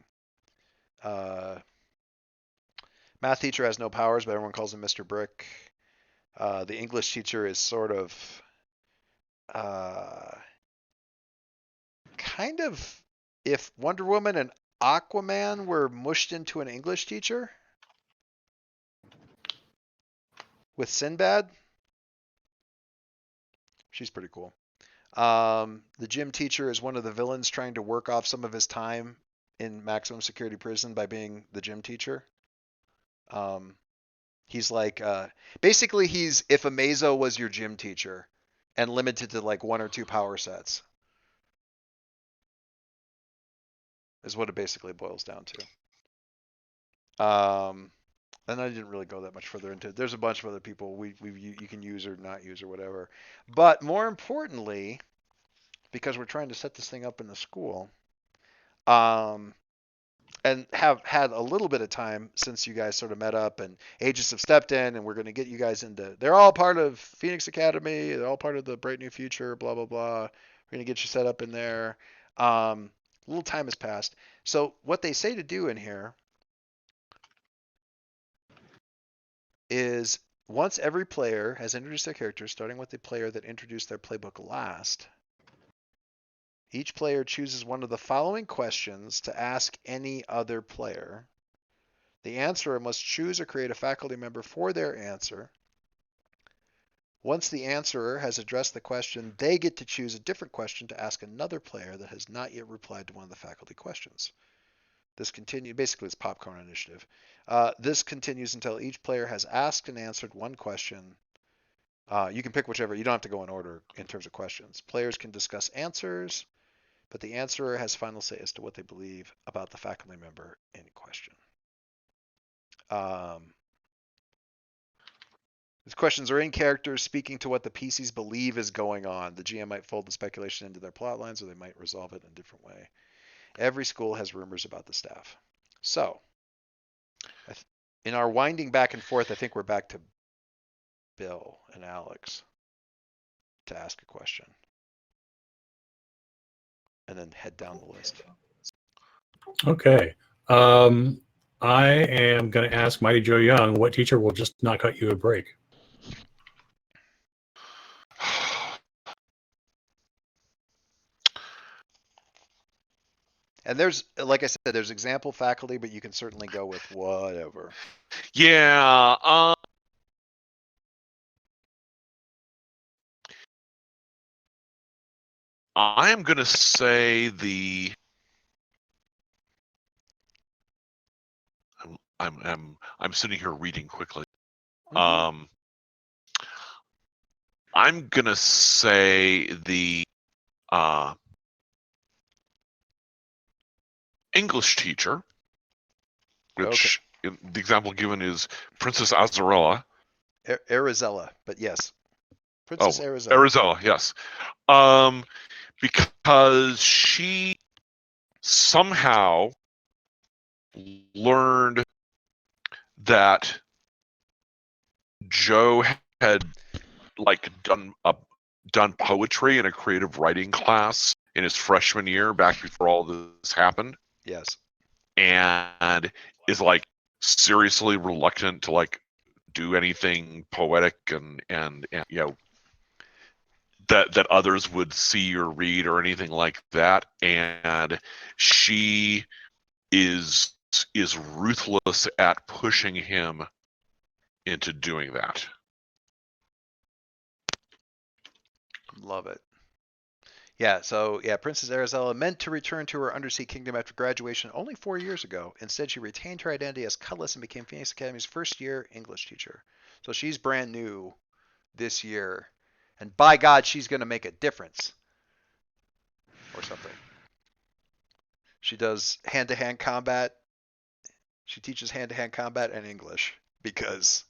Math teacher has no powers, but everyone calls him Mr. Brick. The English teacher is sort of kind of if Wonder Woman and Aquaman were mushed into an English teacher with Sinbad. She's pretty cool. The gym teacher is one of the villains trying to work off some of his time in maximum security prison by being the gym teacher. He's like, basically he's if Amazo was your gym teacher and limited to like 1 or 2 power sets. Is what it basically boils down to. And I didn't really go that much further into it. There's a bunch of other people you can use or not use or whatever. But more importantly, because we're trying to set this thing up in the school, and have had a little bit of time since you guys sort of met up and agents have stepped in and we're going to get you guys into, they're all part of Phoenix Academy. They're all part of the Bright New Future, blah, blah, blah. We're going to get you set up in there. A little time has passed. So what they say to do in here is once every player has introduced their character, starting with the player that introduced their playbook last, Each player chooses one of the following questions to ask any other player. The answerer must choose or create a faculty member for their answer. Once the answerer has addressed the question, they get to choose a different question to ask another player that has not yet replied to one of the faculty questions. This continues, basically it's popcorn initiative. This continues until each player has asked and answered one question. You can pick whichever, you don't have to go in order in terms of questions. Players can discuss answers, but the answerer has final say as to what they believe about the faculty member in question. These questions are in character, speaking to what the PCs believe is going on. The GM might fold the speculation into their plot lines, or they might resolve it in a different way. Every school has rumors about the staff. So, in our winding back and forth, I think we're back to Bill and Alex to ask a question. And then head down the list. Okay. I am going to ask Mighty Joe Young, what teacher will just not cut you a break? And there's, like I said, there's example faculty, but you can certainly go with whatever. Yeah. I am going to say the. I'm sitting here reading quickly. Mm-hmm. I'm going to say the English teacher, which the example given is Princess Azarella. Arizella, but yes. Princess Arizella. Arizella, yes. Because she somehow learned that Joe had done poetry in a creative writing class in his freshman year back before all this happened. Yes. And is like seriously reluctant to like do anything poetic and you know that others would see or read or anything like that. And she is ruthless at pushing him into doing that. Love it. Yeah, so yeah, Princess Arizella meant to return to her undersea kingdom after graduation only 4 years ago. Instead, she retained her identity as Cutlass and became Phoenix Academy's first-year English teacher. So she's brand new this year, and by God, she's going to make a difference or something. She does hand-to-hand combat. She teaches hand-to-hand combat and English because,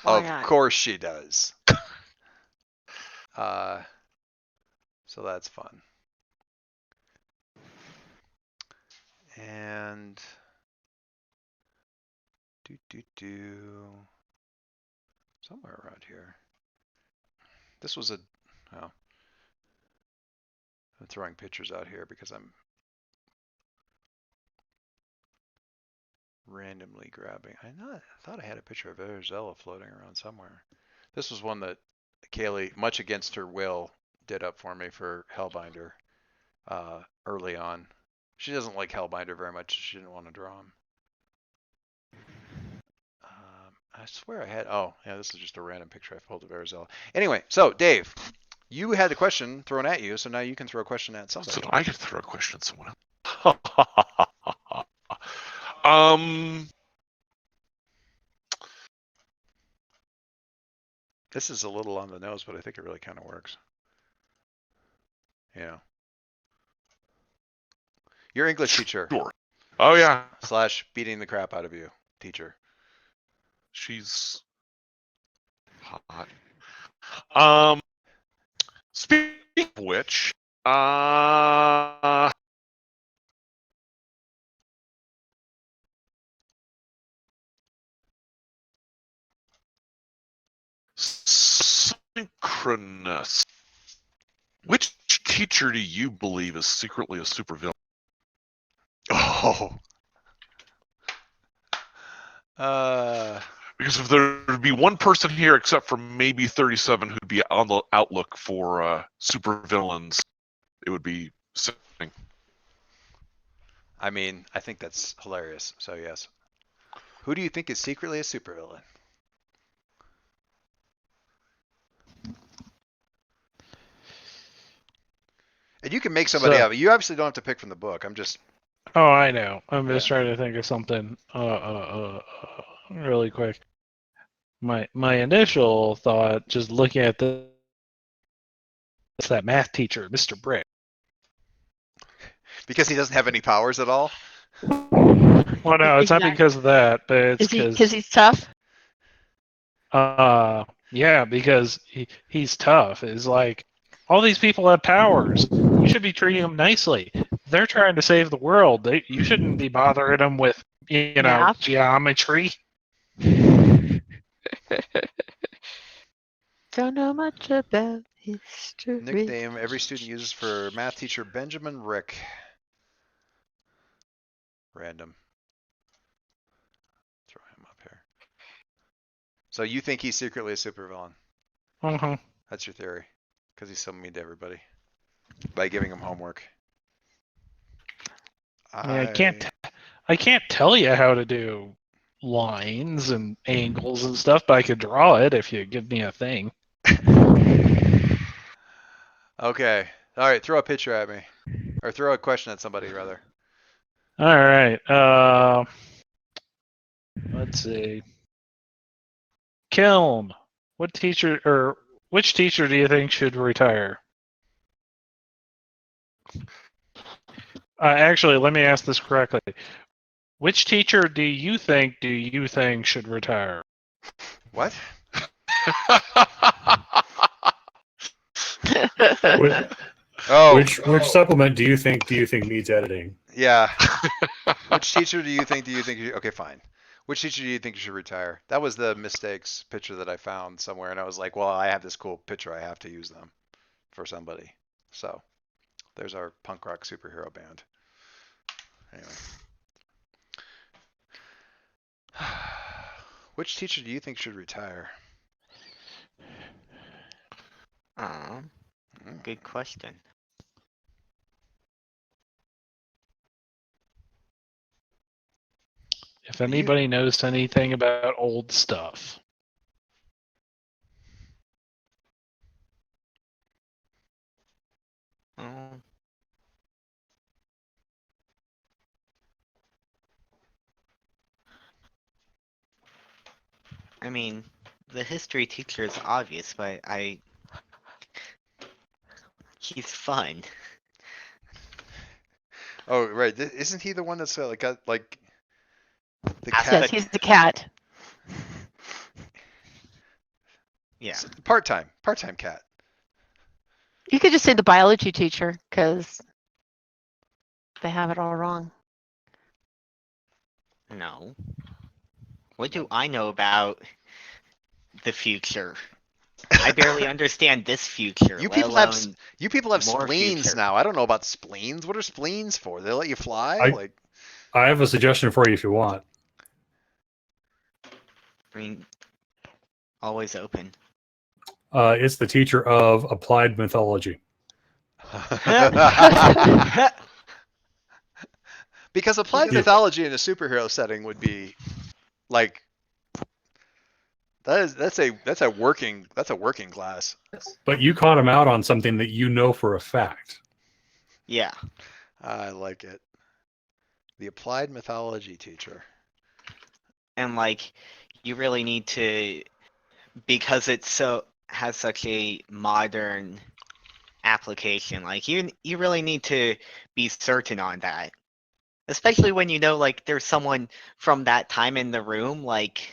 Why of not? course, she does. So that's fun. And somewhere around here. This was I'm throwing pictures out here because I'm randomly grabbing. I thought I had a picture of Arizella floating around somewhere. This was one that Kaylee, much against her will, did up for me for Hellbinder early on. She doesn't like Hellbinder very much. She didn't want to draw him. I swear I had. Oh, yeah, this is just a random picture I pulled of Arizella. Anyway, so Dave, you had the question thrown at you, so now you can throw a question at somebody. So I could throw a question at someone else. This is a little on the nose, but I think it really kind of works. Yeah. Your English teacher. Sure. Oh yeah. / beating the crap out of you, teacher. She's hot. Speaking of which, synchronous. Which teacher do you believe is secretly a supervillain? Oh. Because if there would be one person here, except for maybe 37, who'd be on the outlook for supervillains, it would be Sing. I mean, I think that's hilarious. So yes. Who do you think is secretly a supervillain? And you can make somebody So- up. You obviously don't have to pick from the book. I'm just. Oh, I know. I'm just Yeah. trying to think of something really quick. My initial thought, just looking at this, that math teacher, Mr. Brick. Because he doesn't have any powers at all. Well, no, it's not Exactly. because of that, but it's Is he because because he's tough? yeah, because he's tough. It's like all these people have powers. You should be treating them nicely. They're trying to save the world. You shouldn't be bothering them with Math. geometry. Don't know much about history. Nickname every student uses for math teacher Benjamin Rick. Random. Throw him up here. So you think he's secretly a supervillain? Uh-huh. That's your theory. Because he's so mean to everybody. By giving him homework. I can't tell you how to do lines and angles and stuff, but I could draw it if you give me a thing. Okay. All right. Throw a picture at me. Or throw a question at somebody, rather. All right. Let's see. Kiln. Which teacher do you think should retire? Actually, let me ask this correctly. Which teacher do you think should retire? What? Oh, Which supplement do you think needs editing? yeah. Which teacher do you think okay, fine. Which teacher do you think should retire? That was the mistakes picture that I found somewhere, and I was like, well, I have this cool picture. I have to use them for somebody. So there's our punk rock superhero band. Anyway. Which teacher do you think should retire? Good question. If anybody knows anything about old stuff. Oh. I mean, the history teacher is obvious, but he's fun. Oh, right. Isn't he the one that's got like the Yes, cat? Yes, he's the cat. Yeah. Part-time cat. You could just say the biology teacher because they have it all wrong. No. What do I know about the future? I barely understand this future. You let people alone have more spleens future. now. I don't know about spleens. What are spleens for? They let you fly? I have a suggestion for you if you want. I mean, always open. It's the teacher of applied mythology. Because applied mythology in a superhero setting would be like that's a working class. But you caught him out on something that you know for a fact. Yeah. I like it. The applied mythology teacher. And like, you really need to, because it has such a modern application. Like, you really need to be certain on that, especially when you know like there's someone from that time in the room. Like,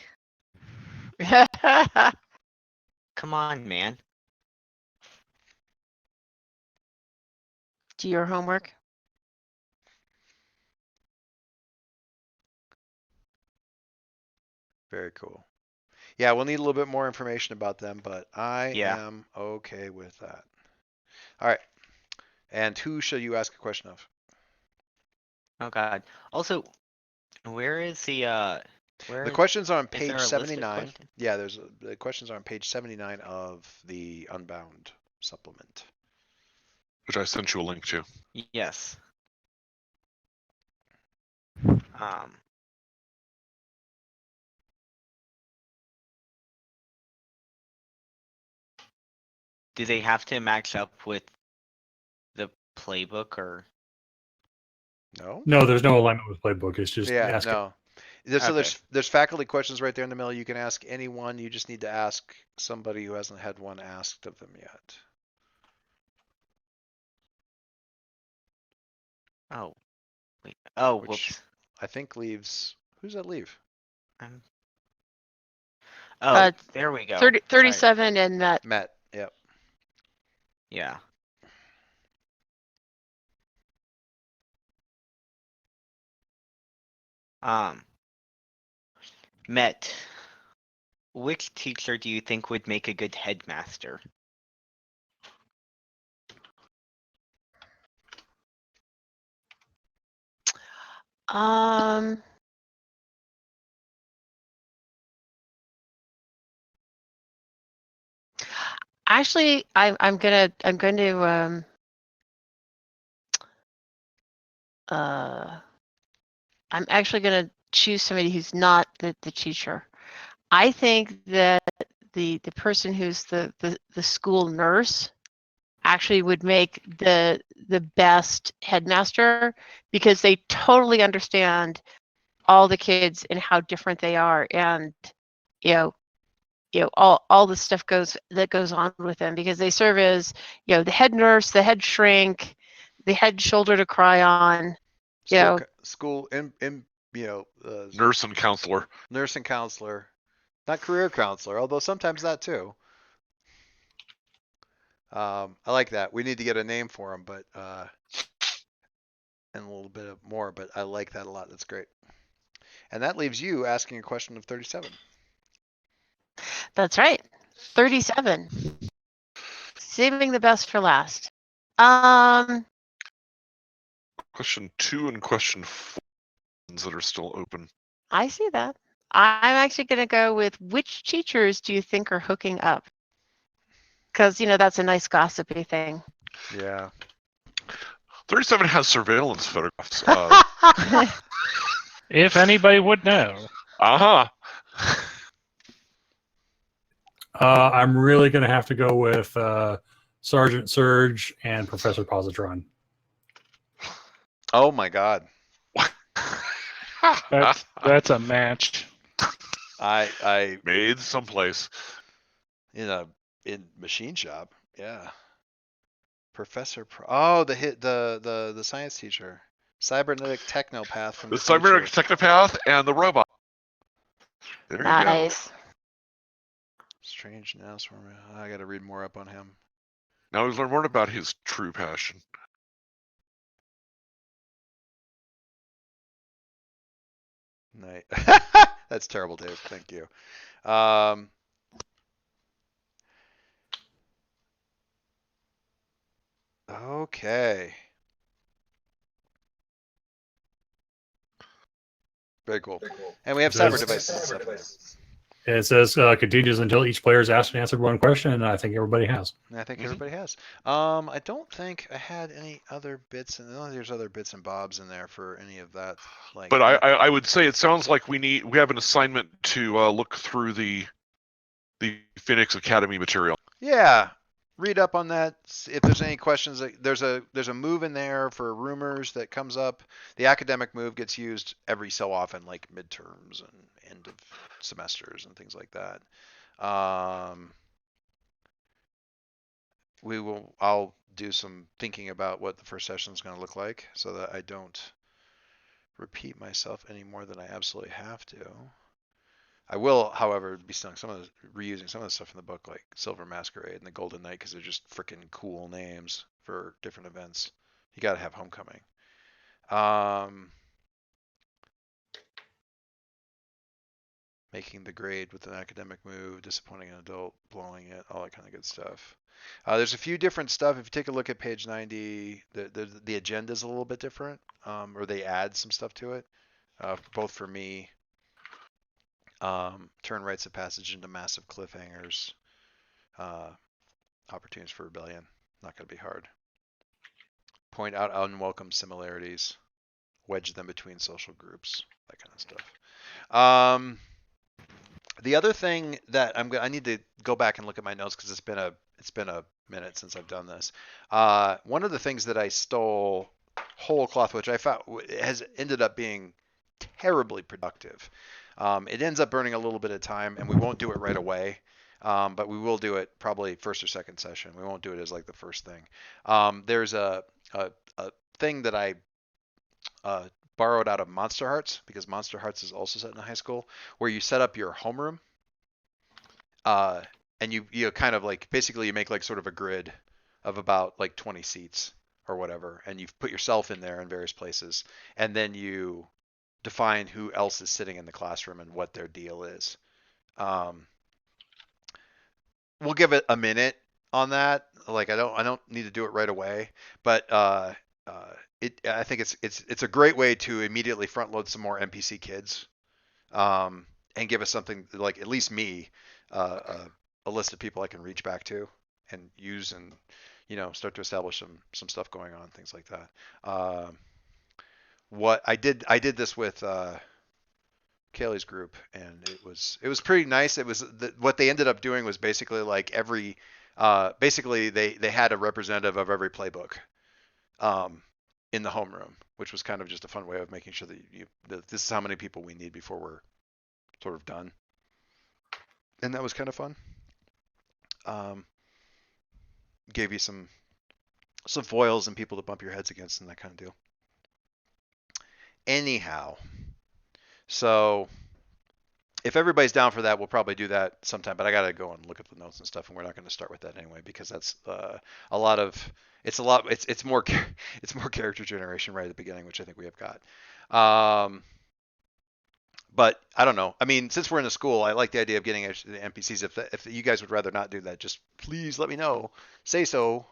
come on, man. Do your homework. Very cool. Yeah, we'll need a little bit more information about them, but I am okay with that. All right. And who shall you ask a question of? Oh God. Also, where is the The questions are on is there page a list of 79. questions? Yeah, the questions are on page 79 of the Unbound supplement. Which I sent you a link to. Yes. Um, do they have to match up with the playbook or? No? No, there's no alignment with playbook. It's just Yeah, ask it. no. So Okay. there's faculty questions right there in the middle. You can ask anyone. You just need to ask somebody who hasn't had one asked of them yet. Oh, wait. Oh, Which whoops. I think leaves. Who's that leave? Um, oh, Uh, there we go. 30, Sorry. 37 and Matt. Matt. Yep. Yeah. Um, Met, which teacher do you think would make a good headmaster? Um, actually, I'm going to I'm actually going to choose somebody who's not the teacher. I think that the person who's the school nurse actually would make the best headmaster because they totally understand all the kids and how different they are, and you know all the stuff goes on with them because they serve as the head nurse, the head shrink, the head shoulder to cry on. School in Nurse and counselor. nurse and counselor, not career counselor, although sometimes that too. I like that. We need to get a name for him, but and a little bit more. But I like that a lot. That's great. And that leaves you asking a question of 37. That's right. 37. Saving the best for last. Um, Question 2 and question 4 that are still open. I see that. I'm actually going to go with which teachers do you think are hooking up? Because, that's a nice gossipy thing. Yeah. 37 has surveillance photographs. If anybody would know. Uh-huh. I'm really going to have to go with Sergeant Surge and Professor Positron. Oh my God. That's a match. I Made someplace. in machine shop. Yeah. Professor oh, the science teacher. Cybernetic technopath from The the future. cybernetic technopath and the robot. There you go. Nice. Strange now. I got to read more up on him. Now we've learned more about his true passion. Night. That's terrible, Dave. Thank you. Okay. Very cool. And we have cyber devices and stuff. It says continues until each player has asked and answered one question, and I think everybody has. I think Mhm. everybody has. I don't think I had any other bits, and there's other bits and bobs in there for any of that. But I would say it sounds like we have an assignment to look through the Phoenix Academy material. Yeah, read up on that. If there's any questions, there's a move in there for rumors that comes up. The academic move gets used every so often, like midterms and end of semesters and things like that. I'll do some thinking about what the first session is going to look like so that I don't repeat myself any more than I absolutely have to. I will, however, be reusing some of the stuff in the book, like Silver Masquerade and the Golden Knight, because they're just freaking cool names for different events. You got to have homecoming. Making the grade with an academic move, disappointing an adult, blowing it, all that kind of good stuff. There's a few different stuff. If you take a look at page 90, the agenda is a little bit different, or they add some stuff to it, both for me. Turn rites of passage into massive cliffhangers. Opportunities for rebellion. Not going to be hard. point out unwelcome similarities, wedge them between social groups, that kind of stuff. The other thing that I need to go back and look at my notes because it's been a minute since I've done this. One of the things that I stole whole cloth, which I found has ended up being terribly productive. It ends up burning a little bit of time, and we won't do it right away. But we will do it probably first or second session. We won't do it as like the first thing. There's a thing that I borrowed out of Monster Hearts, because Monster Hearts is also set in a high school, where you set up your homeroom, and you kind of like basically you make like sort of a grid of about like 20 seats or whatever, and you put yourself in there in various places, and then you define who else is sitting in the classroom and what their deal is. We'll give it a minute on that. Like I don't need to do it right away, but I think it's a great way to immediately front load some more NPC kids, and give us something like at least me a list of people I can reach back to and use, and start to establish some stuff going on, things like that. What I did this with Kaylee's group, and it was pretty nice. It was what they ended up doing was basically like every basically they had a representative of every playbook in the homeroom, which was kind of just a fun way of making sure that this is how many people we need before we're sort of done, and that was kind of fun. Gave you some foils and people to bump your heads against and that kind of deal. Anyhow, so if everybody's down for that, we'll probably do that sometime. But I gotta go and look at the notes and stuff, and we're not going to start with that anyway because that's it's more character generation right at the beginning, which I think we have got. But I don't know. I mean, since we're in a school, I like the idea of getting the NPCs. If you guys would rather not do that, just please let me know. Say so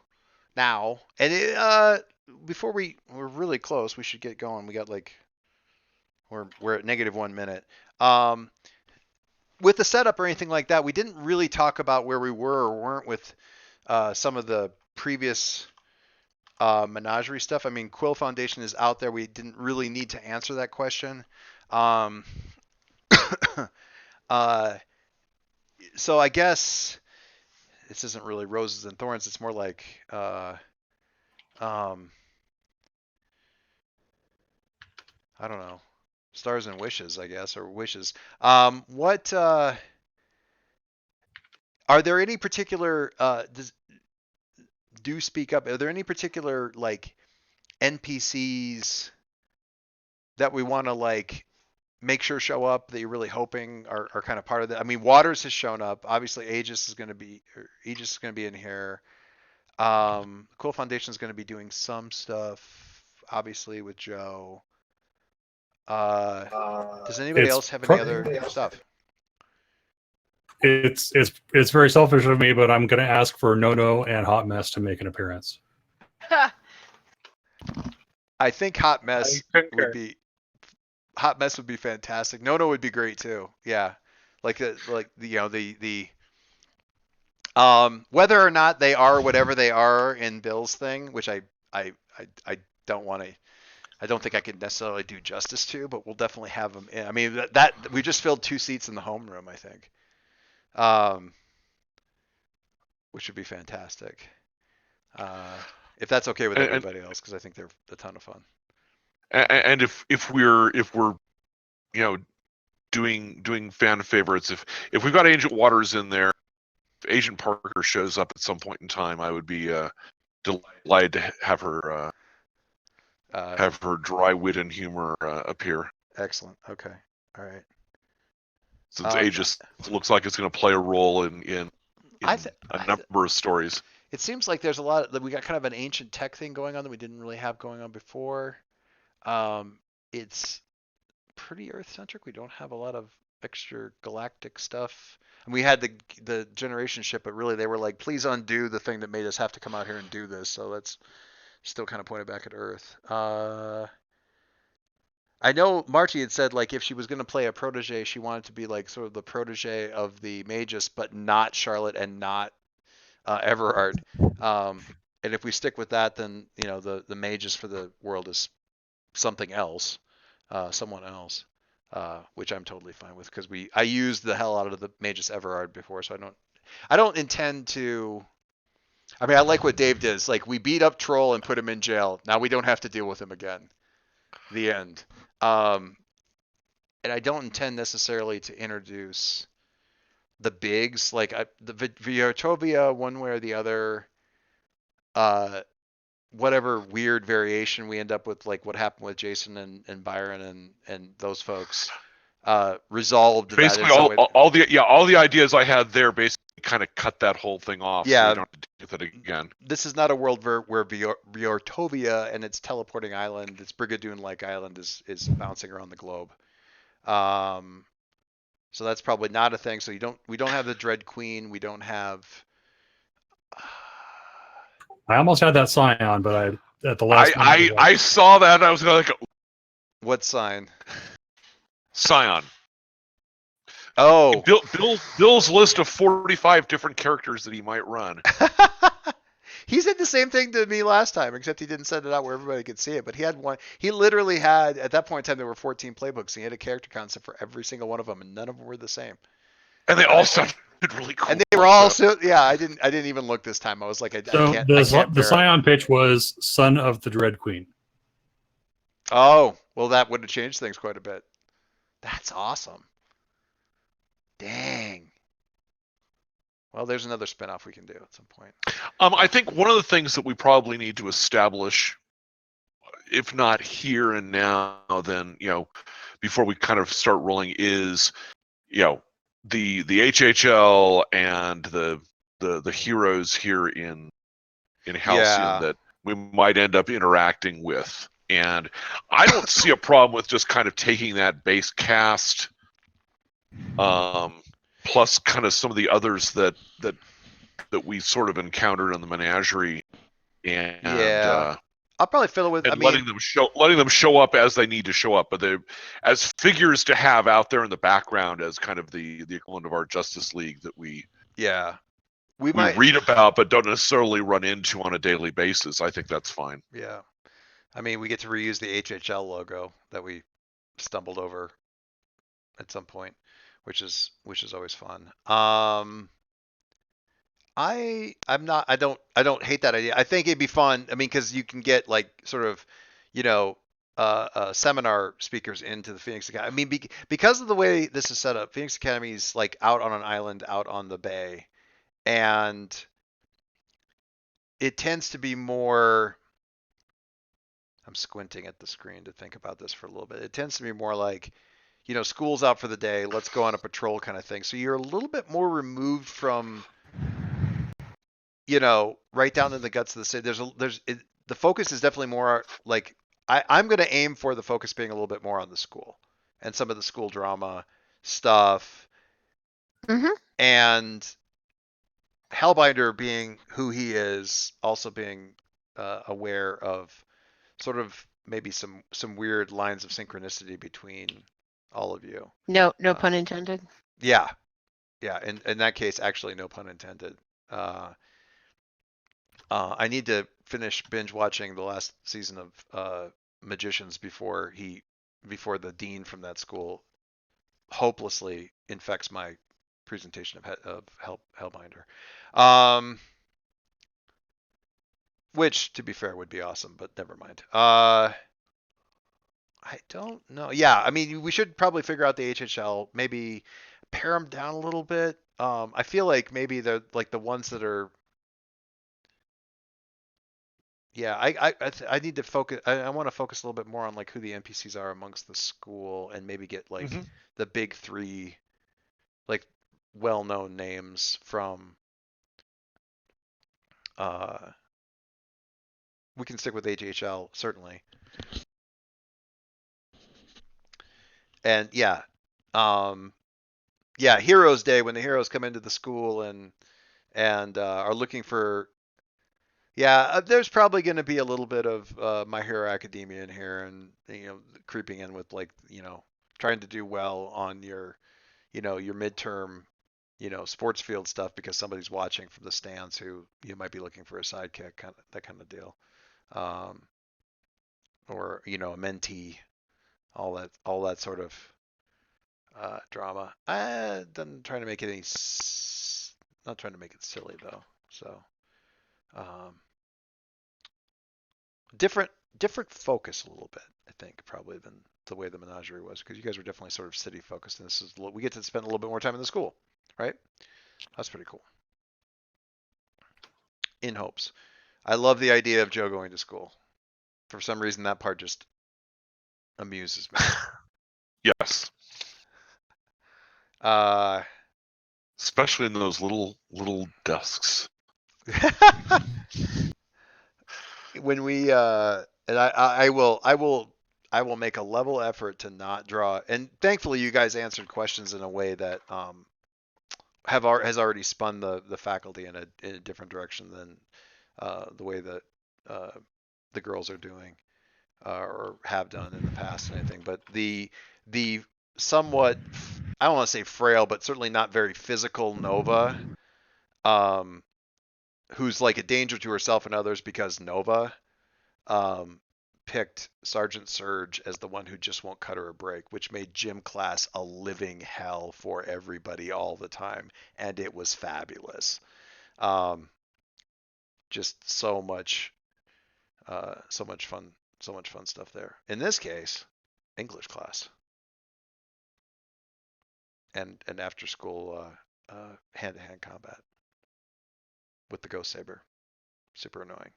now. And before we're really close, we should get going. We got like we're at -1 minute. With the setup or anything like that, we didn't really talk about where we were or weren't with some of the previous Menagerie stuff. I mean, Quill Foundation is out there. We didn't really need to answer that question. So I guess this isn't really roses and thorns. It's more like I don't know, stars and wishes, I guess, or wishes. What are there any particular do speak up? Are there any particular like NPCs that we want to like make sure show up that you're really hoping are kind of part of that? I mean, Waters has shown up. Obviously, Aegis is going to be in here. Cool Foundation is going to be doing some stuff, obviously, with Joe. Does anybody else have any other stuff? It's very selfish of me, but I'm going to ask for Nono and Hot Mess to make an appearance. I think Hot Mess I concur. would be fantastic. Nono would be great too. Yeah, whether or not they are whatever they are in Bill's thing, which I don't want to. I don't think I could necessarily do justice to, but we'll definitely have them in. I mean, that we just filled 2 seats in the homeroom, I think, which would be fantastic. If that's okay with everybody else, because I think they're a ton of fun. And if we're doing fan favorites, if we've got Agent Waters in there, if Agent Parker shows up at some point in time, I would be delighted to have her dry wit and humor appear. Excellent. Okay. All right. Since Aegis looks like it's going to play a role in a number of stories. It seems like there's a lot that we got kind of an ancient tech thing going on that we didn't really have going on before. It's pretty Earth-centric. We don't have a lot of extra galactic stuff. And we had the generation ship, but really they were like, please undo the thing that made us have to come out here and do this. So that's still kind of pointed back at Earth. I know Marty had said like if she was going to play a protege, she wanted to be like sort of the protege of the Magus, but not Charlotte and not Everard. And if we stick with that, then the mages for the world is something else, someone else, which I'm totally fine with because I used the hell out of the mages Everard before, so I don't intend to. I mean, I like what Dave did. It's like we beat up Troll and put him in jail. Now we don't have to deal with him again. The end. And I don't intend necessarily to introduce the bigs like the Viatovia one way or the other. Whatever weird variation we end up with, like what happened with Jason and Byron and those folks, resolved Basically, that in some way. all the ideas I had there basically kind of cut that whole thing off, so Yeah. you don't have to deal with it again. This is not a world where Viortovia and its teleporting island, its Brigadoon-like island, is bouncing around the globe. So that's probably not a thing. So we don't have the Dread Queen. We don't have. I almost had that Scion, but at the last minute. I saw that and I was like, What sign? Scion. Oh. Bill's list of 45 different characters that he might run. He said the same thing to me last time, except he didn't send it out where everybody could see it. But he had one. He literally had, at that point in time, there were 14 playbooks. And he had a character concept for every single one of them, and none of them were the same. And they all sounded really cool. And they were all yeah. I didn't even look this time. I was like, I can't. The Scion pitch was Son of the Dread Queen. Oh, well, that would have changed things quite a bit. That's awesome. Dang. Well, there's another spinoff we can do at some point. I think one of the things that we probably need to establish, if not here and now, then before we kind of start rolling, is the HHL and the heroes here in Halcyon that we might end up interacting with. And I don't see a problem with just kind of taking that base cast, plus kind of some of the others that we sort of encountered in the Menagerie, and I'll probably fill it with letting them show up as they need to show up, but they as figures to have out there in the background as kind of the equivalent of our Justice League that we might read about but don't necessarily run into on a daily basis. I think that's fine. Yeah. I mean, we get to reuse the HHL logo that we stumbled over at some point, which is always fun. I don't hate that idea. I think it'd be fun. I mean, because you can get like sort of, seminar speakers into the Phoenix Academy. I mean, because of the way this is set up, Phoenix Academy is like out on an island, out on the bay, and it tends to be more. I'm squinting at the screen to think about this for a little bit. It tends to be more like, school's out for the day, let's go on a patrol kind of thing. So you're a little bit more removed from, right down in the guts of the city. The focus is definitely more like, I'm going to aim for the focus being a little bit more on the school and some of the school drama stuff. Mm-hmm. And Hellbinder being who he is, also being aware of sort of maybe some weird lines of synchronicity between all of you. No pun intended. Yeah. In that case, actually, no pun intended. I need to finish binge watching the last season of Magicians before the dean from that school hopelessly infects my presentation of Hellbinder. Which, to be fair, would be awesome, but never mind. I don't know. Yeah, I mean, we should probably figure out the HHL, maybe pare them down a little bit. I feel like maybe they're like the ones that are. Yeah, I need to focus. I want to focus a little bit more on like who the NPCs are amongst the school, and maybe get like the big three, like well-known names from. We can stick with HHL, certainly. And Heroes Day, when the heroes come into the school and are looking for. Yeah, there's probably going to be a little bit of My Hero Academia in here, and creeping in with like trying to do well on your your midterm sports field stuff because somebody's watching from the stands who you might be looking for a sidekick, that kind of deal, or a mentee, all that sort of drama. I'm trying to make it not trying to make it silly though. So different focus a little bit, I think, probably than the way the menagerie was, because you guys were definitely sort of city focused, and this is we get to spend a little bit more time in the school, right? That's pretty cool. In hopes. I love the idea of Joe going to school. For some reason, that part just amuses me. Yes. Especially in those little desks. When we and I will make a level effort to not draw. And thankfully, you guys answered questions in a way that has already spun the faculty in a different direction than the way that the girls are doing or have done in the past and anything. But the somewhat, I don't want to say frail, but certainly not very physical Nova, who's like a danger to herself and others because Nova picked Sergeant Surge as the one who just won't cut her a break, which made gym class a living hell for everybody all the time, and it was fabulous. Just so much fun stuff there. In this case, English class and after school hand-to-hand combat with the Ghost Saber. Super annoying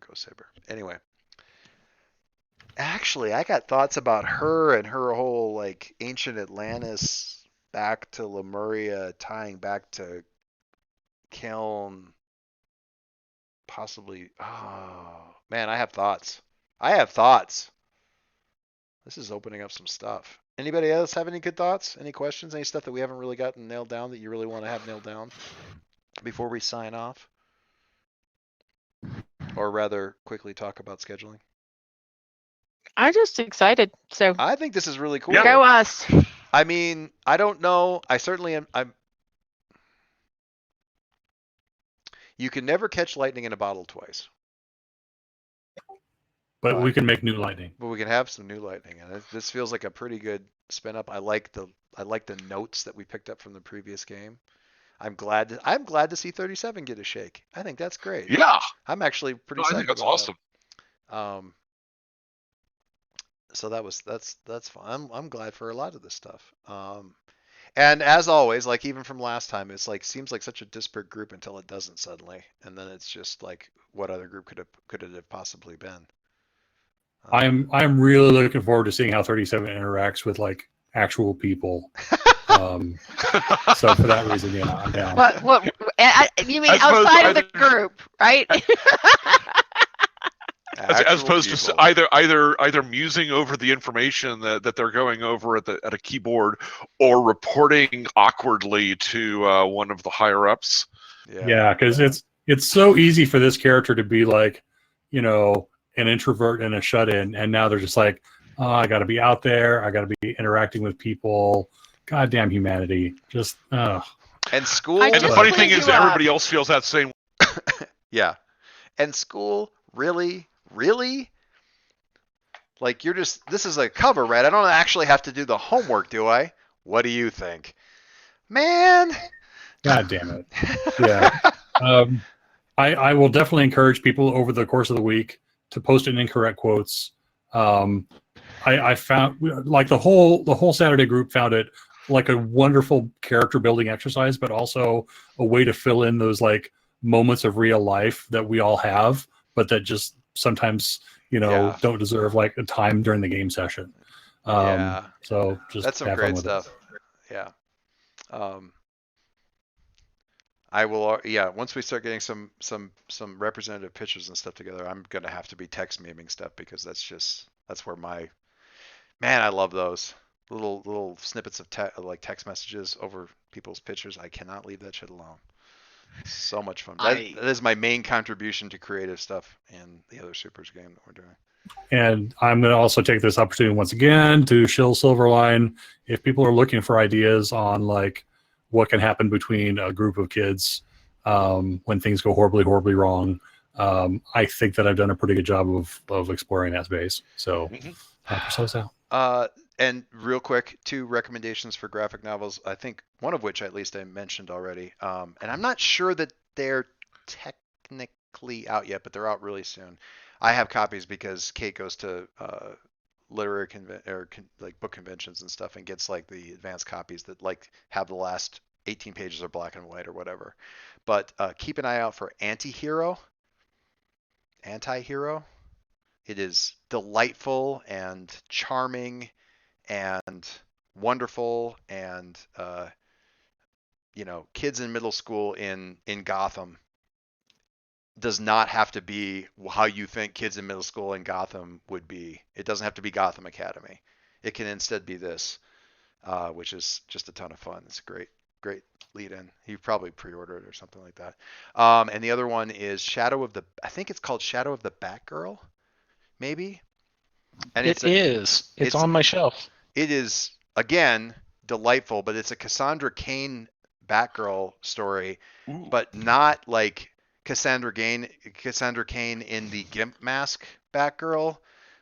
Ghost Saber. Anyway, actually, I got thoughts about her and her whole like ancient Atlantis back to Lemuria, tying back to Keln, possibly. Oh man, I have thoughts. This is opening up some stuff. Anybody else have any good thoughts? Any questions? Any stuff that we haven't really gotten nailed down that you really want to have nailed down before we sign off? Or rather, quickly talk about scheduling? I'm just excited. So I think this is really cool. Yeah. go us. I mean, I don't know. I certainly am. You can never catch lightning in a bottle twice. But we can make new lightning. But we can have some new lightning, and this feels like a pretty good spin up. I like the notes that we picked up from the previous game. I'm glad to see 37 get a shake. I think that's great. Yeah. I'm actually pretty. I think that's awesome. So that's fun. I'm glad for a lot of this stuff. And as always, like even from last time, it's like seems like such a disparate group until it doesn't suddenly, and then it's just like what other group could it have possibly been? I'm really looking forward to seeing how 37 interacts with like actual people. So for that reason, yeah, I'm down. What you mean I suppose outside of the group, right? As opposed to either musing over the information that they're going over at a keyboard, or reporting awkwardly to one of the higher ups. Yeah, because it's so easy for this character to be like, an introvert and a shut-in, and now they're just like, oh, I got to be out there, I got to be interacting with people. Goddamn humanity, just ugh. And school. And the funny thing is, everybody else feels that same. Yeah, and school really. Like this is a cover, right? I don't actually have to do the homework, do I? What do you think? Man. God damn it. Yeah. I will definitely encourage people over the course of the week to post in incorrect quotes. I found like the whole Saturday group found it like a wonderful character building exercise, but also a way to fill in those like moments of real life that we all have, but that just sometimes don't deserve like a time during the game session. So just that's some great stuff. Yeah. I will. Yeah. Once we start getting some representative pictures and stuff together, I'm gonna have to be text meming stuff because that's where I love those little snippets of text messages over people's pictures. I cannot leave that shit alone. So much fun. That is my main contribution to creative stuff in the other Supers game that we're doing. And I'm going to also take this opportunity once again to shill Silverline. If people are looking for ideas on like what can happen between a group of kids when things go horribly, horribly wrong. I think that I've done a pretty good job of exploring that space. So for so. And real quick, 2 recommendations for graphic novels. I think one of which at least I mentioned already. And I'm not sure that they're technically out yet, but they're out really soon. I have copies because Kate goes to literary like book conventions and stuff and gets like the advanced copies that like have the last 18 pages are black and white or whatever. But keep an eye out for Anti-Hero. It is delightful and charming and wonderful, and kids in middle school in Gotham does not have to be how you think kids in middle school in Gotham would be. It doesn't have to be Gotham Academy. It can instead be this, which is just a ton of fun. It's a great lead in. You probably pre-ordered it or something like that. And the other one is I think it's called Shadow of the Batgirl, maybe. And It's on my shelf. It is, again, delightful, but it's a Cassandra Cain Batgirl story, but not like Cassandra Cain in the Gimp Mask Batgirl,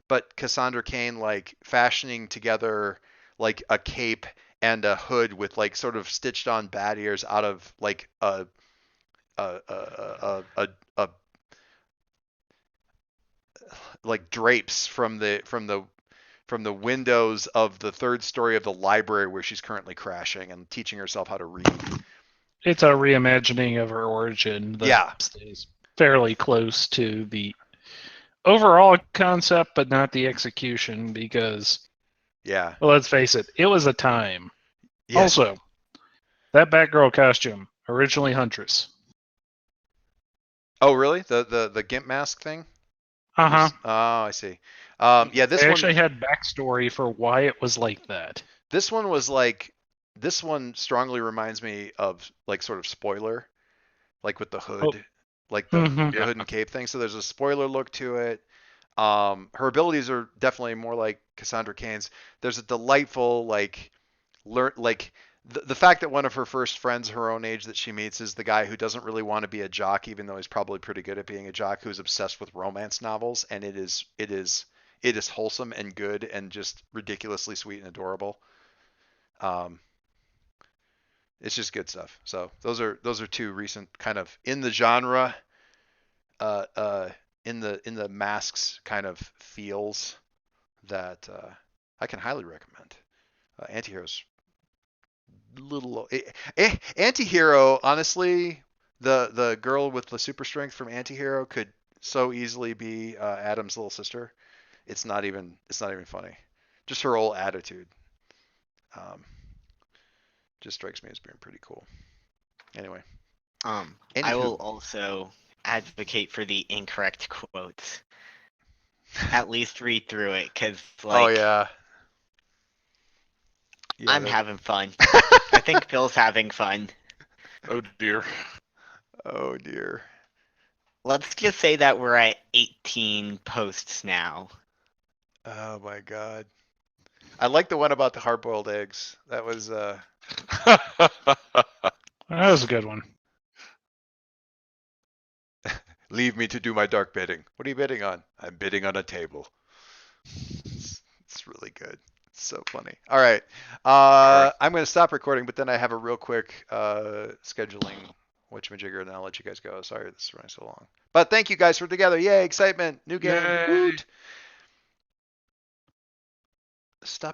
but Cassandra Cain like fashioning together like a cape and a hood with like sort of stitched on bat ears out of like a like drapes from the windows of the 3rd story of the library where she's currently crashing and teaching herself how to read. It's a reimagining of her origin that stays fairly close to the overall concept, but not the execution because, well, let's face it, it was a time. Yeah. Also, that Batgirl costume, originally Huntress. Oh, really? The Gimp Mask thing? Uh-huh. Oh, I see. This one actually had backstory for why it was like that. This one strongly reminds me of like sort of Spoiler, like with the hood, like the hood and cape thing. So there's a Spoiler look to it. Her abilities are definitely more like Cassandra Cain's. There's a delightful the fact that one of her first friends her own age that she meets is the guy who doesn't really want to be a jock, even though he's probably pretty good at being a jock, who's obsessed with romance novels, and it is wholesome and good and just ridiculously sweet and adorable. It's just good stuff. So those are 2 recent kind of in the genre, in the masks kind of feels that I can highly recommend. Antihero's little Antihero, honestly, the girl with the super strength from Antihero could so easily be Adam's little sister. It's not even funny. Just her whole attitude just strikes me as being pretty cool. Anyway, I will also advocate for the incorrect quotes. At least read through it, because I'm having fun. I think Phil's having fun. Oh dear. Oh dear. Let's just say that we're at 18 posts now. Oh my god. I like the one about the hard-boiled eggs. That was that was a good one. Leave me to do my dark bidding. What are you bidding on? I'm bidding on a table. It's really good. It's so funny. All right. I'm going to stop recording, but then I have a real quick scheduling whatchamajigger, and then I'll let you guys go. Sorry this is running so long. But thank you guys for together. Yay, excitement. New game. Woot. Stop